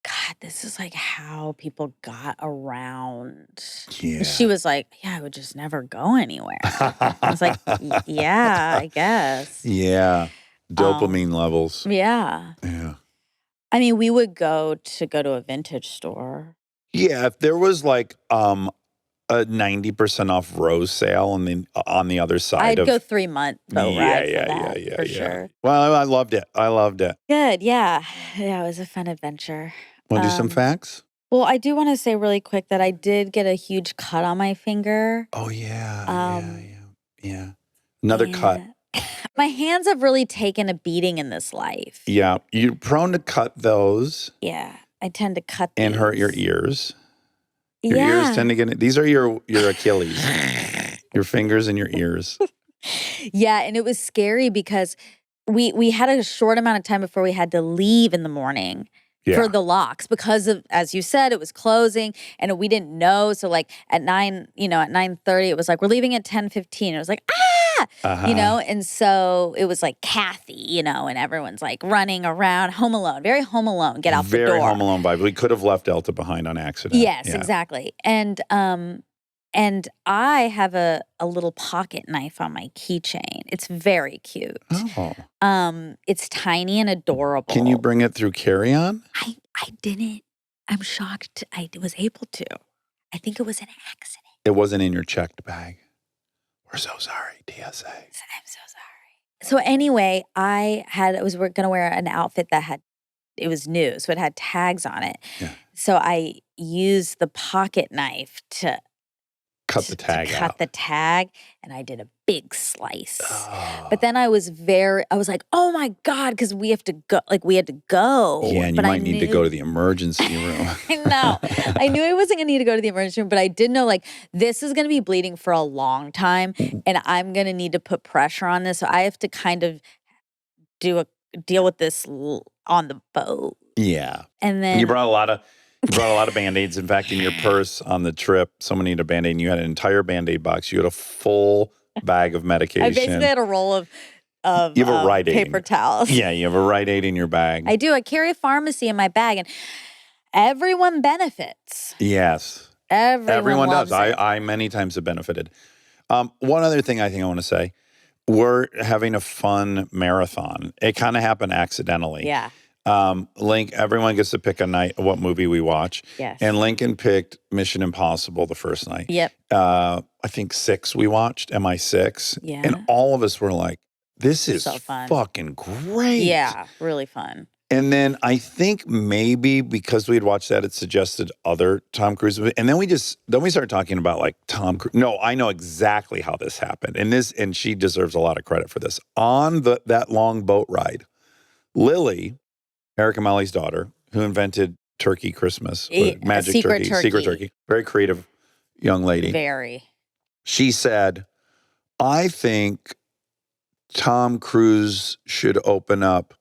God, this is like how people got around. Yeah. She was like, yeah, I would just never go anywhere. I was like, yeah, I guess. Yeah. Dopamine levels. Yeah. Yeah. I mean, we would go to a vintage store. Yeah, if there was like a 90% off rose sale on the other side I'd go 3-month boat ride for that, for sure. Well, I loved it. Good, yeah. Yeah, it was a fun adventure. Want to do some facts? Well, I do want to say really quick that I did get a huge cut on my finger. Oh, yeah. Yeah. Another cut. My hands have really taken a beating in this life. Yeah. You're prone to cut those Yeah, I tend to cut and hurt your these. ears. Your Yeah. ears tend to get, these are your Achilles, your fingers and your ears. Yeah, and it was scary because we had a short amount of time before we had to leave in the morning Yeah. for the locks because of, as you said, it was closing and we didn't know. So like at 9:30, it was like, we're leaving at 10:15. It was like, and so it was like Kathy, and everyone's like running around, Home Alone, very Home Alone, get out the door. Very Home Alone vibe. We could have left Elta behind on accident. Yes, Yeah. exactly. And I have a little pocket knife on my keychain. It's very cute. Oh. It's tiny and adorable. Can you bring it through carry-on? I didn't. I'm shocked I was able to. I think it was an accident. It wasn't in your checked bag. We're so sorry, TSA. I'm so sorry. So anyway, I was going to wear an outfit that it was new, so it had tags on it. Yeah. So I used the pocket knife to Cut the tag cut out. the tag, and I did a big slice. Oh. But then I was like, oh my God, because we had to go. Yeah, and but you I might need to go to the emergency room. I know. I knew I wasn't going to need to go to the emergency room, but I did know like this is going to be bleeding for a long time and I'm going to need to put pressure on this. So I have to kind of deal with this on the boat. Yeah. And then You brought a lot of Band-Aids. In fact, in your purse on the trip, someone needed a Band-Aid and you had an entire Band-Aid box. You had a full bag of medication. I basically had a roll of You have a Rite Aid. paper towels. Yeah, you have a Rite Aid in your bag. I do. I carry a pharmacy in my bag and everyone benefits. Yes. Everyone does. loves it. I many times have benefited. One other thing I think I want to say, we're having a fun marathon. It kind of happened accidentally. Yeah. Everyone gets to pick a night, what movie we watch. Yes. And Lincoln picked Mission Impossible the first night. Yep. I think 6 we watched, MI6. Yeah. And all of us were like, this is So fun. fucking great. Yeah. Really fun. And then I think maybe because we had watched that, it suggested other Tom Cruise movies. And then we started talking about like Tom Cruise. No, I know exactly how this happened. And she deserves a lot of credit for this. On that long boat ride, Lily, Erica Molly's daughter, who invented Turkey Christmas, magic Secret Secret Turkey, very creative young lady. Very. She said, I think Tom Cruise should open up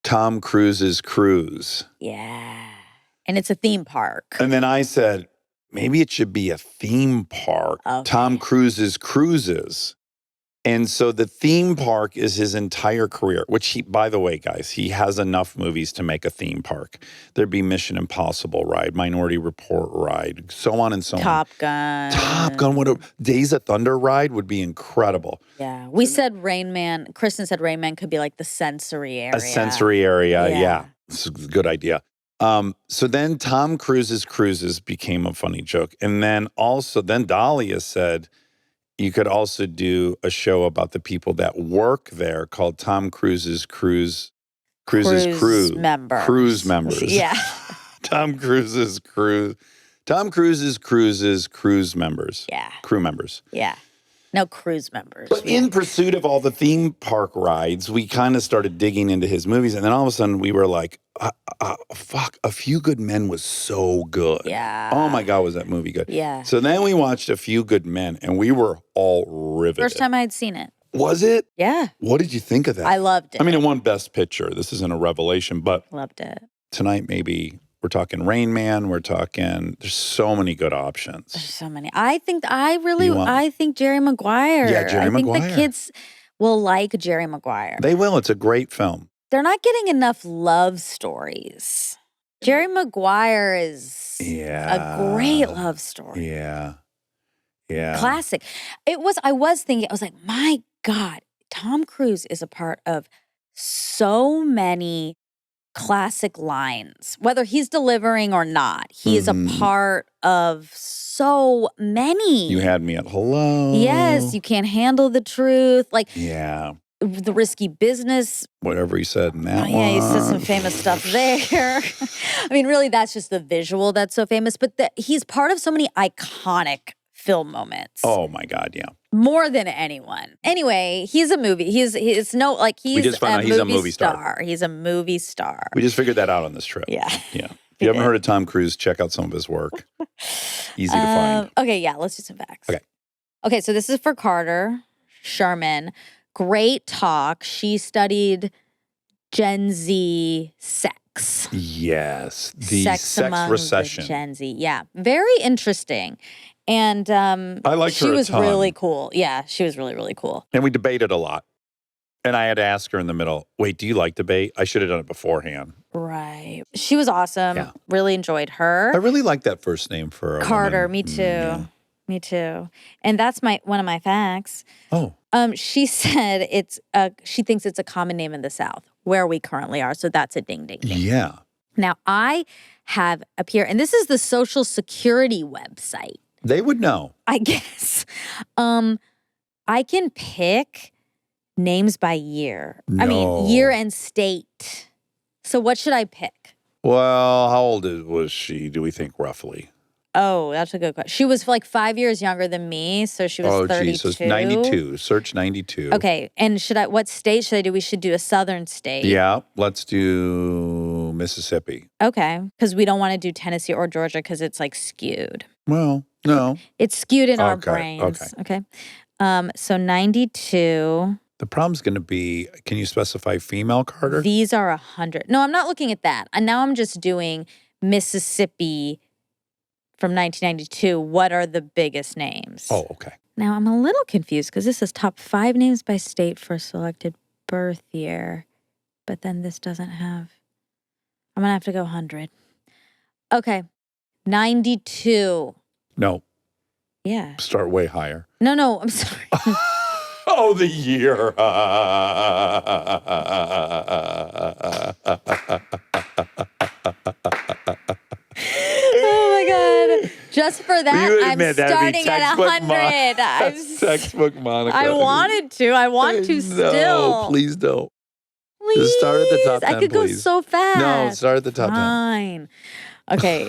Tom Cruise's Cruise. Yeah. And it's a theme park. And then I said, maybe it should be a theme park. Okay. Tom Cruise's Cruises. And so the theme park is his entire career, which he, by the way, guys, he has enough movies to make a theme park. There'd be Mission Impossible ride, Minority Report ride, so on and so on. Top Gun. Days of Thunder ride would be incredible. Yeah. We said Rain Man. Kristen said Rain Man could be like the sensory area. A sensory area, Yeah. yeah. It's a good idea. So then Tom Cruise's Cruises became a funny joke. And then Dahlia said, you could also do a show about the people that work there called Tom Cruise's Cruise members. Cruise members. Yeah. Tom Cruise's Cruises Cruise members. Yeah. Crew members. Yeah. No cruise members. But in pursuit of all the theme park rides, we kind of started digging into his movies. And then all of a sudden we were like, fuck, A Few Good Men was so good. Yeah. Oh my God, was that movie good? Yeah. So then we watched A Few Good Men and we were all riveted. First time I'd seen it. Was it? Yeah. What did you think of that? I loved it. I mean, it won Best Picture. This isn't a revelation, but Loved it. tonight maybe we're talking Rain Man. There's so many good options. There's so many. I think Jerry Maguire. Yeah, Jerry I think Maguire. the kids will like Jerry Maguire. They will. It's a great film. They're not getting enough love stories. Jerry Maguire is Yeah. a great love story. Yeah. Yeah. Classic. I was thinking, I was like, my God, Tom Cruise is a part of so many classic lines, whether he's delivering or not. He is a part of so many. You had me at hello. Yes, you can't handle the truth. Like Yeah. the risky business. Whatever he said in that one. Yeah, he says some famous stuff there. I mean, really, that's just the visual that's so famous. But he's part of so many iconic film moments. Oh my God, yeah. More than anyone. Anyway, he's a movie. He's We just found out he's a movie star. He's a movie star. We just figured that out on this trip. Yeah. Yeah. If you haven't heard of Tom Cruise, check out some of his work. Easy to find. Okay, yeah, let's do some facts. Okay, so this is for Carter Sherman. Great talk. She studied Gen Z sex. sex. Yes. The sex among recession. the Gen Z. Yeah. Very interesting. And I liked she her a was ton. really cool. Yeah, she was really, really cool. And we debated a lot. And I had to ask her in the middle, wait, do you like debate? I should have done it beforehand. Right. She was awesome. Yeah. Really enjoyed her. I really like that first name for a Carter, woman. me too. Yeah. Me too. And that's one of my facts. Oh. She said she thinks it's a common name in the South where we currently are. So that's a ding, ding, ding. Yeah. Now I have up here, and this is the Social Security website. They would know. I guess. I can pick names by year. I mean, No. year and state. So what should I pick? Well, how old was she, do we think, roughly? Oh, that's a good question. She was like 5 years younger than me, so she was 32. Geez, so it's 92. Search 92. Okay, and what state should I do? We should do a southern state. Yeah, let's do Mississippi. Okay, because we don't want to do Tennessee or Georgia because it's like skewed. Well, no. It's skewed in our Okay, brains. Okay. So 92. The problem's going to be, can you specify female, Carter? These are 100. No, I'm not looking at that. And now I'm just doing Mississippi from 1992. What are the biggest names? Oh, okay. Now I'm a little confused because this is top 5 names by state for selected birth year. But then this doesn't have, I'm going to have to go 100. Okay. 92. No, Yeah. start way higher. No, I'm sorry. Oh, the year. Oh my God. Just for that, You I'm admit that'd be starting at textbook 100. That's textbook Monica. I wanted to. I want to still. No, please don't. Please. Just start at the top 10, I could go please. so fast. No, start at the top 10. Fine. Okay.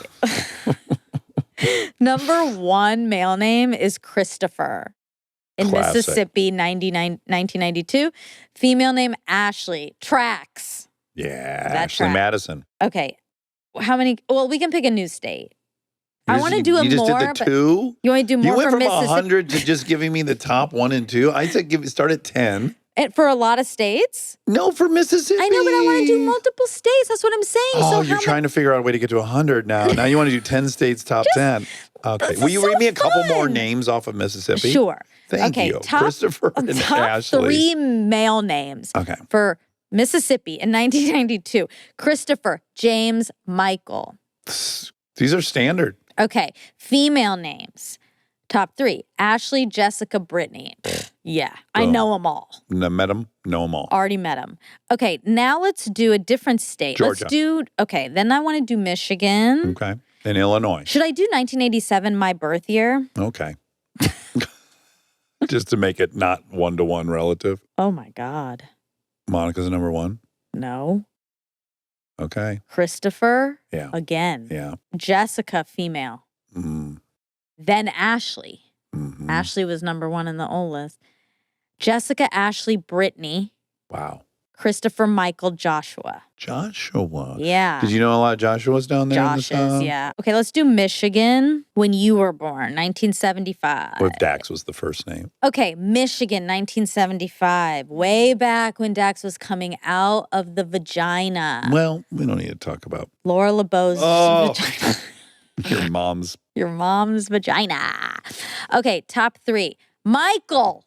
Number 1 male name is Christopher in Classic. Mississippi, 1992. Female name, Ashley. Tracks. Yeah, That Ashley track. Madison. Okay. How many? Well, we can pick a new state. I want to do a You just more. did the but 2? you want to do You more went for from Mississippi? 100 to just giving me the top 1 and 2. I said start at 10. And for a lot of states? No, for Mississippi. I know, but I want to do multiple states. That's what I'm saying. Oh, so you're trying to figure out a way to get to 100 now. Now you want to do 10 states top 10. Okay. this Will is you so read me a couple more fun. names off of Mississippi? Sure. Thank okay, you. Top, Christopher and top Ashley. 3 male names Okay. for Mississippi in 1992. Christopher, James, Michael. These are standard. Okay. Female names. Top 3. Ashley, Jessica, Brittany. Yeah, I Boom. know them all. Met them, know them all. Already met them. Okay, now let's do a different state. Georgia. Then I want to do Michigan. Okay. In Illinois. Should I do 1987, my birth year? Okay. Just to make it not 1-to-1 relative. Oh my God. Monica's number 1. No. Okay. Christopher. Yeah. Again. Yeah. Jessica, female. Mm. Then Ashley. Mhm. Ashley was number 1 in the old list. Jessica, Ashley, Brittany, Wow. Christopher, Michael, Joshua. Joshua. Yeah. Did you know a lot of Joshuas down there in the Joshes, South? yeah. Okay, let's do Michigan when you were born, 1975. Or if Dax was the first name. Okay, Michigan, 1975. Way back when Dax was coming out of the vagina. Well, we don't need to talk about Laura LeBeau's Oh. vagina. your mom's. Your mom's vagina. Okay, top 3. Michael.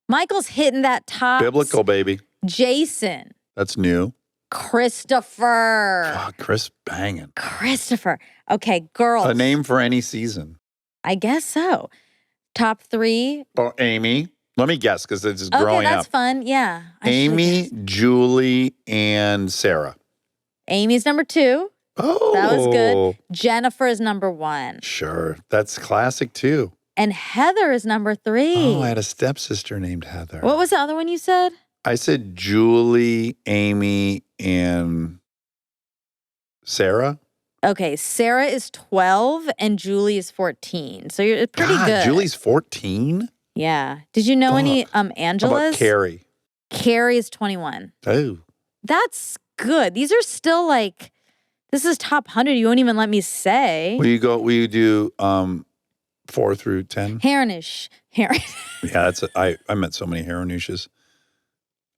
Michael's hitting that top. Biblical, baby. Jason. That's new. Christopher. Oh, Chris banging. Christopher. Okay, girls. A name for any season. I guess so. Top 3. Oh, Amy. Let me guess because it's just Okay, growing that's up. fun. Yeah. I should've Amy, guessed. Julie, and Sarah. Amy's number 2. Oh. That was good. Jennifer is number 1. Sure. That's classic too. And Heather is number 3. Oh, I had a stepsister named Heather. What was the other one you said? I said Julie, Amy, and Sarah. Okay, Sarah is 12 and Julie is 14. So you're pretty God, good. Julie's 14? Yeah. Did you know any How Angelas? about Carrie? Carrie is 21. Oh. That's good. These are still like, this is top 100. You won't even let me say. Will you do 4 through 10? Harnish. Yeah, I met so many Haranouches.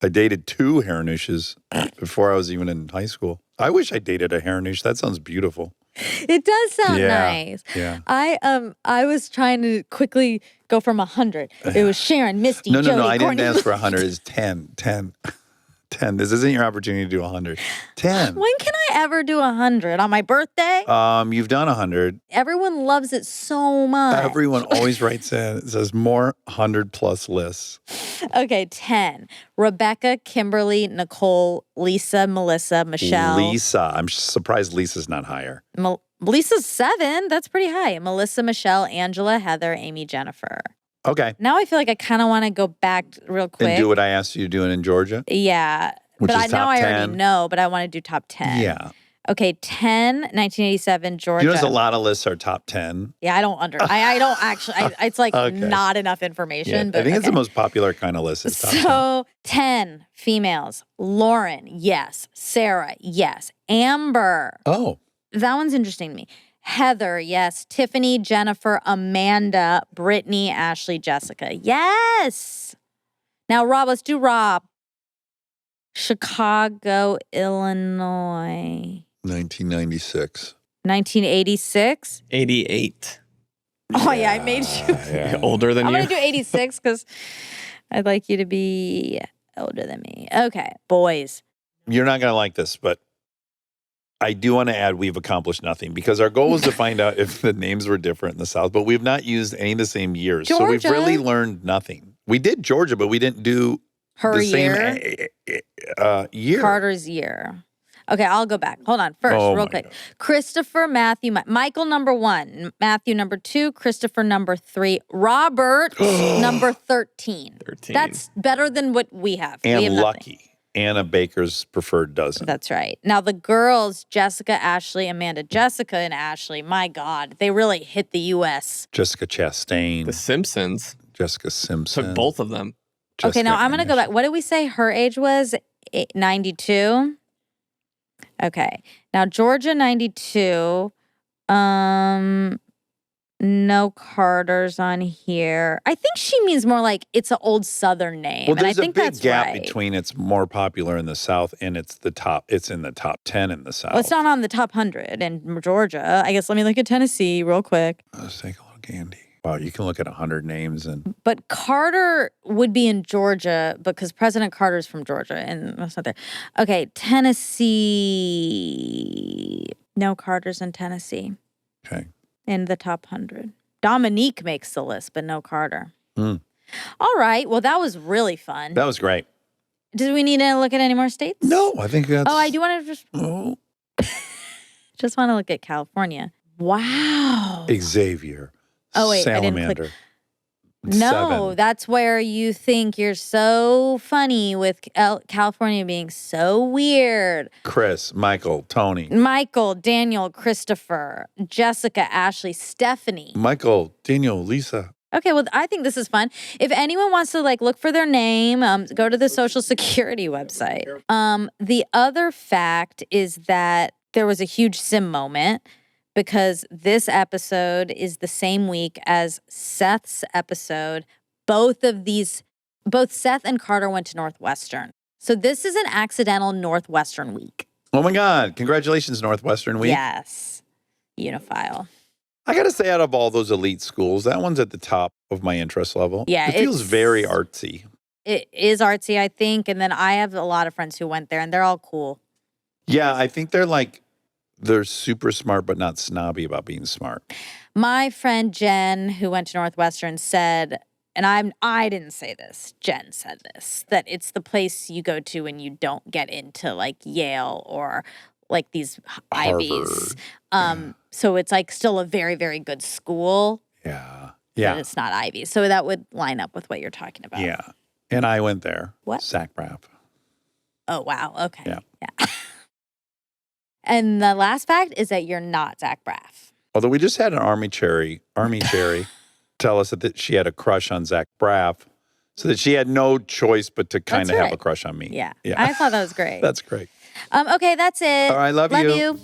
I dated 2 Haranouches before I was even in high school. I wish I dated a hair niche. That sounds beautiful. It does sound nice. Yeah. I was trying to quickly go from 100. It was Sharon, Misty, No, Jody, I didn't Courtney. ask for 100. It's 10. 10. This isn't your opportunity to do 100. 10. When can I ever do 100? On my birthday? You've done 100. Everyone loves it so much. Everyone always writes in. It says more 100+ lists. Okay, 10. Rebecca, Kimberly, Nicole, Lisa, Melissa, Michelle. Lisa. I'm surprised Lisa's not higher. Lisa's 7. That's pretty high. Melissa, Michelle, Angela, Heather, Amy, Jennifer. Okay. Now I feel like I kind of want to go back real quick. And do what I asked you to do in Georgia? Yeah. Which but is I know top I 10. already know, but I want to do top 10. Yeah. Okay, 10, 1987, Georgia. You know, there's a lot of lists are top 10. Yeah, I don't actually, it's like Okay. not enough information. Yeah, But I think it's the okay. most popular kind of list. Is top 10. So 10 females. Lauren, yes. Sarah, yes. Amber. Oh. That one's interesting to me. Heather, yes. Tiffany, Jennifer, Amanda, Brittany, Ashley, Jessica. Yes. Now, Rob, let's do Rob. Chicago, Illinois. 1996. 1986. 88. Oh, yeah, I made you. Yeah. Older than I'm you. going to do 86 because I'd like you to be older than me. Okay, boys. You're not going to like this, but I do want to add we've accomplished nothing because our goal was to find out if the names were different in the South, but we've not used any of the same years. So we've Georgia. really learned nothing. We did Georgia, but we didn't do Her the year. same year. Carter's year. Okay, I'll go back. Hold on. First, Oh real my quick. God. Christopher, Matthew, Michael, number 1. Matthew, number 2. Christopher, number 3. Robert, number 13. 13. That's better than what we have. We have And nothing. Lucky. Anna Baker's preferred dozen. That's right. Now, the girls, Jessica, Ashley, Amanda, Jessica, and Ashley, my God, they really hit the U.S. Jessica Chastain. The Simpsons Jessica Simpson. took both of them. Okay, now Jessica I'm going to go Anish. back. What did we say her age was? 92? Okay. Now, Georgia, 92. No Carters on here. I think she means more like it's an old Southern name. Well, and I there's a think big that's gap right. between it's more popular in the South and it's in the top 10 in the South. Well, it's not on the top 100 in Georgia. I guess let me look at Tennessee real quick. Let's take a look, Andy. Wow, you can look at 100 names and But Carter would be in Georgia because President Carter's from Georgia, and that's not there. Okay, Tennessee. No Carters in Tennessee okay. in the top 100. Dominique makes the list, but no Carter. Hmm. All right. Well, that was really fun. That was great. Did we need to look at any more states? No, I think that's Oh, I do want to Oh, just want to look at California. Wow. Xavier. Oh, wait, I didn't Salamander. No, 7. that's where you think you're so funny with California being so weird. Chris, Michael, Tony. Michael, Daniel, Christopher, Jessica, Ashley, Stephanie. Michael, Daniel, Lisa. Okay, well, I think this is fun. If anyone wants to look for their name, go to the Social Security website. The other fact is that there was a huge sim moment because this episode is the same week as Seth's episode. Both Seth and Carter went to Northwestern. So this is an accidental Northwestern week. Oh my God. Congratulations, Northwestern Week. Yes. Unifile. I got to say, out of all those elite schools, that one's at the top of my interest level. Yeah, It feels it's- very artsy. It is artsy, I think. And then I have a lot of friends who went there and they're all cool. Yeah, I think they're super smart, but not snobby about being smart. My friend Jen, who went to Northwestern, said, and I didn't say this, Jen said this, that it's the place you go to when you don't get into Yale or these Ivies. So it's still a very, very good school, Yeah. but Yeah. it's not Ivy. So that would line up with what you're talking about. Yeah. And I went there. What? Zach Braff. Oh, wow. Okay. Yeah. And the last fact is that you're not Zach Braff. Although we just had an Army Cherry tell us that she had a crush on Zach Braff, so that she had no choice but to kind of That's have right. a crush on me. Yeah. Yeah. I thought that was great. That's great. Okay, that's it. All right, love you. you.